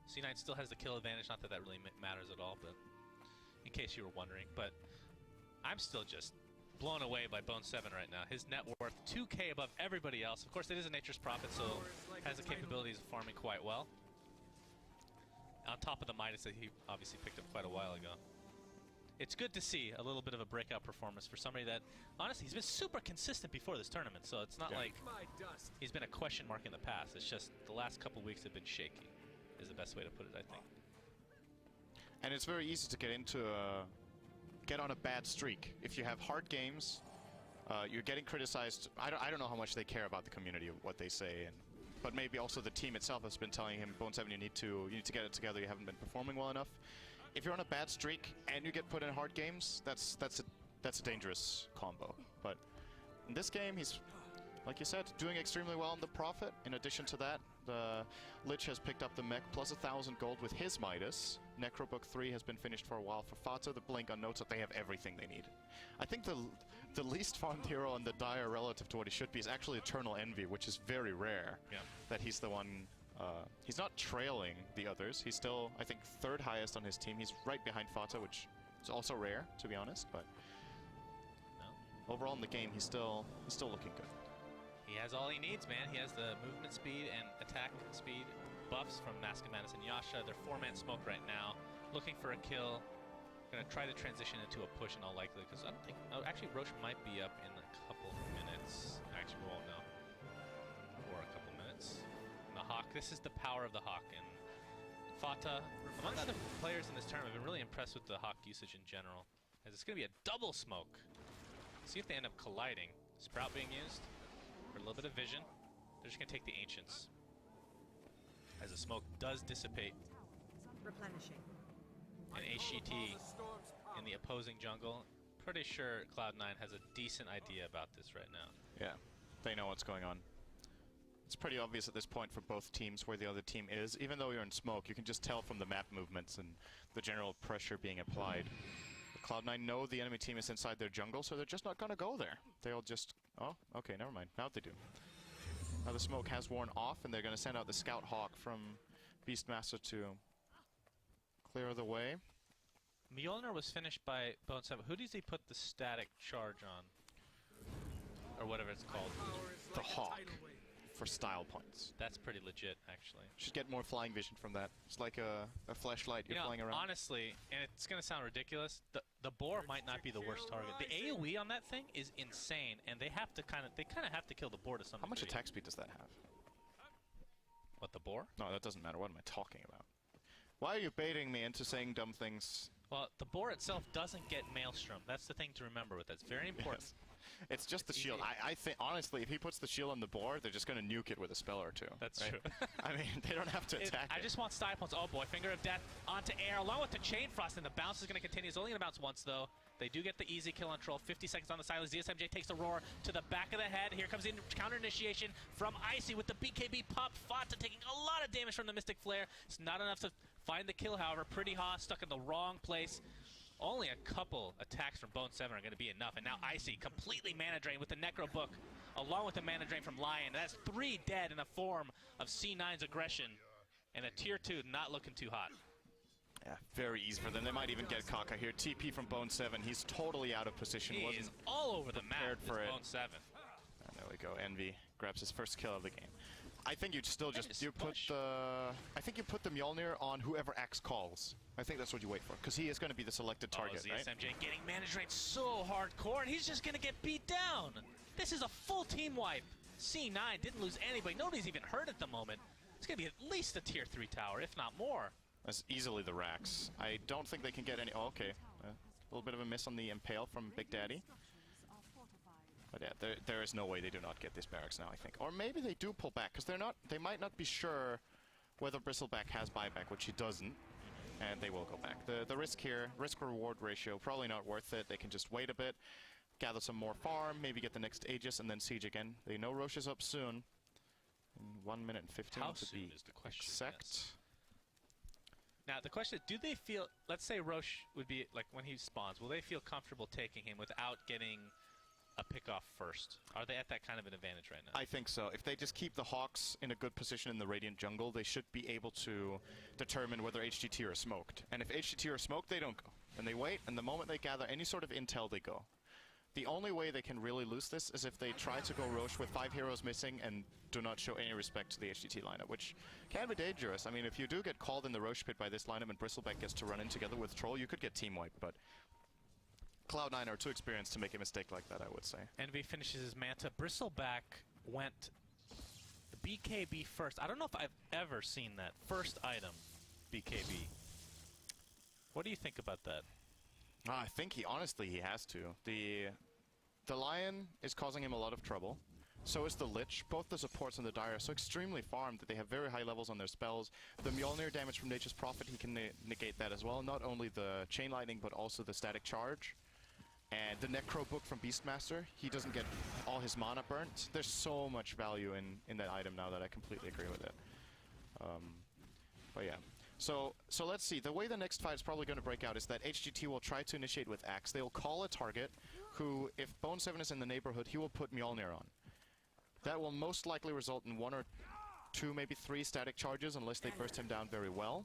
C9 still has the kill advantage. Not that that really matters at all, but in case you were wondering. But I'm still just blown away by Bone 7 right now. His net worth 2K above everybody else. Of course, it is a Nature's Prophet, so has the capabilities of farming quite well. On top of the Midas that he obviously picked up quite a while ago. It's good to see a little bit of a breakout performance for somebody that, honestly, he's been super consistent before this tournament, so it's not like he's been a question mark in the past. It's just the last couple weeks have been shaky, is the best way to put it, I think. And it's very easy to get on a bad streak. If you have hard games, you're getting criticized. I don't know how much they care about the community, what they say, but maybe also the team itself has been telling him, Bone 7, you need to get it together. You haven't been performing well enough. If you're on a bad streak and you get put in hard games, that's a dangerous combo. But in this game, he's, like you said, doing extremely well on the Prophet. In addition to that, the Lich has picked up the mech plus 1,000 gold with his Midas. Necrobook 3 has been finished for a while for Fata. The Blink on notes that they have everything they need. I think the least farmed hero on the Dire relative to what he should be is actually Eternal Envy, which is very rare. Yeah. That he's the one. He's not trailing the others. He's still, I think, third highest on his team. He's right behind Fata, which is also rare, to be honest. But overall in the game, he's still looking good. He has all he needs, man. He has the movement speed and attack speed buffs from Mask of Madness and Yasha. They're 4-man smoke right now, looking for a kill. Gonna try to transition into a push in all likelihood, because I don't think... Oh, actually, Roche might be up in a couple minutes. Actually, we won't know for a couple minutes. And the Hawk, this is the power of the Hawk. And Fata, among other players in this tournament, I've been really impressed with the Hawk usage in general, as it's gonna be a double smoke. See if they end up colliding. Sprout being used for a little bit of vision. They're just gonna take the Ancients, as the smoke does dissipate Replenishing. And HGT in the opposing jungle. Pretty sure Cloud9 has a decent idea about this right now. Yeah, they know what's going on. It's pretty obvious at this point for both teams where the other team is. Even though you're in smoke, you can just tell from the map movements and the general pressure being applied. Cloud9 know the enemy team is inside their jungle, so they're just not gonna go there. They'll just... Oh, okay, never mind. Now they do. Now the smoke has worn off, and they're gonna send out the Scout Hawk from Beastmaster to clear the way. Mjolnir was finished by Bone7. Who does he put the static charge on? Or whatever it's called. The Hawk. For style points. That's pretty legit, actually. Should get more flying vision from that. It's like a flashlight you're flying around. Honestly, and it's going to sound ridiculous, the boar might not be the worst target. The AoE on that thing is insane, and they have to kind of have to kill the boar to some How much degree. attack speed does that have? What, the boar? No, that doesn't matter. What am I talking about? Why are you baiting me into saying dumb things? Well, the boar itself doesn't get Maelstrom. That's the thing to remember with that. It's very important. Yes. It's just the shield. I think, honestly, if he puts the shield on the board, they're just going to nuke it with a spell or two. That's right? true. I mean, they don't have to attack I just want style points. Oh boy, Finger of Death onto air, along with the Chain Frost, and the bounce is going to continue. It's only going to bounce once, though. They do get the easy kill on Troll. 50 seconds on the silence. ZSMJ takes the roar to the back of the head. Here comes the counter initiation from Icy with the BKB pop. Fata taking a lot of damage from the Mystic Flare. It's not enough to find the kill, however. Pretty Haw stuck in the wrong place. Only a couple attacks from Bone7 are going to be enough. And now Icy completely mana drain with the Necro Book, along with the mana drain from Lion. That's 3 dead in the form of C9's aggression. And a tier 2 not looking too hot. Yeah, very easy for them. They might even get Kaka here. TP from Bone7. He's totally out of position. He is all over the map, for it. Bone7. And there we go. Envy grabs his first kill of the game. I think you'd still just put the Mjolnir on whoever Axe calls. I think that's what you wait for, because he is going to be the selected target, right? ZSMJ getting mana drain so hardcore, and he's just going to get beat down. This is a full team wipe. C9 didn't lose anybody. Nobody's even hurt at the moment. It's going to be at least a tier 3 tower, if not more. That's easily the Rax. I don't think they can get any... Oh, okay. A little bit of a miss on the Impale from Big Daddy. But yeah, there is no way they do not get this barracks now, I think. Or maybe they do pull back, because they might not be sure whether Bristleback has buyback, which he doesn't. And they will go back. The risk here, risk-reward ratio, probably not worth it. They can just wait a bit, gather some more farm, maybe get the next Aegis, and then siege again. They know Roche is up soon. In 1 minute and 15 How to soon be is the question? exact. Yes. Now, the question is, do they feel... Let's say Roche would be, like, when he spawns, will they feel comfortable taking him without getting a pick-off first? Are they at that kind of an advantage right now? I think so. If they just keep the Hawks in a good position in the Radiant jungle, they should be able to determine whether HGT are smoked. And if HGT are smoked, they don't go. And they wait, and the moment they gather any sort of intel, they go. The only way they can really lose this is if they try to go Roche with 5 heroes missing and do not show any respect to the HGT lineup, which can be dangerous. I mean, if you do get called in the Roche pit by this lineup and Bristleback gets to run in together with Troll, you could get team wiped, but Cloud9 are too experienced to make a mistake like that, I would say. Envy finishes his Manta. Bristleback went BKB first. I don't know if I've ever seen that. First item, BKB. What do you think about that? I think honestly he has to. The Lion is causing him a lot of trouble. So is the Lich. Both the supports and the Dire are so extremely farmed that they have very high levels on their spells. The Mjolnir damage from Nature's Prophet, he can negate that as well. Not only the Chain Lightning, but also the Static Charge. And the Necro Book from Beastmaster, he doesn't get all his mana burnt. There's so much value in that item now that I completely agree with it. But yeah. So let's see. The way the next fight is probably going to break out is that HGT will try to initiate with Axe. They will call a target who, if Bone7 is in the neighborhood, he will put Mjolnir on. That will most likely result in 1 or 2, maybe 3 static charges unless they burst him down very well.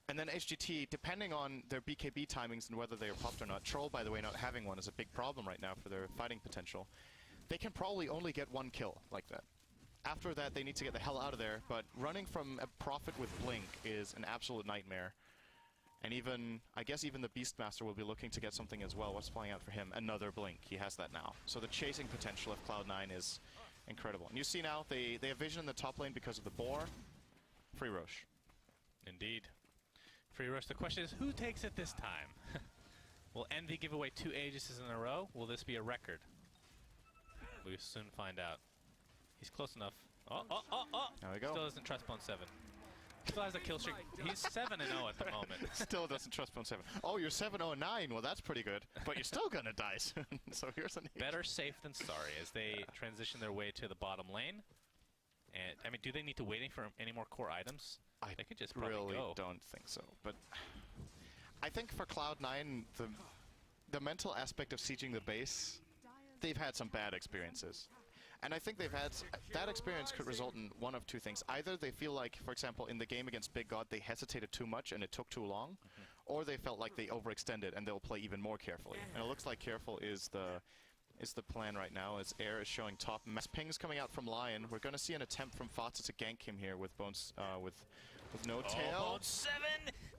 And then HGT, depending on their BKB timings and whether they are popped or not, Troll, by the way, not having one is a big problem right now for their fighting potential. They can probably only get 1 kill like that. After that, they need to get the hell out of there, but running from a Prophet with Blink is an absolute nightmare. And even, I guess even the Beastmaster will be looking to get something as well. What's playing out for him? Another Blink. He has that now. So the chasing potential of Cloud9 is incredible. And you see now, they have vision in the top lane because of the Boar. Free Roche. Indeed. Free Roche. The question is, who takes it this time? Will Envy give away 2 Aegises in a row? Will this be a record? We'll soon find out. He's close enough. Oh! There we go. Still doesn't trust Bone7. Still has a kill streak. He's 7-0 at the moment. Still doesn't trust Bone 7. Oh, you're 7-0-9. Well, that's pretty good. But you're still gonna die soon. So here's an better safe than sorry as they transition their way to the bottom lane. And I mean, do they need to wait for any more core items? They could just probably really go. don't think so. But I think for Cloud9, the mental aspect of sieging the base, they've had some bad experiences. And I think they've had that experience could result in one of two things. Either they feel like, for example, in the game against Big God, they hesitated too much and it took too long, or they felt like they overextended and they'll play even more carefully. And it looks like careful is the plan right now, as Air is showing top. Mass pings coming out from Lion. We're going to see an attempt from Fatsa to gank him here with Bones, with No Tail. Oh, Bone 7!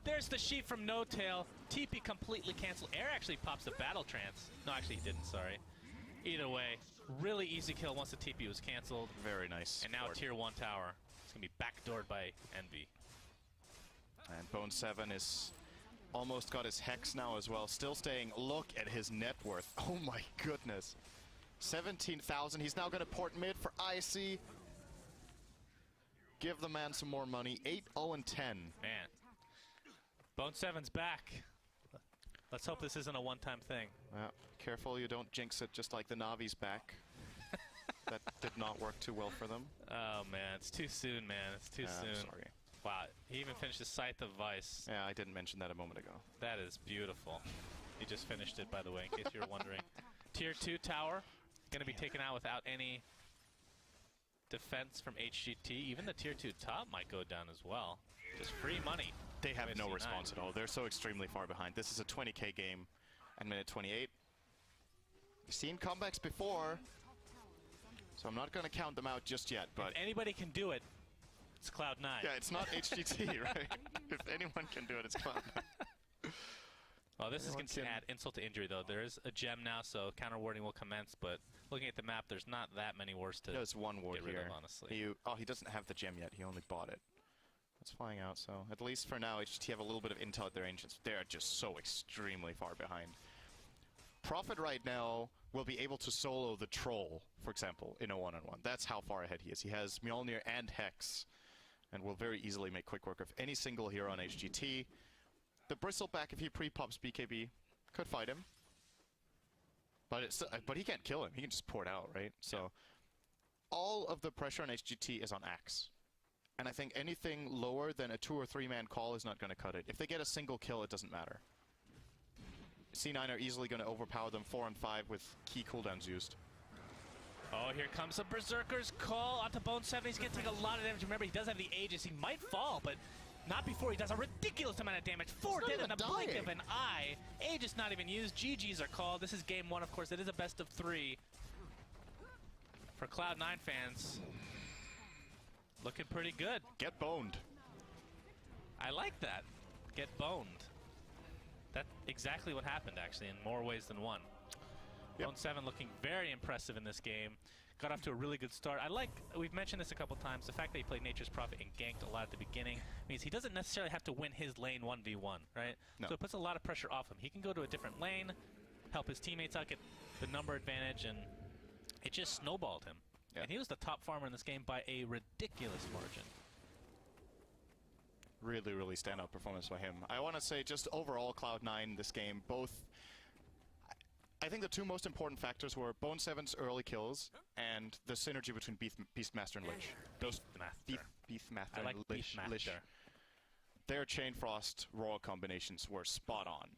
There's the sheep from No Tail. TP completely canceled. Air actually pops the battle trance. No, actually he didn't, sorry. Either way, really easy kill once the TP was canceled. Very nice. And now tier 1 tower. It's going to be backdoored by Envy. And Bone 7 is almost got his Hex now as well. Still staying. Look at his net worth. Oh my goodness. 17,000. He's now going to port mid for IC. Give the man some more money. 8-0-10. Man. Bone 7's back. Let's hope this isn't a one-time thing. Yeah, careful you don't jinx it just like the Navi's back. That did not work too well for them. Oh man, it's too soon, man. It's too soon. I'm sorry. Wow, he even finished his Scythe of Vice. Yeah, I didn't mention that a moment ago. That is beautiful. He just finished it, by the way, in case you were wondering. Tier 2 tower, going to be taken out without any defense from HGT. Even the Tier 2 top might go down as well. Just free money. They have no response at all. They're so extremely far behind. This is a 20k game at minute 28. We've seen comebacks before, so I'm not going to count them out just yet. But if anybody can do it, it's Cloud9. Yeah, it's not HGT, right? If anyone can do it, it's Cloud9. Well, this is going to add insult to injury, though. There is a gem now, so counter warding will commence. But looking at the map, there's not that many wards to There's one ward get rid here. of, honestly. He doesn't have the gem yet. He only bought it. It's flying out, so at least for now, HGT have a little bit of intel at their ancients. They're just so extremely far behind. Prophet right now will be able to solo the Troll, for example, in a one-on-one. That's how far ahead he is. He has Mjolnir and Hex, and will very easily make quick work of any single hero on HGT. The Bristleback, if he pre-pops BKB, could fight him. But he can't kill him. He can just port out, right? So all of the pressure on HGT is on Axe. And I think anything lower than a 2- or 3-man call is not going to cut it. If they get a single kill, it doesn't matter. C9 are easily going to overpower them 4 and 5 with key cooldowns used. Oh, here comes a Berserker's call onto Bone 7. He's going to take a lot of damage. Remember, he does have the Aegis. He might fall, but not before he does a ridiculous amount of damage. 4 dead in the blink of an eye. Aegis not even used. GGs are called. This is game 1, of course. It is a best of 3 for Cloud9 fans. Looking pretty good. Get boned. I like that. Get boned. That's exactly what happened, actually, in more ways than one. Bone 7 looking very impressive in this game. Got off to a really good start. We've mentioned this a couple times, the fact that he played Nature's Prophet and ganked a lot at the beginning means he doesn't necessarily have to win his lane 1v1, right? No. So it puts a lot of pressure off him. He can go to a different lane, help his teammates out, get the number advantage, and it just snowballed him. Yeah. And he was the top farmer in this game by a ridiculous margin. Really, really standout performance by him. I want to say just overall Cloud9 this game, both... I think the two most important factors were Bone 7's early kills and the synergy between Beastmaster and Lich. Beastmaster I like and Lich. Beastmaster. Their Chain Frost Royal combinations were spot on.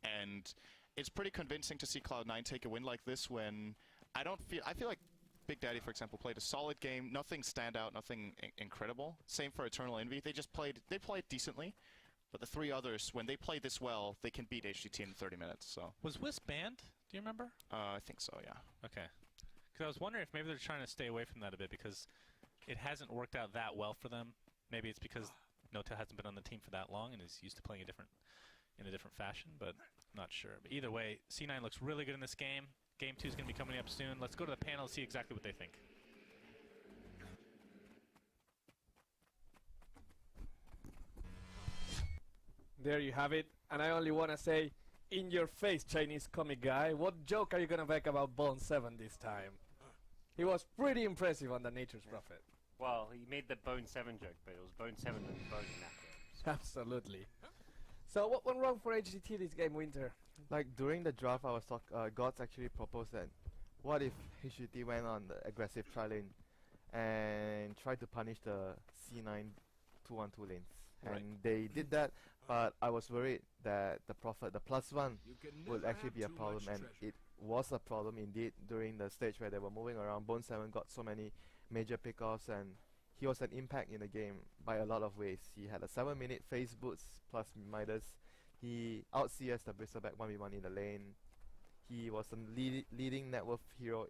And it's pretty convincing to see Cloud9 take a win like this when I feel like Big Daddy, for example, played a solid game, nothing standout, nothing incredible. Same for Eternal Envy. They played decently. But the three others, when they play this well, they can beat HGT in 30 minutes. So Was Wisp banned? Do you remember? I think so, yeah. Okay. Because I was wondering if maybe they're trying to stay away from that a bit because it hasn't worked out that well for them. Maybe it's because No-Tail hasn't been on the team for that long and is used to playing in a different fashion, but I'm not sure. But either way, C9 looks really good in this game. Game 2 is going to be coming up soon. Let's go to the panel and see exactly what they think. There you have it. And I only want to say, in your face, Chinese comic guy, what joke are you going to make about Bone 7 this time? He was pretty impressive on the Nature's Prophet. Well, he made the Bone 7 joke, but it was Bone 7 and Bone in that game. Absolutely. So what went wrong for HGT this game, Winter? Like during the draft, I was Gods actually proposed that what if HGT went on the aggressive tri lane and tried to punish the C9 2-1-2 lanes, and they did that. But I was worried that the +1 would actually be a problem, and it was a problem indeed during the stage where they were moving around. Bone 7 got so many major pickoffs, and he was an impact in the game by a lot of ways. He had a 7-minute phase boots plus Midas. He out CS the Bristleback 1v1 in the lane. He was a leading net worth hero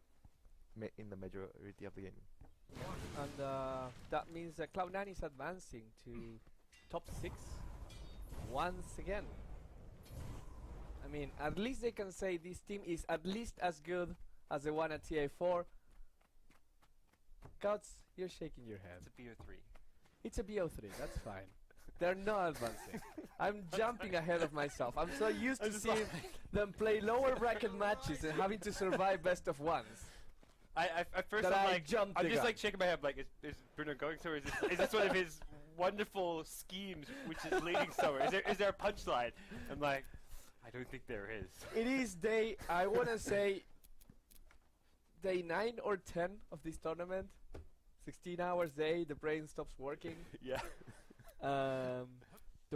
in the majority of the game. And that means that Cloud9 is advancing to top 6 once again. I mean, at least they can say this team is at least as good as the one at TA4. Gods, you're shaking your head. It's a BO3. It's a BO3, that's fine. They're not advancing. I'm jumping ahead of myself. I'm so used to seeing them play lower bracket matches and having to survive best of ones. At first I'm just like shaking my head like, is Bruno going through? Is this one of his wonderful schemes which is leading somewhere? Is there a punchline? I'm like, I don't think there is. It is I want to say, day 9 or 10 of this tournament. 16 hours day, the brain stops working. Yeah. The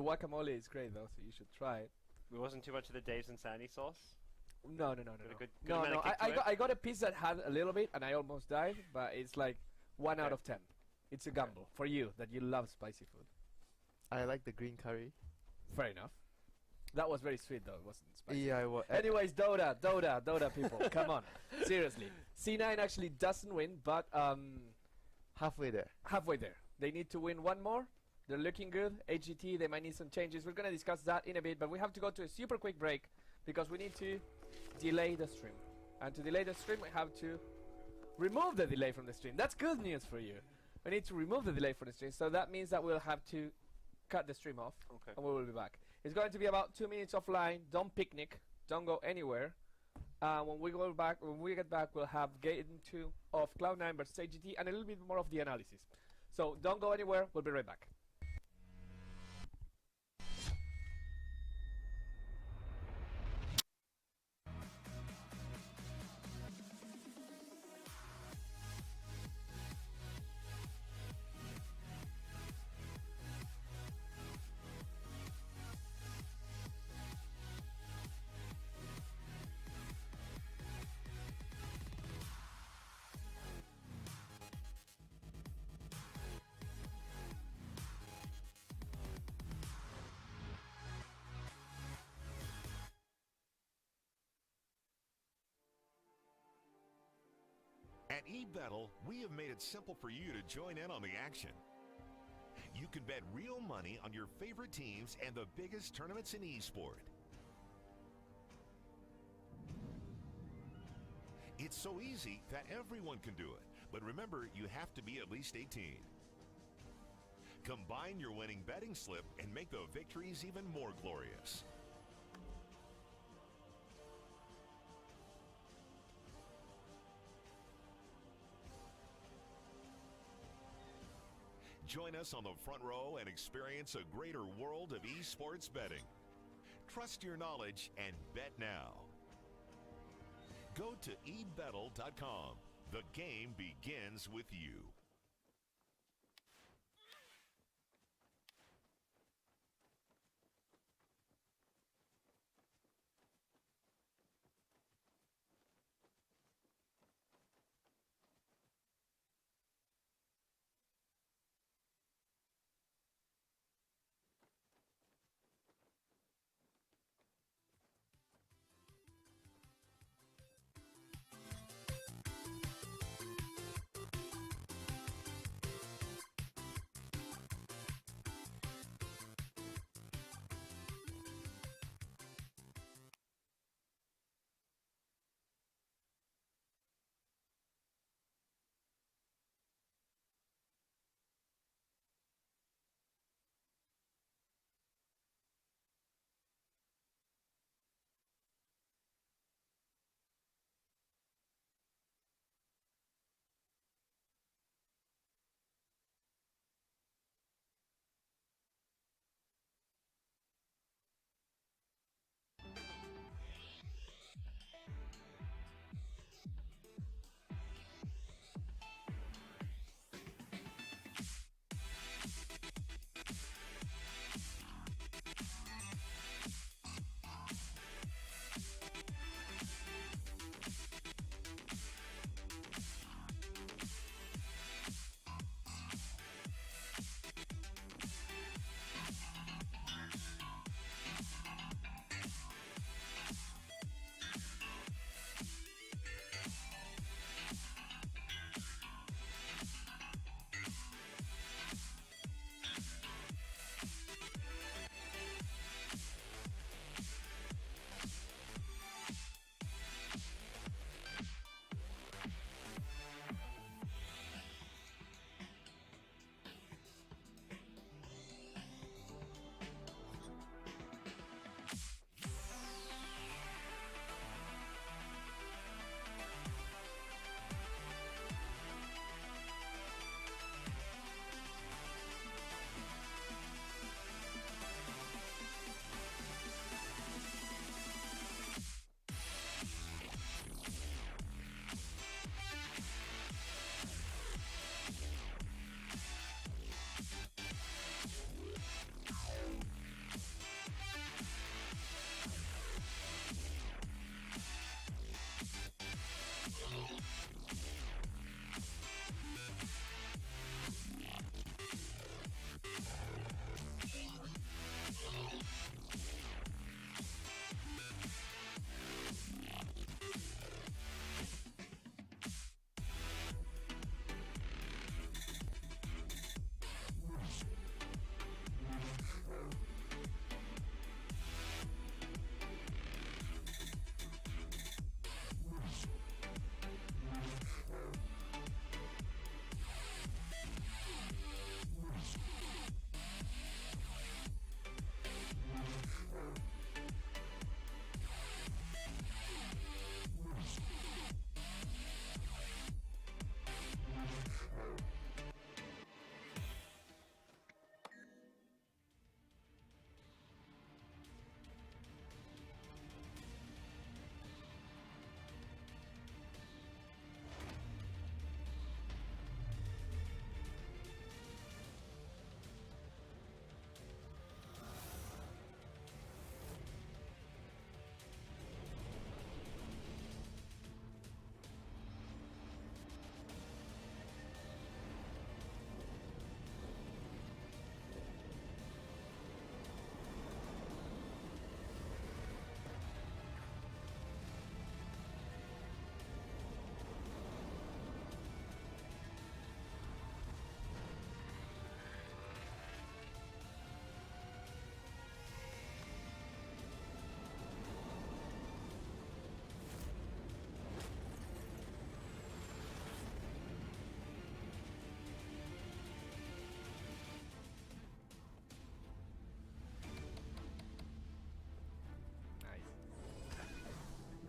guacamole is great though, so you should try it. It wasn't too much of the Dave's Insanity sauce? No. I got a piece that had a little bit, and I almost died, but it's like 1 out of 10. It's a gamble for you that you love spicy food. I like the green curry. Fair enough. That was very sweet though, it wasn't spicy. Yeah, anyways, Dota people, come on. Seriously. C9 actually doesn't win, but halfway there. Halfway there. They need to win one more. They're looking good. HGT, they might need some changes. We're going to discuss that in a bit, but we have to go to a super quick break because we need to delay the stream. And to delay the stream, we have to remove the delay from the stream. That's good news for you. We need to remove the delay from the stream, so that means that we'll have to cut the stream off, and we will be back. It's going to be about 2 minutes offline. Don't picnic. Don't go anywhere. When we get back, we'll have Game 2 of Cloud9 versus HGT and a little bit more of the analysis. So don't go anywhere. We'll be right back. At eBettle, we have made it simple for you to join in on the action. You can bet real money on your favorite teams and the biggest tournaments in eSport. It's so easy that everyone can do it, but remember, you have to be at least 18. Combine your winning betting slip and make the victories even more glorious. Join us on the front row and experience a greater world of esports betting. Trust your knowledge and bet now. Go to ebettle.com. The game begins with you.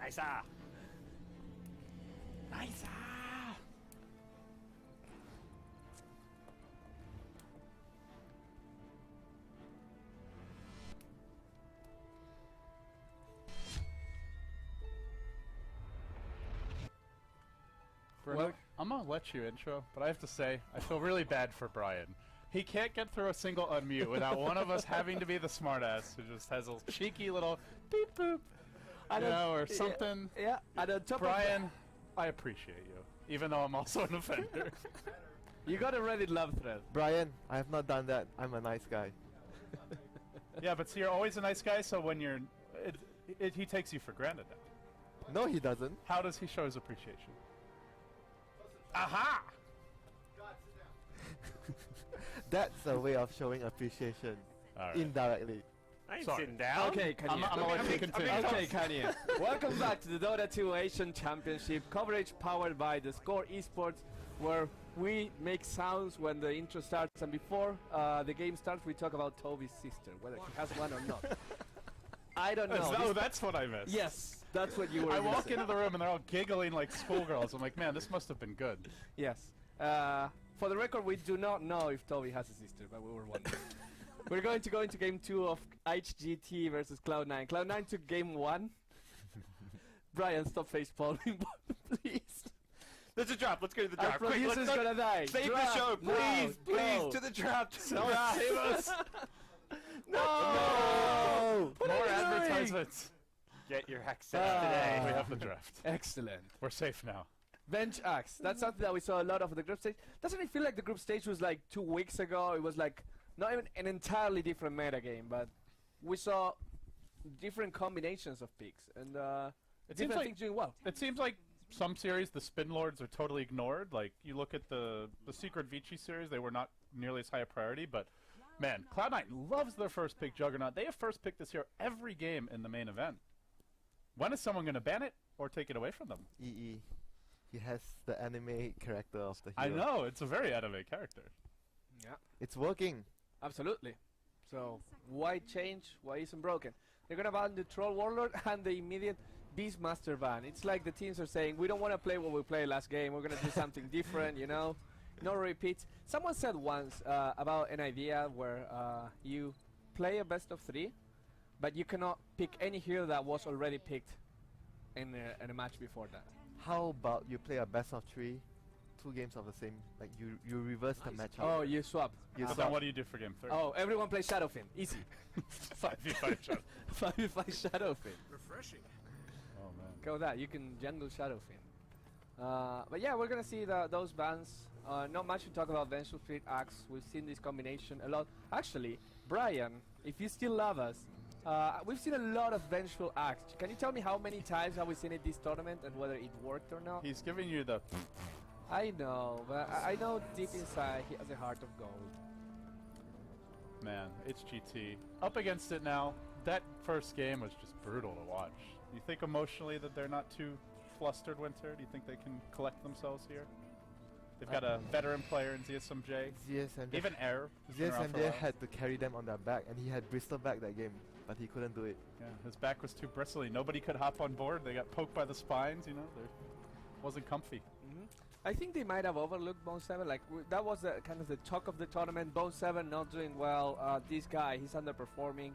Nice. Nice. Well, I'm gonna let you intro, but I have to say, I feel really bad for Brian. He can't get through a single unmute without one of us having to be the smartass who just has a cheeky little beep boop, or something. Yeah, and on top Brian, I appreciate you, even though I'm also an offender. You got a Reddit love thread. Brian, I have not done that. I'm a nice guy. Yeah, but see, you're always a nice guy, so when you're... he takes you for granted now. No, he doesn't. How does he show his appreciation? Aha! That's a way of showing appreciation. Right. Indirectly. I ain't sitting down. Okay, Kanye. I'm gonna let you continue. Okay, Kanye. Welcome back to the Dota 2 Asian Championship coverage powered by the Score Esports, where we make sounds when the intro starts, and before the game starts, we talk about Toby's sister, whether he has one or not. I don't know. Oh, that's what I missed. Yes, that's what you were I walk missing. into the room and they're all giggling like schoolgirls. I'm like, man, this must have been good. Yes. For the record, we do not know if Toby has a sister, but we were wondering. We're going to go into game 2 of HGT versus Cloud9. Cloud9 took game 1. Brian, stop facepalming, please. There's a drop. Let's go to the Our drop. Quick, producer's let's gonna die. Save Drop. the show, No, please, please, go. to the drop. No, Save us. No! What More are you doing? advertisements. Get your hack set today. We have the draft. Excellent. We're safe now. Bench Axe. That's something that we saw a lot of the group stage. Doesn't it feel like the group stage was like 2 weeks ago? It was like not even an entirely different meta game, but we saw different combinations of picks and different things doing well. It seems like some series the Spin Lords are totally ignored. Like you look at the Secret Vici series, they were not nearly as high a priority, but man, Cloud9 loves their first pick Juggernaut. They have first pick this year every game in the main event. When is someone going to ban it or take it away from them? EE. He has the anime character of the I hero. know, it's a very anime character. Yeah. It's working. Absolutely. So why change? Why isn't broken? They're gonna ban the Troll Warlord and the immediate Beastmaster ban. It's like the teams are saying, we don't want to play what we played last game. We're gonna do something different, you know? No repeats. Someone said once about an idea where you play a best of 3, but you cannot pick any hero that was already picked in a match before that. How about you play a best of 3, 2 games of the same, like you reverse the matchup. Oh, you swap. You But swap. then what do you do for game 3? Oh, everyone plays Shadowfin. Easy. 5v5 shot. 5v5 Shadowfin. Refreshing. Oh man. Go with that. You can jungle Shadowfin. But yeah, we're gonna see those bans. Not much to talk about Vengeful Fleet Axe. We've seen this combination a lot. Actually, Brian, if you still love us, we've seen a lot of Vengeful Axe. Can you tell me how many times have we seen it this tournament and whether it worked or not? He's giving you the... I know, but I know deep inside he has a heart of gold. Man, it's GT. Up against it now. That first game was just brutal to watch. You think emotionally that they're not too flustered, Winter? Do you think they can collect themselves here? They've got a veteran player in ZSMJ. ZSMJ. Even Air. who's been around for a ZSMJ while. had to carry them on their back, and he had Bristol back that game, but he couldn't do it. Yeah, his back was too bristly. Nobody could hop on board. They got poked by the spines, you know? They wasn't comfy. I think they might have overlooked Bone 7. Like that was the kind of the talk of the tournament. Bone 7 not doing well. This guy, he's underperforming.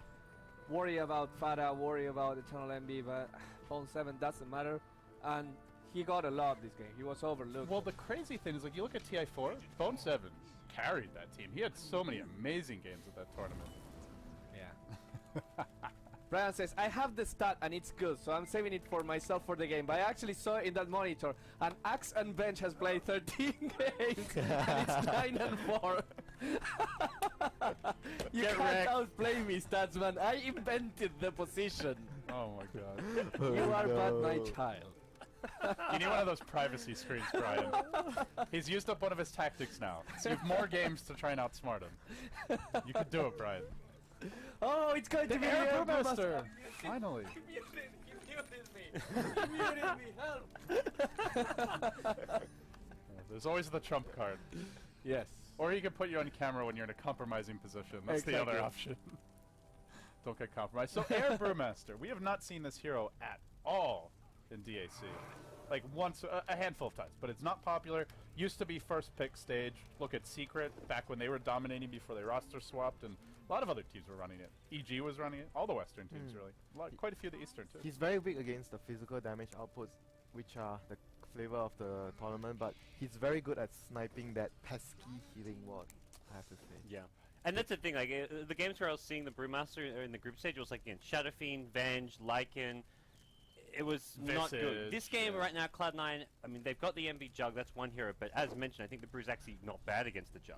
Worry about Fada, worry about Eternal Envy, but Bone 7 doesn't matter. And he got a lot this game. He was overlooked. Well, the crazy thing is, like, you look at TI4, Bone 7 carried that team. He had so many amazing games at that tournament. Yeah. Brian says, I have the stat and it's good, so I'm saving it for myself for the game. But I actually saw it in that monitor, and Axe and Bench has played 13 games, and it's 9-4. You Get can't wrecked. outplay me, Statsman. I invented the position. Oh my god. You are but my child. You need one of those privacy screens, Brian. He's used up one of his tactics now. So you have more games to try and outsmart him. You could do it, Brian. Oh, it's going to be Air Air Brewmaster! Finally. He muted me, help! There's always the trump card. Yes. Or he can put you on camera when you're in a compromising position. That's the other option. Don't get compromised. So Air Brewmaster, we have not seen this hero at all in DAC. Like once, a handful of times, but it's not popular. Used to be first pick stage. Look at Secret back when they were dominating before they roster swapped, and a lot of other teams were running it. EG was running it. All the Western teams really. Quite a few of the Eastern too. He's very weak against the physical damage outputs, which are the flavor of the tournament, but he's very good at sniping that pesky healing ward, I have to say. Yeah. And that's the thing, like, the games where I was seeing the Brewmaster in the group stage, it was like, again, Shadow Fiend, Venge, Lycan. It was not good. This game right now, Cloud9, I mean, they've got the MB Jug, that's one hero, but as mentioned, I think the Brew's actually not bad against the Jug.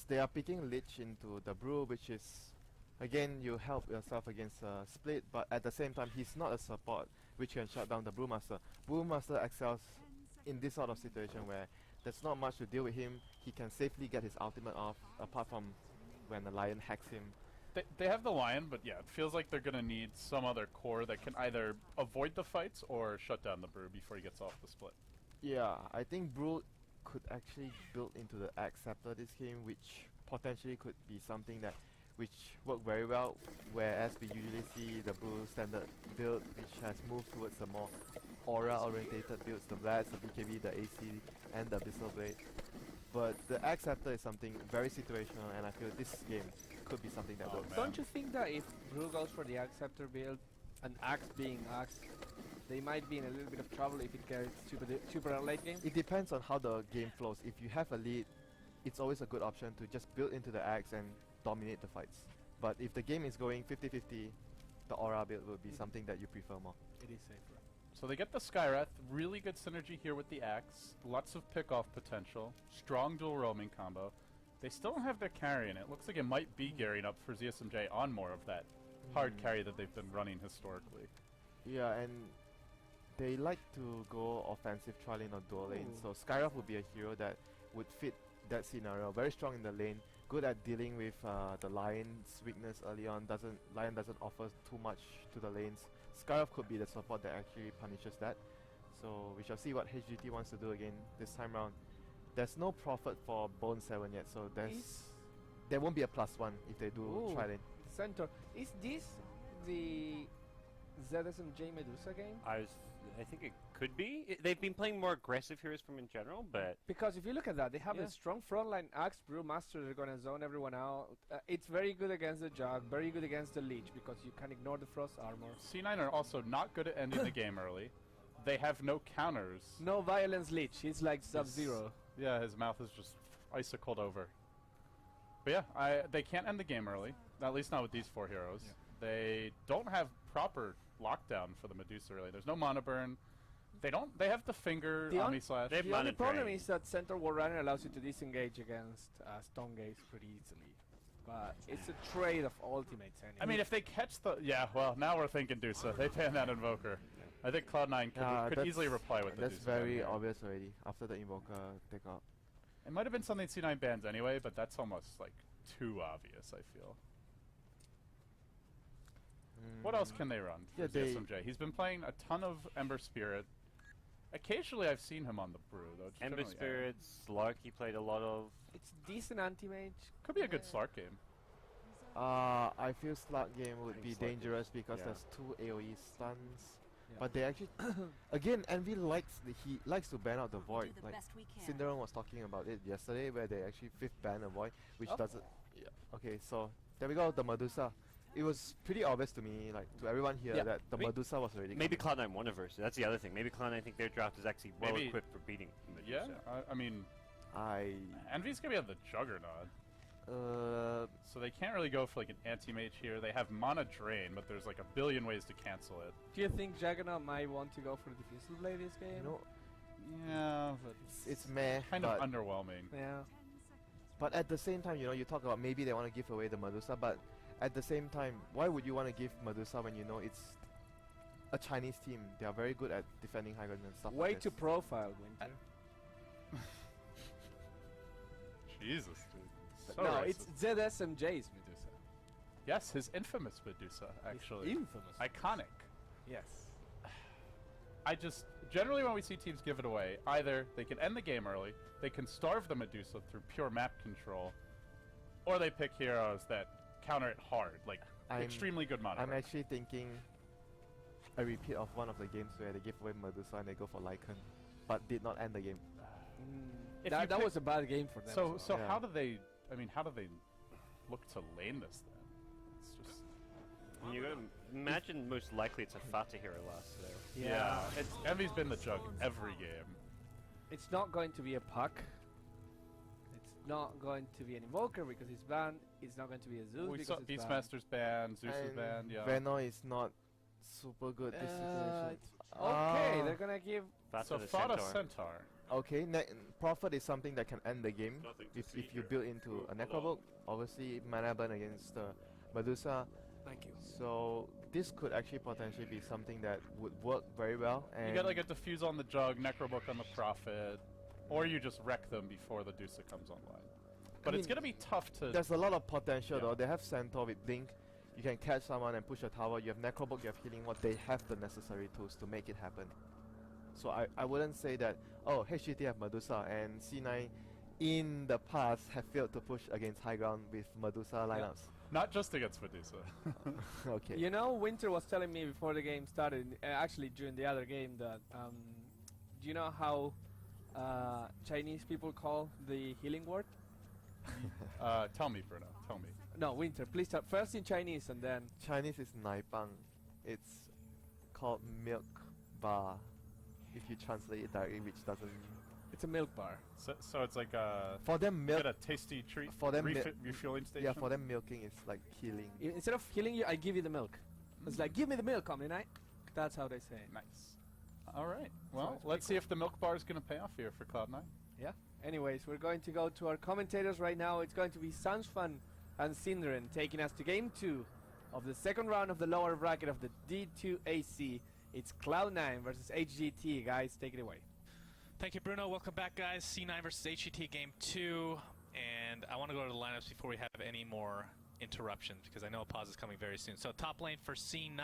They are picking Lich into the Brew, which is, again, you help yourself against Split, but at the same time, he's not a support, which can shut down the Brewmaster. Brewmaster excels in this sort of situation where there's not much to deal with him. He can safely get his ultimate off, apart from when the Lion hacks him. They have the Lion, but yeah, it feels like they're gonna need some other core that can either avoid the fights or shut down the Brew before he gets off the split. Yeah, I think Brew could actually build into the Axe Scepter this game, which potentially could be something that work very well, whereas we usually see the Brew standard build, which has moved towards the more aura-orientated builds, the Vlads, the BKB, the AC, and the Abyssal Blade. But the Axe Scepter is something very situational, and I feel this game could be something that works. Don't you think that if Brew goes for the Axe Scepter build, and Axe being Axe, they might be in a little bit of trouble if it gets super late game? It depends on how the game flows. If you have a lead, it's always a good option to just build into the Axe and dominate the fights. But if the game is going 50-50, the Aura build will be something that you prefer more. It is safer. So they get the Skywrath, really good synergy here with the Axe, lots of pick-off potential, strong dual roaming combo. They still don't have their carry, and it looks like it might be gearing up for ZSMJ on more of that hard carry that they've been running historically. Yeah, and they like to go offensive trialing on dual lanes, so Skywrath would be a hero that would fit that scenario. Very strong in the lane, good at dealing with the Lion's weakness early on. Lion doesn't offer too much to the lanes. Skywrath could be the support that actually punishes that. So we shall see what HGT wants to do again this time round. There's no profit for Bone 7 yet, so there won't be a +1 if they do try lane. Centaur. Is this the ZSMJ Medusa game? I think it could be. They've been playing more aggressive heroes from in general, but... Because if you look at that, they have a strong frontline Axe, Brewmaster, they're going to zone everyone out. It's very good against the Jug, very good against the Leech, because you can ignore the Frost Armor. C9 are also not good at ending the game early. They have no counters. No Violence Leech, he's like Sub-Zero. Yeah, his mouth is just icicled over. But yeah, they can't end the game early, at least not with these four heroes. Yeah. They don't have proper lockdown for the Medusa really. There's no mana burn. They have the finger Omni-Slash. The only problem is that Centaur Warrunner allows you to disengage against Stonegaze pretty easily. But it's a trade of ultimates anyway. I mean, if they catch the... Yeah, well, now we're thinking Dusa. They ban that Invoker. I think Cloud9 could easily reply with the That's Dusa very obvious already, after the Invoker take up. It might have been something C9 bans anyway, but that's almost, like, too obvious, I feel. What else can they run for ZSMJ? He's been playing a ton of Ember Spirit. Occasionally I've seen him on the Brew, though. Ember Spirit, Slark he played a lot of. It's decent anti-mage. Could be a good Slark game. I feel Slark game would be dangerous because there's 2 AoE stuns. But they actually... again, Envy likes to ban out the Void. Like Cinderon was talking about it yesterday, where they actually 5th ban a Void, which doesn't... Yeah. Okay, so there we go, the Medusa. It was pretty obvious to me, like to everyone here, that the Medusa was already maybe Cloud9 won a verse. That's the other thing. Maybe Cloud9, I think their draft is actually well equipped for beating Medusa. Yeah, I mean... Envy's gonna be on the Juggernaut. So they can't really go for like an anti-mage here. They have mana drain, but there's like a billion ways to cancel it. Do you think Juggernaut might want to go for the Diffusal Blade this game? No. Yeah, but it's meh. Kind of underwhelming. Yeah. But at the same time, you talk about maybe they want to give away the Medusa, but at the same time, why would you want to give Medusa when you know it's a Chinese team? They are very good at defending high ground and stuff. Way to profile, Winter. Jesus, dude. So no, racist. it's ZSMJ's Medusa. Yes, his infamous Medusa, actually. His infamous. Iconic. Yes. Generally when we see teams give it away, either they can end the game early, they can starve the Medusa through pure map control, or they pick heroes that counter it hard, like extremely good mana. I'm actually thinking a repeat of one of the games where they gave away Medusa and they go for Lycan, but did not end the game. That was a bad game for them. So Yeah. how do they? I mean, how do they look to lane this then? It's just. And you gotta imagine most likely it's a Fata hero last though. Yeah, Envy's been the jug every game. It's not going to be a puck. It's not going to be an Invoker because it's banned. It's not going to be a Zeus We because saw it's banned. Beastmaster's banned, Zeus is And banned, yeah. Veno is not super good this situation. Okay, they're gonna give So Fata Centaur. Okay, Prophet is something that can end the game if you build into a Necrobook. Obviously, mana burn against Medusa. Thank you. So this could actually potentially be something that would work very well. And You get like a Diffuse on the Jug, Necrobook on the Prophet, or you just wreck them before the Dusa comes online. But it's gonna be tough to... There's a lot of potential though. They have Centaur with Blink. You can catch someone and push a tower. You have Necrobook, you have Healing Ward. They have the necessary tools to make it happen. So I wouldn't say that, oh, HGT have Medusa and C9 in the past have failed to push against high ground with Medusa lineups. Not just against Medusa. Okay. You know, Winter was telling me before the game started, actually during the other game, that do you know how Chinese people call the healing word? Tell me, Bruno. Tell me. No, Winter, please tell. First in Chinese and then... Chinese is Nai Bang. It's called milk bar. If you translate it directly, which doesn't... It's a milk bar. So it's like a... For them, milk... Get a tasty treat? For them, refueling station? Yeah, for them, milking is like healing. Instead of healing you, I give you the milk. It's like, give me the milk, Omni-Knight. That's how they say it. Nice. Alright, well, let's see if the milk bar is going to pay off here for Cloud9. Yeah. Anyways, we're going to go to our commentators right now. It's going to be Sansfan and Synderen taking us to Game 2 of the second round of the lower bracket of the D2AC. It's Cloud9 versus HGT. Guys, take it away. Thank you, Bruno. Welcome back, guys. C9 versus HGT Game 2. And I want to go to the lineups before we have any more interruptions, because I know a pause is coming very soon. So top lane for C9.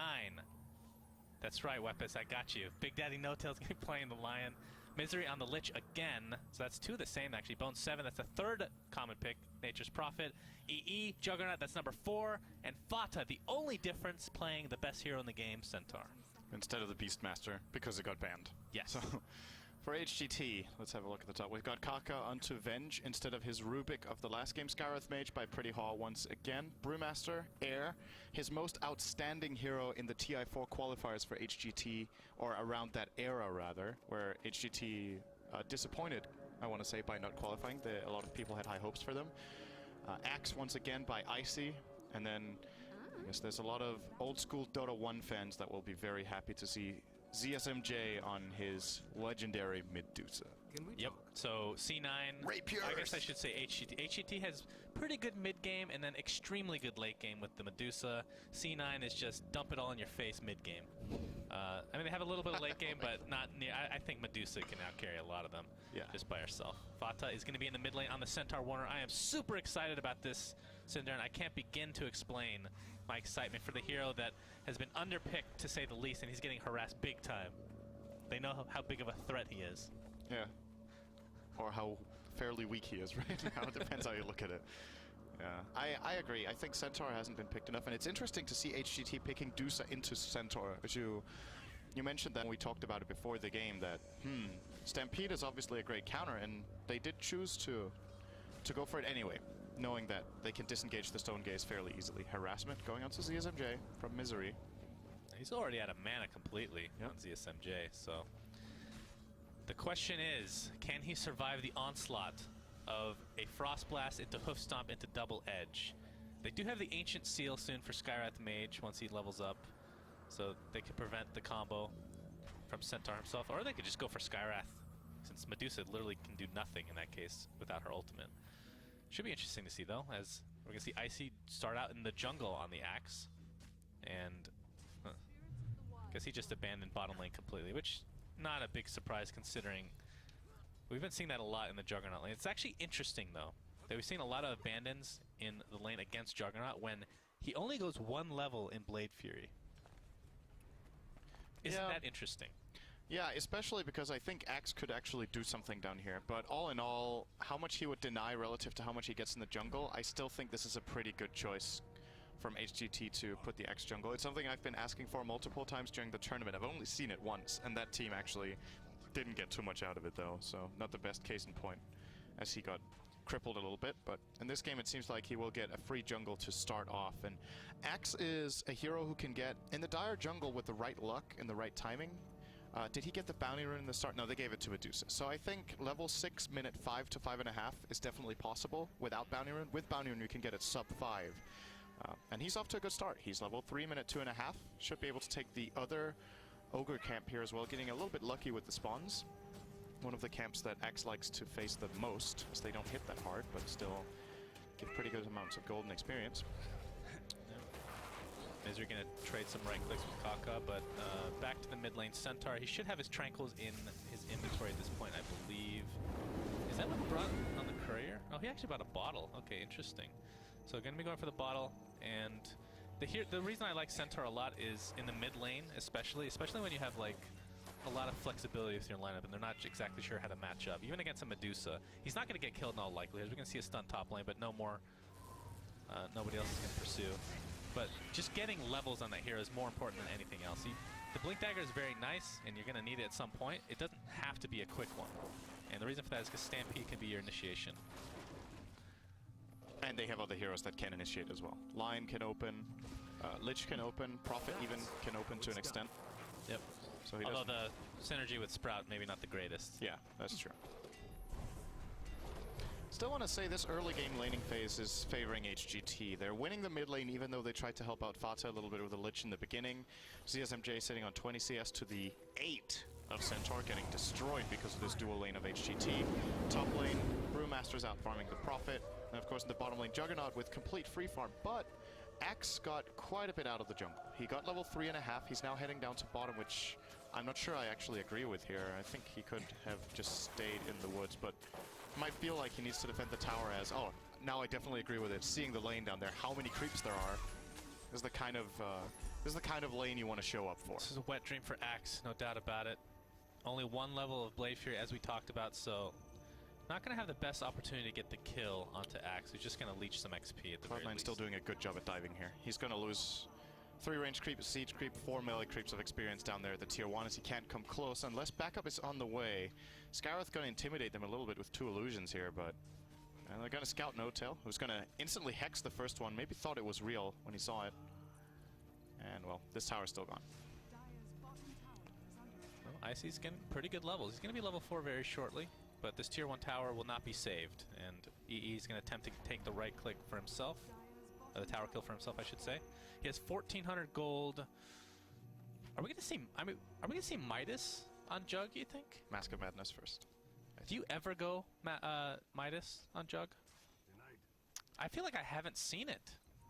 That's right, Weapus, I got you. Big Daddy No Tail's going to be playing the Lion. Misery on the Lich again. So that's two of the same, actually. Bone 7, that's the third common pick. Nature's Prophet. EE, Juggernaut, that's number 4. And Fata, the only difference, playing the best hero in the game, Centaur. Instead of the Beastmaster, because it got banned. Yes. So, for HGT, let's have a look at the top. We've got Kaka onto Venge instead of his Rubik of the last game. Skywrath Mage by Pretty Haw once again. Brewmaster, Air, his most outstanding hero in the TI4 qualifiers for HGT, or around that era rather, where HGT disappointed, I want to say, by not qualifying. A lot of people had high hopes for them. Axe once again by Icy, and then I guess there's a lot of old school Dota 1 fans that will be very happy to see ZSMJ on his legendary Medusa. Yep, so C9, I guess I should say HGT. HGT has pretty good mid-game and then extremely good late-game with the Medusa. C9 is just dump it all in your face mid-game. I mean, they have a little bit of late-game, but not near. I think Medusa can out-carry a lot of them just by herself. Fata is going to be in the mid lane on the Centaur Warner. I am super excited about this, Cinder, and I can't begin to explain my excitement for the hero that has been underpicked, to say the least, and he's getting harassed big time. They know how big of a threat he is. Yeah. Or how fairly weak he is, right? It depends how you look at it. Yeah, I agree. I think Centaur hasn't been picked enough, and it's interesting to see HGT picking Dusa into Centaur. As you mentioned that when we talked about it before the game, that Stampede is obviously a great counter, and they did choose to go for it anyway, knowing that they can disengage the Stone Gaze fairly easily. Harassment going on to ZSMJ from Misery. He's already out of mana completely on ZSMJ, so the question is, can he survive the onslaught of a Frost Blast into Hoof Stomp into Double Edge? They do have the Ancient Seal soon for Skywrath Mage once he levels up, so they could prevent the combo from Centaur himself, or they could just go for Skywrath, since Medusa literally can do nothing in that case without her ultimate. Should be interesting to see though, as we're going to see Icy start out in the jungle on the Axe, and guess he just abandoned bottom lane completely, which not a big surprise considering we've been seeing that a lot in the Juggernaut lane. It's actually interesting though that we've seen a lot of abandons in the lane against Juggernaut when he only goes one level in Blade Fury. Isn't that interesting? Yeah, especially because I think Axe could actually do something down here. But all in all, how much he would deny relative to how much he gets in the jungle, I still think this is a pretty good choice from HGT to put the X jungle. It's something I've been asking for multiple times during the tournament. I've only seen it once, and that team actually didn't get too much out of it though, so not the best case in point, as he got crippled a little bit. But in this game it seems like he will get a free jungle to start off, and Axe is a hero who can get in the dire jungle with the right luck and the right timing. Did he get the bounty rune in the start? No, they gave it to Medusa. So I think level 6, minute 5 to 5.5 is definitely possible without bounty rune. With bounty rune you can get it sub 5. And he's off to a good start. He's level 3, minute 2.5. Should be able to take the other Ogre camp here as well, getting a little bit lucky with the spawns. One of the camps that Axe likes to face the most, as they don't hit that hard, but still give pretty good amounts of gold and experience. Misery gonna trade some right clicks with Kaka, but back to the mid lane Centaur. He should have his Tranquils in his inventory at this point, I believe. Is that what he brought on the courier? Oh, he actually brought a bottle. Okay, interesting. So gonna be going for the bottle, and the reason I like Centaur a lot is in the mid lane, especially when you have like a lot of flexibility with your lineup and they're not exactly sure how to match up. Even against a Medusa, he's not gonna get killed in all likelihood. We're gonna see a stun top lane, but no more. Nobody else is gonna pursue. But just getting levels on that hero is more important than anything else. The Blink Dagger is very nice, and you're going to need it at some point. It doesn't have to be a quick one. And the reason for that is because Stampede can be your initiation. And they have other heroes that can initiate as well. Lion can open, Lich can open, Prophet even can open to an extent. Yep. So he although the synergy with Sprout maybe not the greatest. Yeah, that's true. Still want to say this early game laning phase is favoring HGT. They're winning the mid lane even though they tried to help out Fata a little bit with the Lich in the beginning. ZSMJ sitting on 20 CS to the 8 of Centaur, getting destroyed because of this dual lane of HGT. Top lane, Brewmaster's out farming the Prophet. And of course in the bottom lane, Juggernaut with complete free farm. But Axe got quite a bit out of the jungle. He got level 3.5. He's now heading down to bottom, which I'm not sure I actually agree with here. I think he could have just stayed in the woods, but might feel like he needs to defend the tower as, oh, now I definitely agree with it. Seeing the lane down there, how many creeps there are, is the kind of lane you want to show up for. This is a wet dream for Axe, no doubt about it. Only one level of Blade Fury, as we talked about, so not going to have the best opportunity to get the kill onto Axe. He's just going to leech some XP at the very least. Still doing a good job at diving here. He's going to lose 3 range creep, siege creep, 4 melee creeps of experience down there at the tier 1 as he can't come close unless backup is on the way. Scareth going to intimidate them a little bit with 2 illusions here, but they're going to scout No-Tail, who's going to instantly hex the first one. Maybe thought it was real when he saw it. And, well, this tower's still gone. Well, Icy's getting pretty good levels. He's going to be level 4 very shortly, but this tier 1 tower will not be saved. And EE's going to attempt to take the right click for himself. The tower kill for himself, I should say. He has 1,400 gold. Are we going to see? I mean, are we going to see Midas on Jug? You think? Mask of Madness first. Do you ever go Midas on Jug? I feel like I haven't seen it.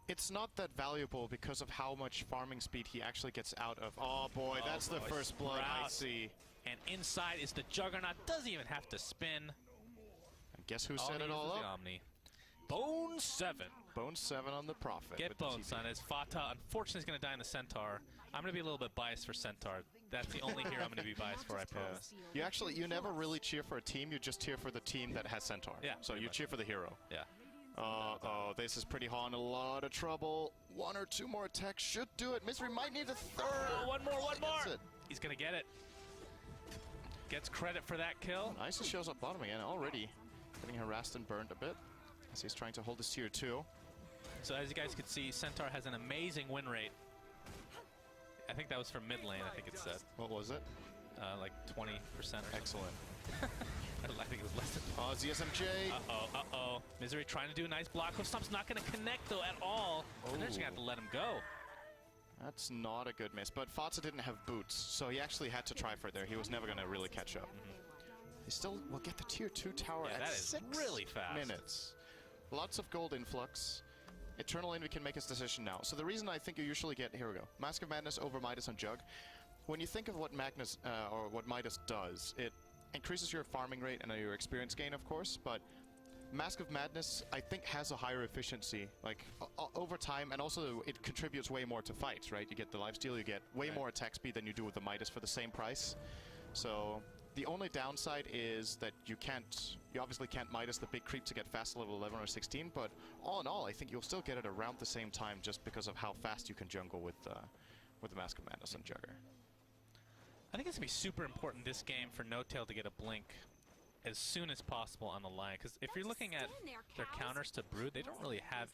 It's not that valuable because of how much farming speed he actually gets out of. Oh boy, that's the first blood I see. And inside is the Juggernaut. Doesn't even have to spin. And guess who set it all up? Omni. Bone 7. Bone 7 on the Prophet. Get Bone, son. As Fata, unfortunately, is going to die in the Centaur. I'm going to be a little bit biased for Centaur. That's the only hero I'm going to be biased for, I promise. You never really cheer for a team. You just cheer for the team that has Centaur. Yeah. So you cheer for the hero. Yeah. Oh, this is pretty hard. A lot of trouble. 1 or 2 more attacks should do it. Misery might need a third. Oh, one more. He's going to get it. Gets credit for that kill. Icy shows up bottom again already. Getting harassed and burned a bit as he's trying to hold his tier 2. So as you guys could see, Centaur has an amazing win rate. I think that was from mid lane, I think it said. What was it? Like 20% or something. Excellent. I think it was less than 20. Oh, ZSMJ. Uh-oh. Misery trying to do a nice block. Stump's not going to connect, though, at all. And they're just going to have to let him go. That's not a good miss. But Fatsa didn't have boots, so he actually had to try for it there. He was never going to really catch up. He still will get the tier 2 tower at that is 6 really fast. minutes. Lots of gold influx. Eternal Envy can make his decision now. So the reason I think you usually get, here we go, Mask of Madness over Midas on Jug. When you think of what Magnus or what Midas does, it increases your farming rate and your experience gain, of course, but Mask of Madness, I think, has a higher efficiency, like, over time, and also it contributes way more to fights, right? You get the lifesteal, you get way more attack speed than you do with the Midas for the same price. So The only downside is that you obviously can't Midas the big creep to get fast to level 11 or 16, but all in all, I think you'll still get it around the same time just because of how fast you can jungle with the Mask of Madness and Jugger. I think it's going to be super important this game for No-Tail to get a blink as soon as possible on the line, because if you're looking at their counters to Brood, they don't really have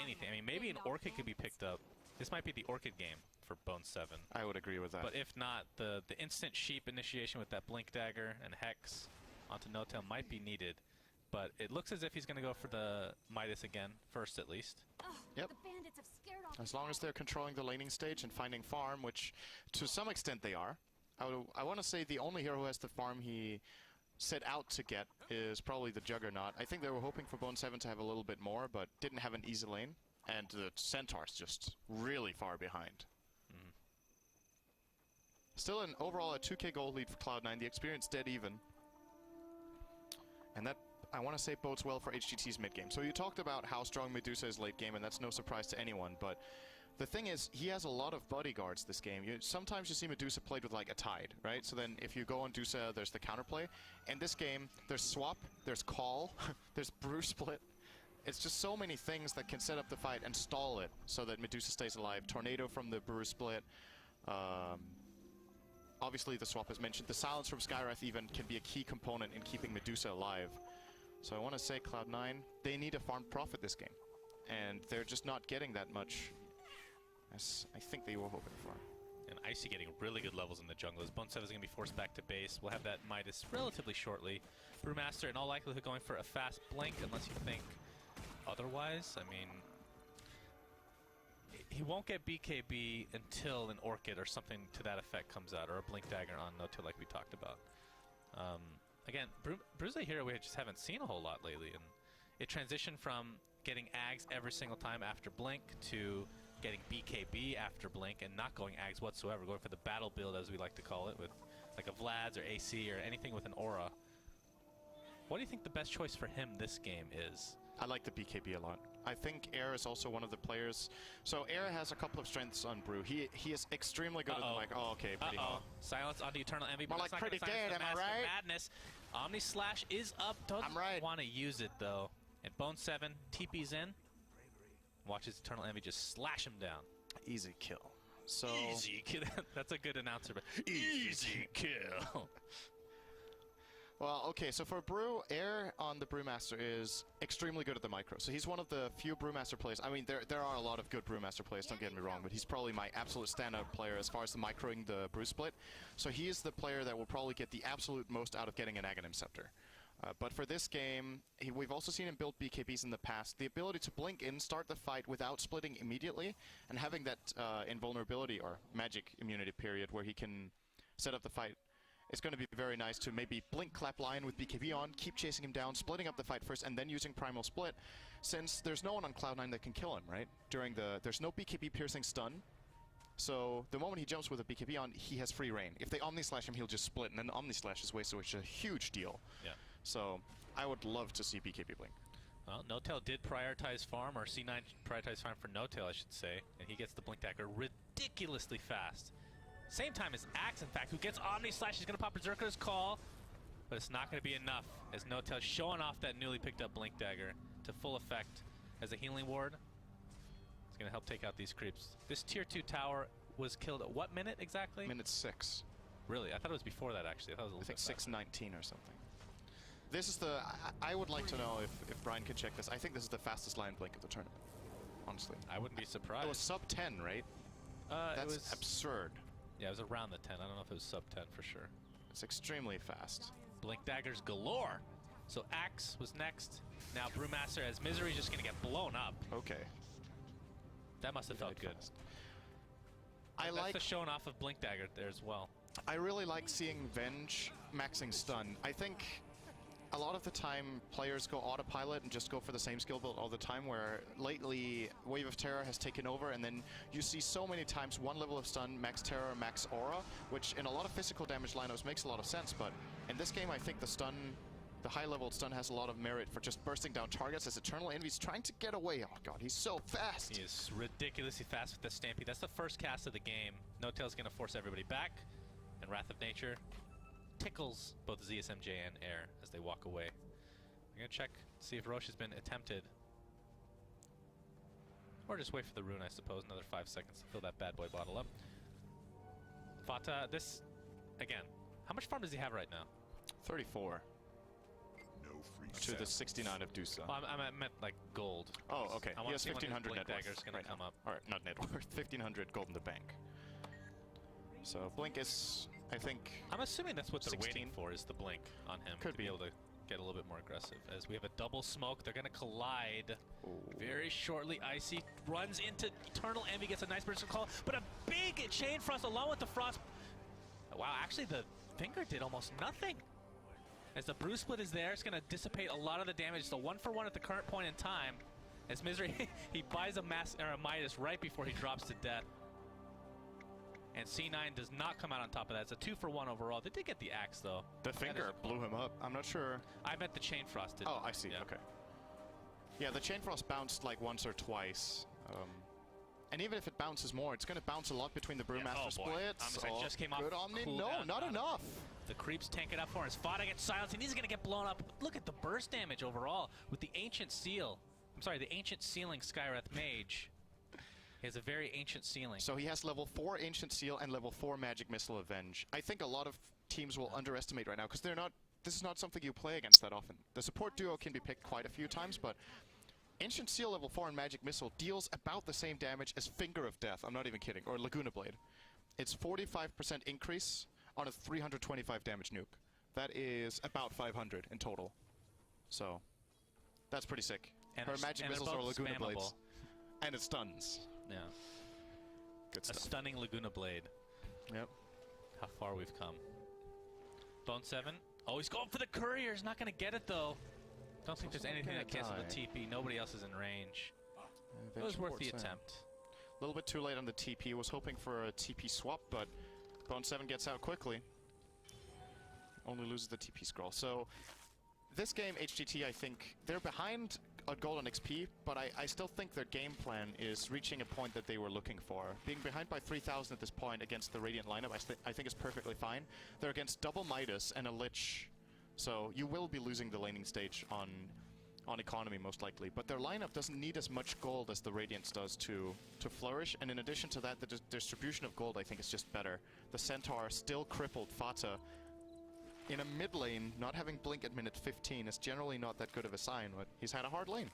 anything. I mean, maybe an Orchid could be picked up. This might be the Orchid game for Bone 7. I would agree with that. But if not, the instant Sheep initiation with that Blink Dagger and Hex onto No-Tail might be needed. But it looks as if he's going to go for the Midas again, first at least. Yep. As long as they're controlling the laning stage and finding farm, which to some extent they are. I want to say the only hero who has the farm he set out to get is probably the Juggernaut. I think they were hoping for Bone 7 to have a little bit more, but didn't have an easy lane. And the Centaur's just really far behind. Still overall a 2k gold lead for Cloud9. The experience dead even. And that, I want to say, bodes well for HGT's mid game. So you talked about how strong Medusa is late game, and that's no surprise to anyone, but the thing is, he has a lot of bodyguards this game. Sometimes you see Medusa played with like a Tide, right? So then if you go on Medusa, there's the counterplay. In this game, there's Swap, there's Call, there's Brew Split. It's just so many things that can set up the fight and stall it so that Medusa stays alive. Tornado from the Brew Split. Obviously the Swap is mentioned. The Silence from Skywrath even can be a key component in keeping Medusa alive. So I want to say Cloud9, they need a farm profit this game. And they're just not getting that much as I think they were hoping for. And Icy getting really good levels in the jungle. As Bone 7 is going to be forced back to base. We'll have that Midas relatively shortly. Brewmaster in all likelihood going for a fast blink unless you think otherwise. I mean, he won't get BKB until an Orchid or something to that effect comes out, or a Blink Dagger on No-Tail like we talked about. Again, Brew's a hero we just haven't seen a whole lot lately, and it transitioned from getting Ags every single time after Blink to getting BKB after Blink and not going Ags whatsoever, going for the battle build as we like to call it, with like a Vlad's or AC or anything with an aura. What do you think the best choice for him this game is? I like the BKB a lot. I think Air is also one of the players. So Air has a couple of strengths on Brew. He is extremely good at the mic. Oh, okay, pretty hard. Silence onto Eternal Envy. More like pretty dead, am I right? Madness. Omni Slash is up. Doesn't want to use it though. And Bone 7 TP's in. Watches Eternal Envy just slash him down. Easy kill. So easy kill. That's a good announcer. But easy kill. Well, okay, so for Brew, Air on the Brewmaster is extremely good at the micro. So he's one of the few Brewmaster players. I mean, there are a lot of good Brewmaster players, don't get me wrong, but he's probably my absolute standout player as far as the microing the Brew Split. So he is the player that will probably get the absolute most out of getting an Aghanim Scepter. But for this game, we've also seen him build BKBs in the past. The ability to blink in, start the fight without splitting immediately, and having that invulnerability or magic immunity period where he can set up the fight. It's going to be very nice to maybe blink Clap Lion with BKB on, keep chasing him down, splitting up the fight first, and then using Primal Split, since there's no one on Cloud9 that can kill him, right? There's no BKB piercing stun, so the moment he jumps with a BKB on, he has free reign. If they Omni Slash him, he'll just split, and then Omni Slash is wasted, which is a huge deal. Yeah. So I would love to see BKB blink. Well, No-Tail did prioritize farm, or C9 prioritized farm for No-Tail, I should say, and he gets the Blink Dagger ridiculously fast. Same time as Axe, in fact, who gets Omni Slash. He's going to pop Berserker's Call, but it's not going to be enough as No-Tail showing off that newly picked up Blink Dagger to full effect as a healing ward. It's going to help take out these creeps. This tier 2 tower was killed at what minute exactly? Minute 6. Really? I thought it was before that, actually. I thought it was a little I think 6:19 or something. This is the... I would like to know if Brian can check this. I think this is the fastest line blink of the tournament, honestly. I wouldn't be surprised. It was sub 10, right? That's it was absurd. Yeah, it was around the 10. I don't know if it was sub 10 for sure. It's extremely fast. Blink Daggers galore. So Axe was next. Now Brewmaster as Misery is just going to get blown up. Okay. That must have felt good. That's the showing off of Blink Dagger there as well. I really like seeing Venge maxing stun. I think a lot of the time players go autopilot and just go for the same skill build all the time, where lately Wave of Terror has taken over, and then you see so many times one level of stun, max terror, max aura, which in a lot of physical damage lineups makes a lot of sense, but in this game I think the high level stun has a lot of merit for just bursting down targets as Eternal Envy's trying to get away. Oh god, he's so fast! He is ridiculously fast with the Stampede. That's the first cast of the game. No-Tail's going to force everybody back, and Wrath of Nature tickles both ZSMJ and Air as they walk away. I'm going to check, see if Roche has been attempted. Or just wait for the rune, I suppose. Another 5 seconds to fill that bad boy bottle up. Fata, this, again, how much farm does he have right now? 34. No free to the 69 of Dusa. Well, I meant like gold. Oh, okay. I He want has to see when his 1,500 blink net worth. dagger's going to come up. All right, not net worth. 1,500 gold in the bank. So blink is, I think, I'm assuming that's what they're 16. waiting for, is the blink on him. Could to be able to get a little bit more aggressive. As we have a double smoke, they're going to collide very shortly. Icy runs into Eternal Envy, gets a nice burst call, but a big chain frost along with the frost. Wow, actually the finger did almost nothing. As the brew split is there, it's going to dissipate a lot of the damage. It's a 1-for-1 at the current point in time. As Misery, he buys a Midas right before he drops to death. And C9 does not come out on top of that. It's a 2-for-1 overall. They did get the axe, though. The finger blew him up. I'm not sure. I meant the chain frost did. Oh, I see. Yeah. Okay. Yeah, the chain frost bounced like once or twice. And even if it bounces more, it's going to bounce a lot between the Brewmaster splits. I just came off. Good Omni. Cool No, down. not enough. The creeps tank it up for us. Fada gets silenced, and he's going to get blown up. Look at the burst damage overall with the Ancient Seal. I'm sorry, the Ancient Sealing Skywrath Mage. He has a very ancient ceiling. So he has level 4 Ancient Seal and level 4 Magic Missile Avenge. I think a lot of teams will underestimate right now because they're not. This is not something you play against that often. The support duo can be picked quite a few times, but Ancient Seal level 4 and Magic Missile deals about the same damage as Finger of Death. I'm not even kidding. Or Laguna Blade. It's 45% increase on a 325 damage nuke. That is about 500 in total. So that's pretty sick. And her Magic Missiles are Laguna spammable. Blades. And it stuns. Yeah. Good A stuff. stunning Laguna Blade. Yep. How far we've come. Bone 7. Oh, he's going for the courier. He's not going to get it, though. Don't think there's anything that cancels the TP. Nobody else is in range. It was worth the attempt. A little bit too late on the TP. Was hoping for a TP swap, but Bone 7 gets out quickly. Only loses the TP scroll. So this game, HGT, I think, they're behind on gold on XP, but I still think their game plan is reaching a point that they were looking for. Being behind by 3,000 at this point against the Radiant lineup, I think is perfectly fine. They're against double Midas and a Lich, so you will be losing the laning stage on economy most likely. But their lineup doesn't need as much gold as the Radiance does to flourish, and in addition to that, the distribution of gold I think is just better. The Centaur still crippled Fata. In a mid lane, not having Blink at minute 15 is generally not that good of a sign, but he's had a hard lane.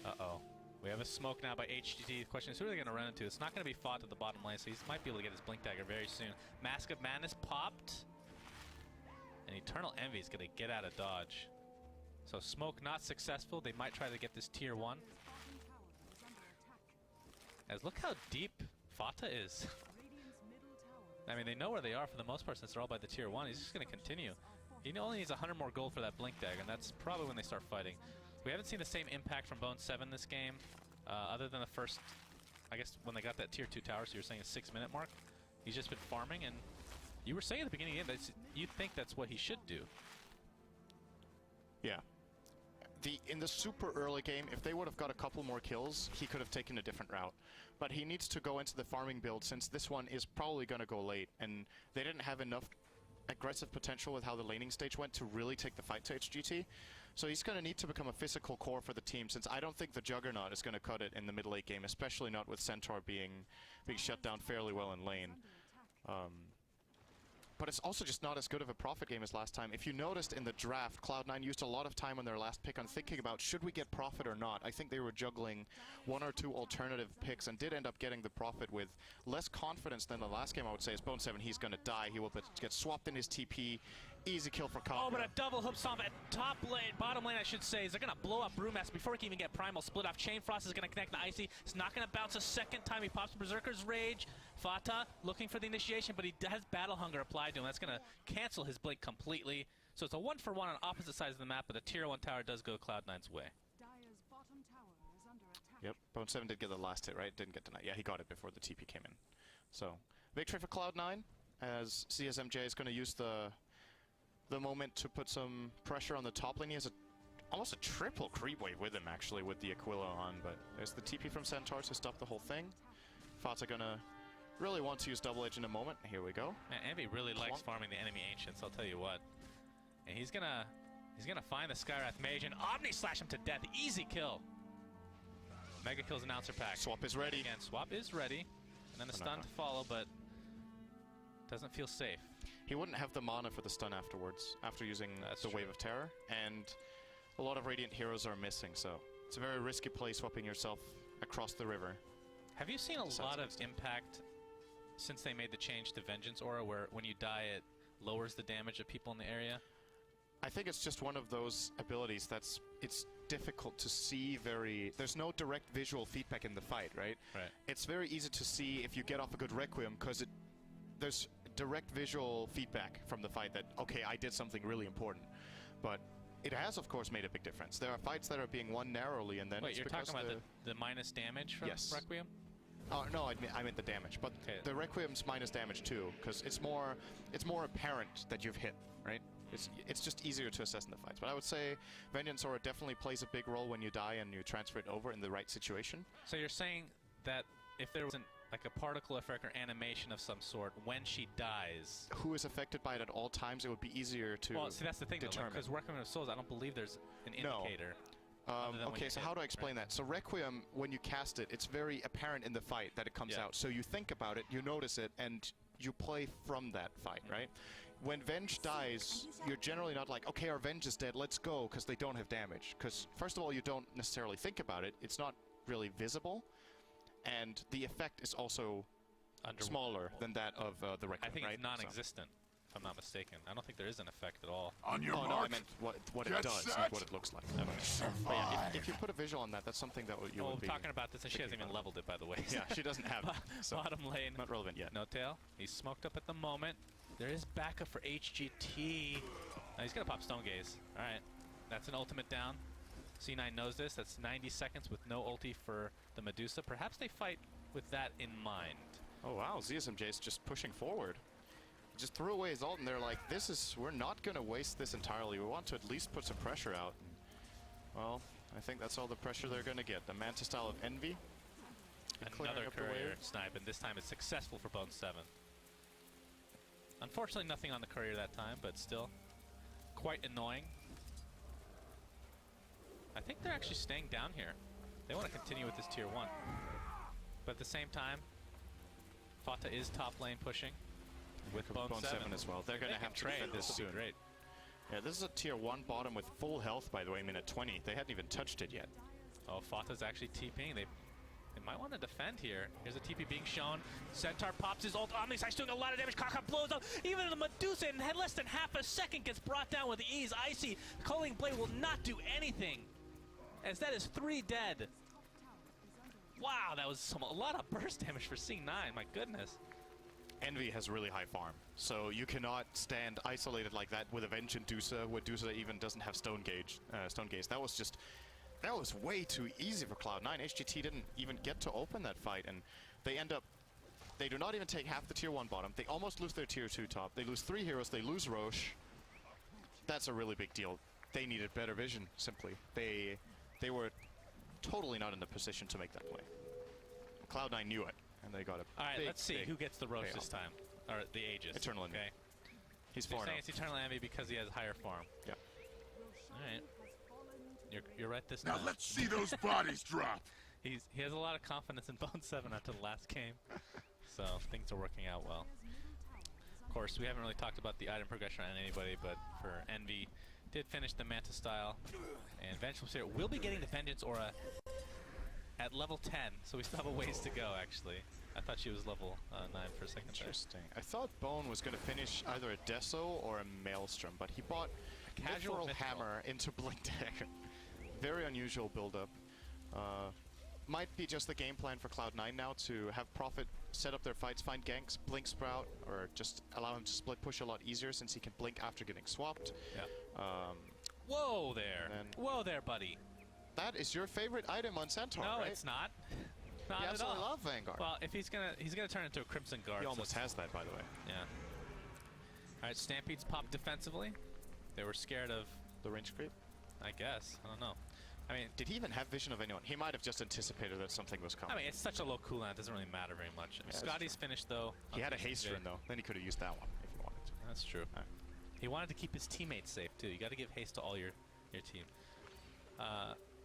Uh-oh. We have a smoke now by HGT. The question is, who are they going to run into? It's not going to be fought at the bottom lane, so he might be able to get his Blink Dagger very soon. Mask of Madness popped. And Eternal Envy is going to get out of dodge. So smoke not successful. They might try to get this tier 1. As look how deep Fata is. I mean, they know where they are for the most part since they're all by the tier 1. He's just going to continue. He only needs 100 more gold for that Blink Dagger, and that's probably when they start fighting. We haven't seen the same impact from Bone 7 this game, other than the first, I guess, when they got that tier 2 tower, so you were saying a 6-minute mark. He's just been farming, and you were saying at the beginning of the game that you'd think that's what he should do. Yeah. In the super early game, if they would have got a couple more kills, he could have taken a different route. But he needs to go into the farming build since this one is probably going to go late, and they didn't have enough aggressive potential with how the laning stage went to really take the fight to HGT. So he's going to need to become a physical core for the team, since I don't think the Juggernaut is going to cut it in the mid-late game, especially not with Centaur being shut down fairly well in lane. But it's also just not as good of a Prophet game as last time. If you noticed in the draft, Cloud9 used a lot of time on their last pick on thinking about should we get Prophet or not. I think they were juggling 1 or 2 alternative picks and did end up getting the Prophet with less confidence than the last game, I would say. As Bone 7, he's going to die. He will get swapped in his TP. Easy kill for Kafka. Oh, but a double hook stomp at top lane, bottom lane, I should say. Is they're going to blow up Brewmaster before he can even get Primal split off. Chain Frost is going to connect the Icy. It's not going to bounce a second time. He pops Berserker's Rage. Fata looking for the initiation, but he has Battle Hunger applied to him. That's going to cancel his Blink completely. So it's a 1-for-1 on opposite sides of the map, but the tier 1 tower does go Cloud9's way. Yep, Bone 7 did get the last hit, right? Didn't get denied. Yeah, he got it before the TP came in. So, victory for Cloud9, as CSMJ is going to use the moment to put some pressure on the top lane. He has almost a triple creep wave with him, actually, with the Aquila on, but there's the TP from Centaur to stop the whole thing. Fata gonna really want to use Double Edge in a moment. Here we go. Man, Envy really likes farming the enemy Ancients, I'll tell you what. And he's gonna find the Skywrath Mage and Omni Slash him to death. Easy kill. Mega kills announcer pack. Swap is ready. Again, swap is ready. And then the stun to follow, but doesn't feel safe. He wouldn't have the mana for the stun afterwards, after using the Wave of Terror, and a lot of Radiant heroes are missing, so it's a very risky play swapping yourself across the river. Have you seen a lot of impact since they made the change to Vengeance Aura, where when you die it lowers the damage of people in the area? I think it's just one of those abilities that's difficult to see there's no direct visual feedback in the fight, right? Right. It's very easy to see if you get off a good Requiem, because there's direct visual feedback from the fight that, okay, I did something really important. But it has, of course, made a big difference. There are fights that are being won narrowly, and then Wait, it's you're because talking about the minus damage from Requiem? Oh, no, I meant the damage. But the Requiem's minus damage too, because it's more apparent that you've hit, right? It's just easier to assess in the fights. But I would say Vengeance Aura definitely plays a big role when you die and you transfer it over in the right situation. So you're saying that if there wasn't like a particle effect or animation of some sort when she dies, who is affected by it at all times, it would be easier to Well, see, that's the thing, determine. because Requiem of Souls, I don't believe there's an indicator. Okay, so how do I explain that? So Requiem, when you cast it, it's very apparent in the fight that it comes out. So you think about it, you notice it, and you play from that fight, right? When Venge dies, you're generally not like, okay, our Venge is dead, let's go, because they don't have damage. Because, first of all, you don't necessarily think about it. It's not really visible. And the effect is also smaller than that of the Requiem, I think right? it's non-existent, if I'm not mistaken. I don't think there is an effect at all. On your mark. No, I meant what it does, not what it looks like. Okay. But yeah, if you put a visual on that, that's something that you would be... talking about this, and she hasn't even leveled it, by the way. Yeah, she doesn't have it. So bottom lane. Not relevant yet. No tail. He's smoked up at the moment. There is backup for HGT. He's going to pop Stone Gaze. All right. That's an ultimate down. C9 knows this. That's 90 seconds with no ulti for the Medusa. Perhaps they fight with that in mind. Oh, wow. ZSMJ is just pushing forward. Just threw away his ult, and they're like, we're not going to waste this entirely. We want to at least put some pressure out. Well, I think that's all the pressure they're going to get. The Manta style of Envy. Another courier snipe, and this time it's successful for Bone 7. Unfortunately, nothing on the courier that time, but still quite annoying. I think they're actually staying down here. They want to continue with this tier 1. But at the same time, Fata is top lane pushing with Bone 7 as well. They're going to have to defend this soon. Great. Yeah, this is a tier 1 bottom with full health, by the way, minute 20. They hadn't even touched it yet. Oh, Fata's actually TPing. They might want to defend here. Here's a TP being shown. Centaur pops his ult. Omnislash doing a lot of damage. Kaka blows up. Even the Medusa in less than half a second gets brought down with ease. Icy Culling Blade will not do anything, as that is 3 dead. Wow, that was a lot of burst damage for C9. My goodness. Envy has really high farm, so you cannot stand isolated like that with a Venge and Dusa, where Dusa even doesn't have Stone Gaze. That was way too easy for Cloud9. HGT didn't even get to open that fight, and they do not even take half the tier 1 bottom. They almost lose their tier 2 top. They lose 3 heroes, they lose Roche. That's a really big deal. They needed better vision, simply. They were totally not in the position to make that play. Cloud9 knew it, and they got it. All right, let's see who gets the Roche this time, or the Aegis. Eternal Envy. Okay. He's so far saying enough. it's Eternal Envy because he has higher farm. Yeah. All right. You're right this time. Now let's see those bodies drop. He has a lot of confidence in Bone 7 after the last game, so things are working out well. Of course, we haven't really talked about the item progression on anybody, but for Envy, did finish the Manta style, and Vengeful Spirit will be getting the Vengeance Aura at level 10, so we still have a ways to go, actually. I thought she was level 9 for a second. Interesting. I thought Bone was going to finish either a Deso or a Maelstrom, but he bought a casual hammer into Blink Dagger. Very unusual build-up. Might be just the game plan for Cloud9 now to have Prophet set up their fights, find ganks, blink Sprout, or just allow him to split push a lot easier since he can blink after getting swapped. Yeah. Whoa there! Whoa there, buddy! That is your favorite item on Centaur, no, right? it's not. Not you at absolutely all. love Vanguard. Well, if he's gonna turn into a Crimson Guard. He almost has that, by the way. Yeah. All right, Stampedes popped defensively. They were scared of the range creep. I guess. I don't know. I mean, Did he even have vision of anyone? He might have just anticipated that something was coming. I mean, it's such a low cooldown, it doesn't really matter very much. Yeah, Scotty's finished, though. He had a haste run, though. Then he could have used that one if he wanted to. That's true. He wanted to keep his teammates safe, too. You got to give haste to all your team.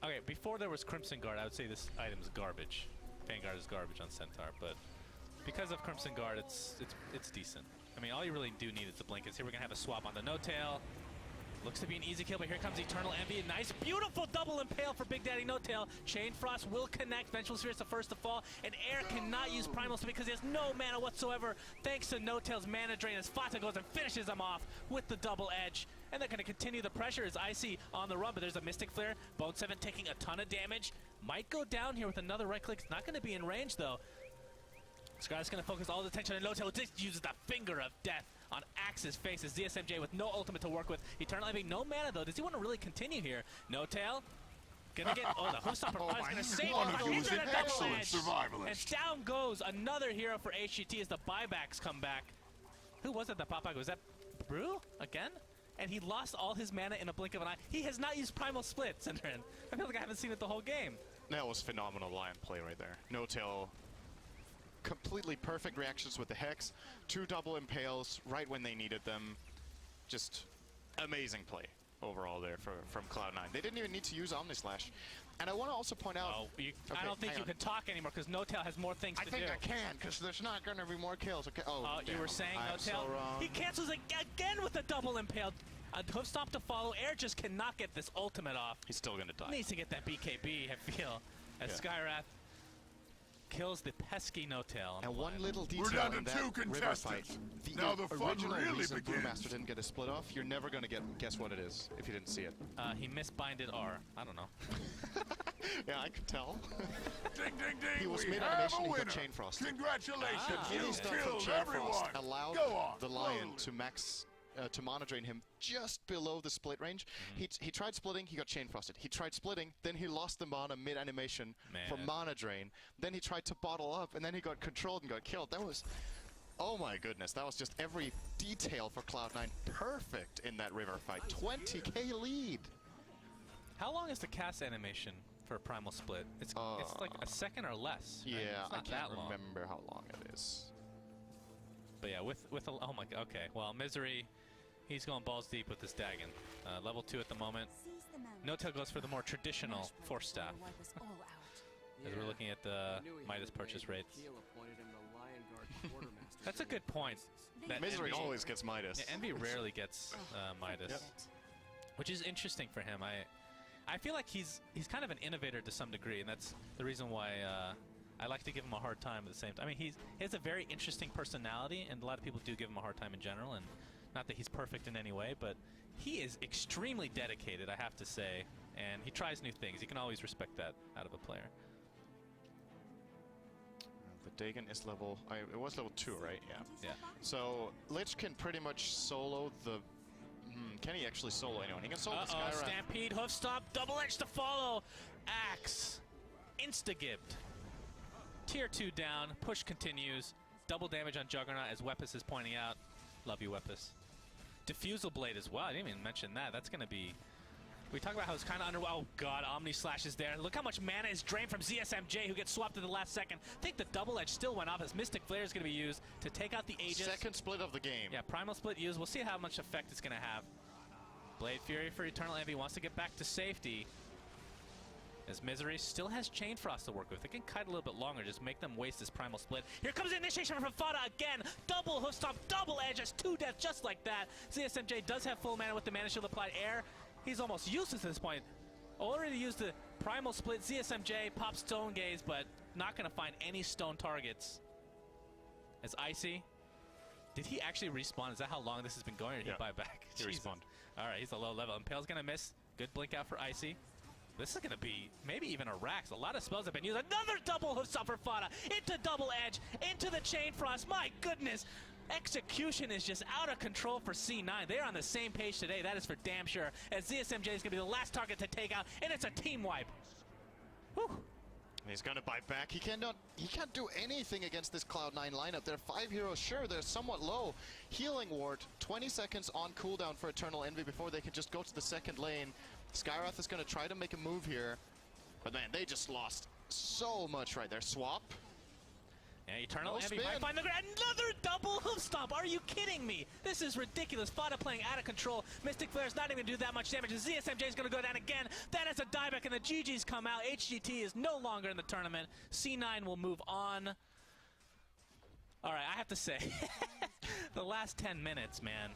Okay, before there was Crimson Guard, I would say this item's garbage. Vanguard is garbage on Centaur, but because of Crimson Guard, it's decent. I mean, all you really do need is the Blinkets. Here we're going to have a swap on the No-Tail. Looks to be an easy kill, but here comes Eternal Envy. Nice, beautiful double impale for Big Daddy No-Tail. Chain Frost will connect. Vengeful Sphere is the first to fall, and Air cannot use Primal Split because he has no mana whatsoever, thanks to No-Tail's mana drain as Fata goes and finishes him off with the double edge. And they're going to continue the pressure as Icy on the run, but there's a Mystic Flare. Bone 7 taking a ton of damage. Might go down here with another right click. It's not going to be in range, though. Sky's going to focus all the attention on No-Tail. Just uses the Finger of Death on Axe's face as ZSMJ with no ultimate to work with. Eternal Envy, no mana, though. Does he want to really continue here? No-Tail gonna get, the Hoofstopper is gonna save him into the double edge. And down goes another hero for HGT as the buybacks come back. Who was it that popped back? Was that Brew again? And he lost all his mana in a blink of an eye. He has not used Primal Split, Cinderin. I feel like I haven't seen it the whole game. That was phenomenal Lion play right there. No-Tail, completely perfect reactions with the Hex. 2 double impales right when they needed them. Just amazing play overall there from Cloud9. They didn't even need to use Omnislash. And I want to also point out... I don't think you can talk anymore because No-Tail has more things to do. I think I can because there's not going to be more kills. Okay. Oh, you were saying No-Tail? So he cancels again with a double impale. A hoof stomp to follow. Air just cannot get this ultimate off. He's still going to die. Needs to get that BKB, I feel, as Skyrath kills the pesky No-Tail. And one little detail in that river fight. The original reason Brewmaster didn't get a split off, you're never going to guess what it is if you didn't see it. He misbinded R. I don't know. Yeah, I could tell. Ding, ding, ding. He was mid-animation, he got Chain Frost. Congratulations, Any stuff from Chain Frost allowed the Lion to max... to mana drain him just below the split range. He tried splitting, he got chain frosted. He tried splitting, then he lost the mana mid-animation for mana drain. Then he tried to bottle up, and then he got controlled and got killed. That was, oh my goodness, that was just every detail for Cloud9 perfect in that river fight. 20k lead. How long is the cast animation for a Primal Split? It's like a second or less. Yeah, right? It's not I can't remember how long it is. But yeah, with a, oh my god, okay. Well, Misery, he's going balls deep with this Dagon. Level 2 at the moment. No-Tail goes for the more traditional Force Staff. As we're looking at the Midas purchase rates. That's a good point. That Misery always gets Midas. Yeah, Envy rarely gets Midas. Which is interesting for him. I feel like he's kind of an innovator to some degree, and that's the reason why I like to give him a hard time at the same time. I mean, he has a very interesting personality, and a lot of people do give him a hard time in general, and not that he's perfect in any way, but he is extremely dedicated, I have to say, and he tries new things. You can always respect that out of a player. The Dagon is level... it was level 2, right? Yeah. So, Lich can pretty much solo the... can he actually solo anyone? He can solo the Skyrath. Stampede, hoof stop, double edge to follow. Axe, insta-gibbed. Tier 2 down, push continues. Double damage on Juggernaut, as Weppus is pointing out. Love you, Weppus. Diffusal Blade as well, I didn't even mention that. That's going to be... We talk about how it's kind of under... Oh god, Omni Slash is there. Look how much mana is drained from ZSMJ, who gets swapped at the last second. I think the double edge still went off as Mystic Flare is going to be used to take out the Aegis. Second split of the game. Yeah, Primal Split used. We'll see how much effect it's going to have. Blade Fury for Eternal Envy wants to get back to safety. As Misery still has Chain Frost to work with. It can kite a little bit longer, just make them waste this Primal Split. Here comes the initiation from Fada again. Double hoof stomp, double edge, as 2 deaths just like that. ZSMJ does have full mana with the Mana Shield applied. Air, he's almost useless at this point. Already used the Primal Split. ZSMJ pops Stone Gaze, but not going to find any stone targets. As Icy, did he actually respawn? Is that how long this has been going, or did he buy back? He respawned. Alright, he's a low level. Impale's going to miss. Good blink out for Icy. This is going to be maybe even a Rax. A lot of spells have been used. Another double hoof stop for Fada. Into double edge. Into the Chain Frost. My goodness. Execution is just out of control for C9. They're on the same page today. That is for damn sure. As ZSMJ is going to be the last target to take out. And it's a team wipe. Whew. He's going to bite back. He can't do anything against this Cloud9 lineup. They're 5 heroes. Sure, they're somewhat low. Healing Ward. 20 seconds on cooldown for Eternal Envy before they can just go to the second lane. Skyrath is going to try to make a move here. But man, they just lost so much right there. Swap. Yeah, Eternal No Envy spin. might find the ground. Another double hoof stomp. Are you kidding me? This is ridiculous. Fada playing out of control. Mystic Flare's not even going to do that much damage. The ZSMJ is going to go down again. That is a dieback, and the GG's come out. HGT is no longer in the tournament. C9 will move on. All right, I have to say, the last 10 minutes, man,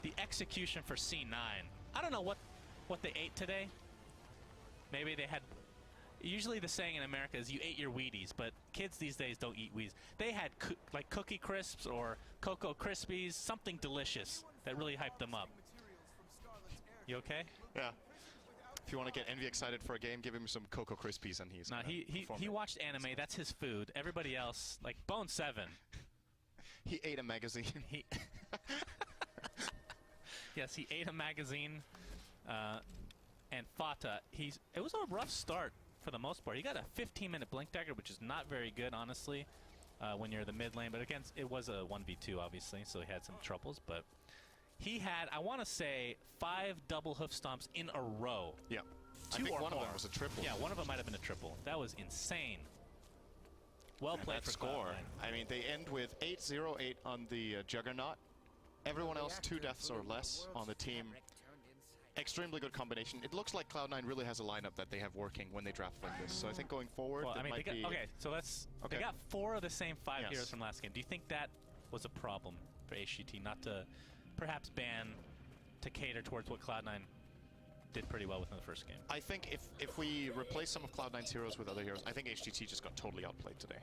the execution for C9. I don't know what they ate today. Maybe they had... Usually the saying in America is you ate your Wheaties, but kids these days don't eat Wheaties. They had like Cookie Crisps or Cocoa Krispies, something delicious that really hyped them up. You okay? Yeah. If you want to get Envy excited for a game, give him some Cocoa Krispies and he's he watched anime. That's his food. Everybody else, like Bone 7. He ate a magazine. Yes, he ate a magazine. And Fata, it was a rough start for the most part. He got a 15-minute blink dagger, which is not very good, honestly, when you're the mid lane. But again, it was a 1v2, obviously, so he had some troubles. But he had, I want to say, 5 double hoof stomps in a row. Yeah. I think one of them was a triple. Yeah, one of them might have been a triple. That was insane. Well And played that for score. Cloud9. I mean, they end with 8-0-8 on the Juggernaut. Everyone else 2 deaths or less on the team. Extremely good combination. It looks like Cloud9 really has a lineup that they have working when they draft like this. So I think going forward, Well, I mean, might be... okay, so they got 4 of the same 5 Yes. heroes from last game. Do you think that was a problem for HGT not to perhaps ban to cater towards what Cloud9 did pretty well within the first game? I think if we replace some of Cloud9's heroes with other heroes, I think HGT just got totally outplayed today.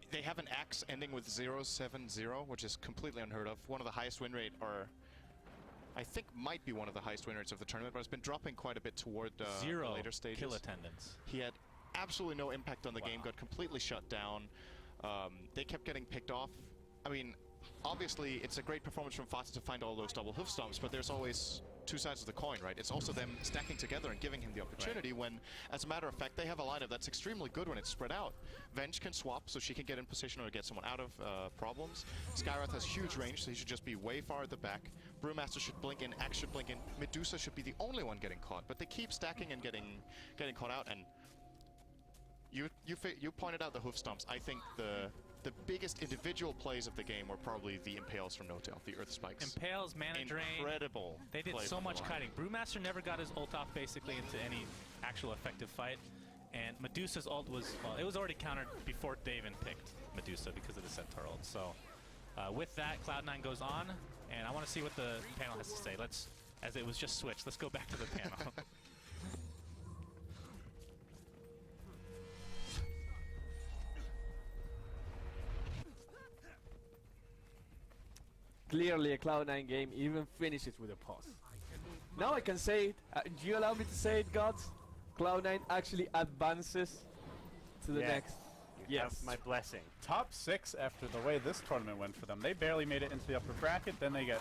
They have an axe ending with 0-7-0, which is completely unheard of. One of the highest win rate, or I think might be one of the highest win rates of the tournament, but it's been dropping quite a bit toward the later stages. Kill attendance. He had absolutely no impact on the game, got completely shut down. They kept getting picked off. I mean, obviously, it's a great performance from Fata to find all those double hoof stomps, but there's always 2 sides of the coin, right? It's also them stacking together and giving him the opportunity when, as a matter of fact, they have a lineup that's extremely good when it's spread out. Venge can swap, so she can get in position or get someone out of problems. Skywrath has huge range, so he should just be way far at the back. Brewmaster should blink in, Axe should blink in. Medusa should be the only one getting caught, but they keep stacking and getting caught out. And you pointed out the hoof stomps. I think the biggest individual plays of the game were probably the Impales from No-Tail, the Earth Spikes. Impales, Mana Drain. Incredible. They did play so from much the line. kiting. Brewmaster never got his ult off basically into any actual effective fight. And Medusa's ult was, well, it was already countered before they even picked Medusa because of the Centaur ult. So with that, Cloud9 goes on, and I want to see what the panel has to say. As it was just switched, let's go back to the panel. Clearly a Cloud9 game even finishes with a pause. Now I can say it. Do you allow me to say it, Gods? Cloud9 actually advances to the next. Yes, my blessing. Top 6 after the way this tournament went for them. They barely made it into the upper bracket, then they get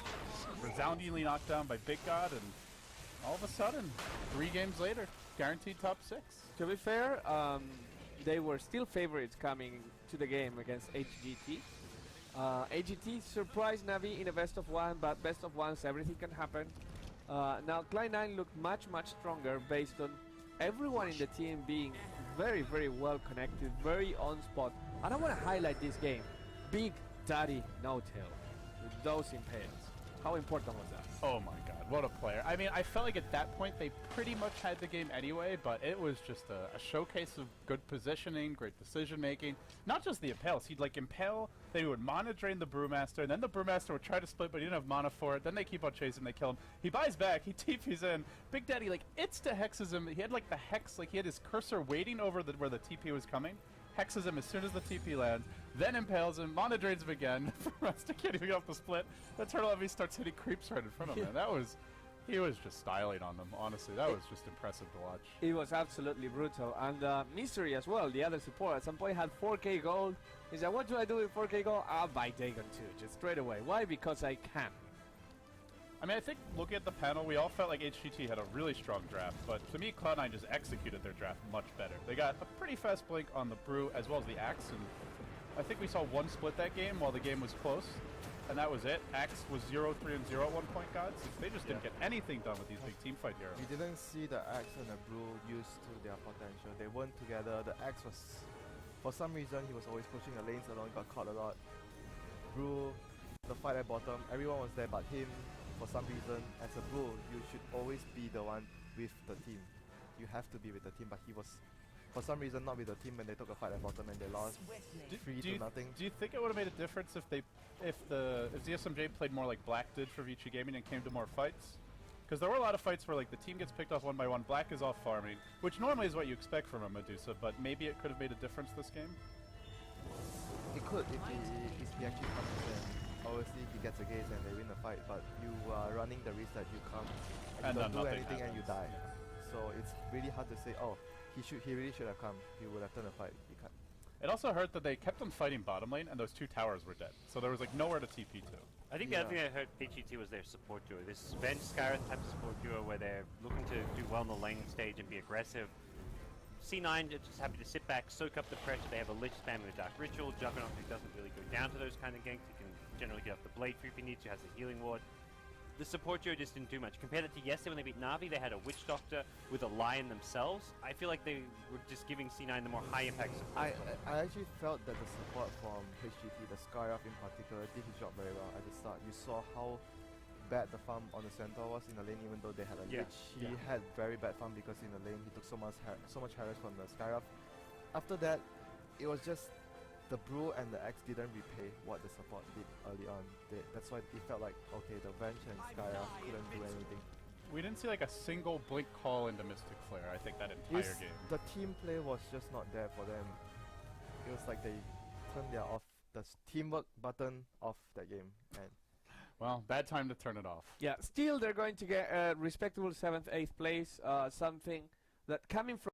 resoundingly knocked down by Big God, and all of a sudden, 3 games later, guaranteed top 6. To be fair, they were still favorites coming to the game against HGT. HGT surprised Navi in a best of 1, but best of 1s everything can happen. Now Cloud9 looked much stronger based on everyone in the team being very well connected, very on spot. And I want to highlight this game. Big Daddy No-Tail with those Impales. How important was that? Oh my god, what a player. I mean, I felt like at that point they pretty much had the game anyway, but it was just a showcase of good positioning, great decision making. Not just the Impales, he'd like impale, they would mana drain the Brewmaster, and then the Brewmaster would try to split, but he didn't have mana for it. Then they keep on chasing, they kill him. He buys back, he TP's in. Big Daddy like insta-hexes him. He had like the hex, like he had his cursor waiting over where the TP was coming. Hexes him as soon as the TP lands, then impales him, mana drains him again. Brewmaster can't even get off the split. The Turtle Heavy starts hitting creeps right in front of him, man. He was just styling on them, honestly. That was just impressive to watch. It was absolutely brutal. And Mystery as well, the other support, at some point had 4k gold. He said, what do I do with 4k gold? I'll buy Dagon 2, just straight away. Why? Because I can. I mean, I think looking at the panel, we all felt like HGT had a really strong draft, but to me, Cloud9 just executed their draft much better. They got a pretty fast blink on the Brew as well as the Axe, and I think we saw one split that game while the game was close. and that was it. Axe was 0-3 and 0 at one point, guys. They just didn't get anything done with these big team fight heroes. We didn't see the Axe and the Brew used to their potential. They weren't together. The Axe was, for some reason, he was always pushing the lanes alone, got caught a lot. Brew, the fight at bottom, everyone was there but him. For some reason, as a Brew, you should always be the one with the team. You have to be with the team, but he was, for some reason, not with the team when they took a fight at bottom and they lost 3-0. Do you think it would have made a difference if ZSMJ played more like Black did for Vici Gaming and came to more fights? Because there were a lot of fights where like the team gets picked off one by one, Black is off farming, which normally is what you expect from a Medusa, but maybe it could have made a difference this game? It could if he actually comes in. Obviously he gets a gaze and they win the fight, but you are running the risk that you come and you don't do anything and you die. So it's really hard to say, oh, he really should have come. He would have done a fight. He can't. It also hurt that they kept on fighting bottom lane and those two towers were dead. So there was like nowhere to TP to. I think the other thing that hurt HGT was their support duo. This Venge Skyrim type of support duo where they're looking to do well on the lane stage and be aggressive. C9 is just happy to sit back, soak up the pressure. They have a Lich spamming with Dark Ritual. Juggernaut, who doesn't really go down to those kind of ganks. He can generally get off the blade creep he needs to, has the healing ward. The support duo just didn't do much. Compared it to yesterday when they beat Na'Vi, they had a Witch Doctor with a Lion themselves. I feel like they were just giving C9 the more high impact support. I actually felt that the support from HGT, the Skyrock in particular, did his job very well at the start. You saw how bad the farm on the Centaur was in the lane, even though they had a Lich. He had very bad farm because in the lane he took so much harass from the Skyrock. After that, it was just the Brew and the Axe didn't repay what the support did early on. That's why it felt like, okay, the Venge and Skyrock couldn't do anything. We didn't see like a single blink call into Mystic Flare, I think, that entire game. The team play was just not there for them. It was like they turned the teamwork button off that game. And well, bad time to turn it off. Yeah, still they're going to get a respectable 7th, 8th place, something that coming from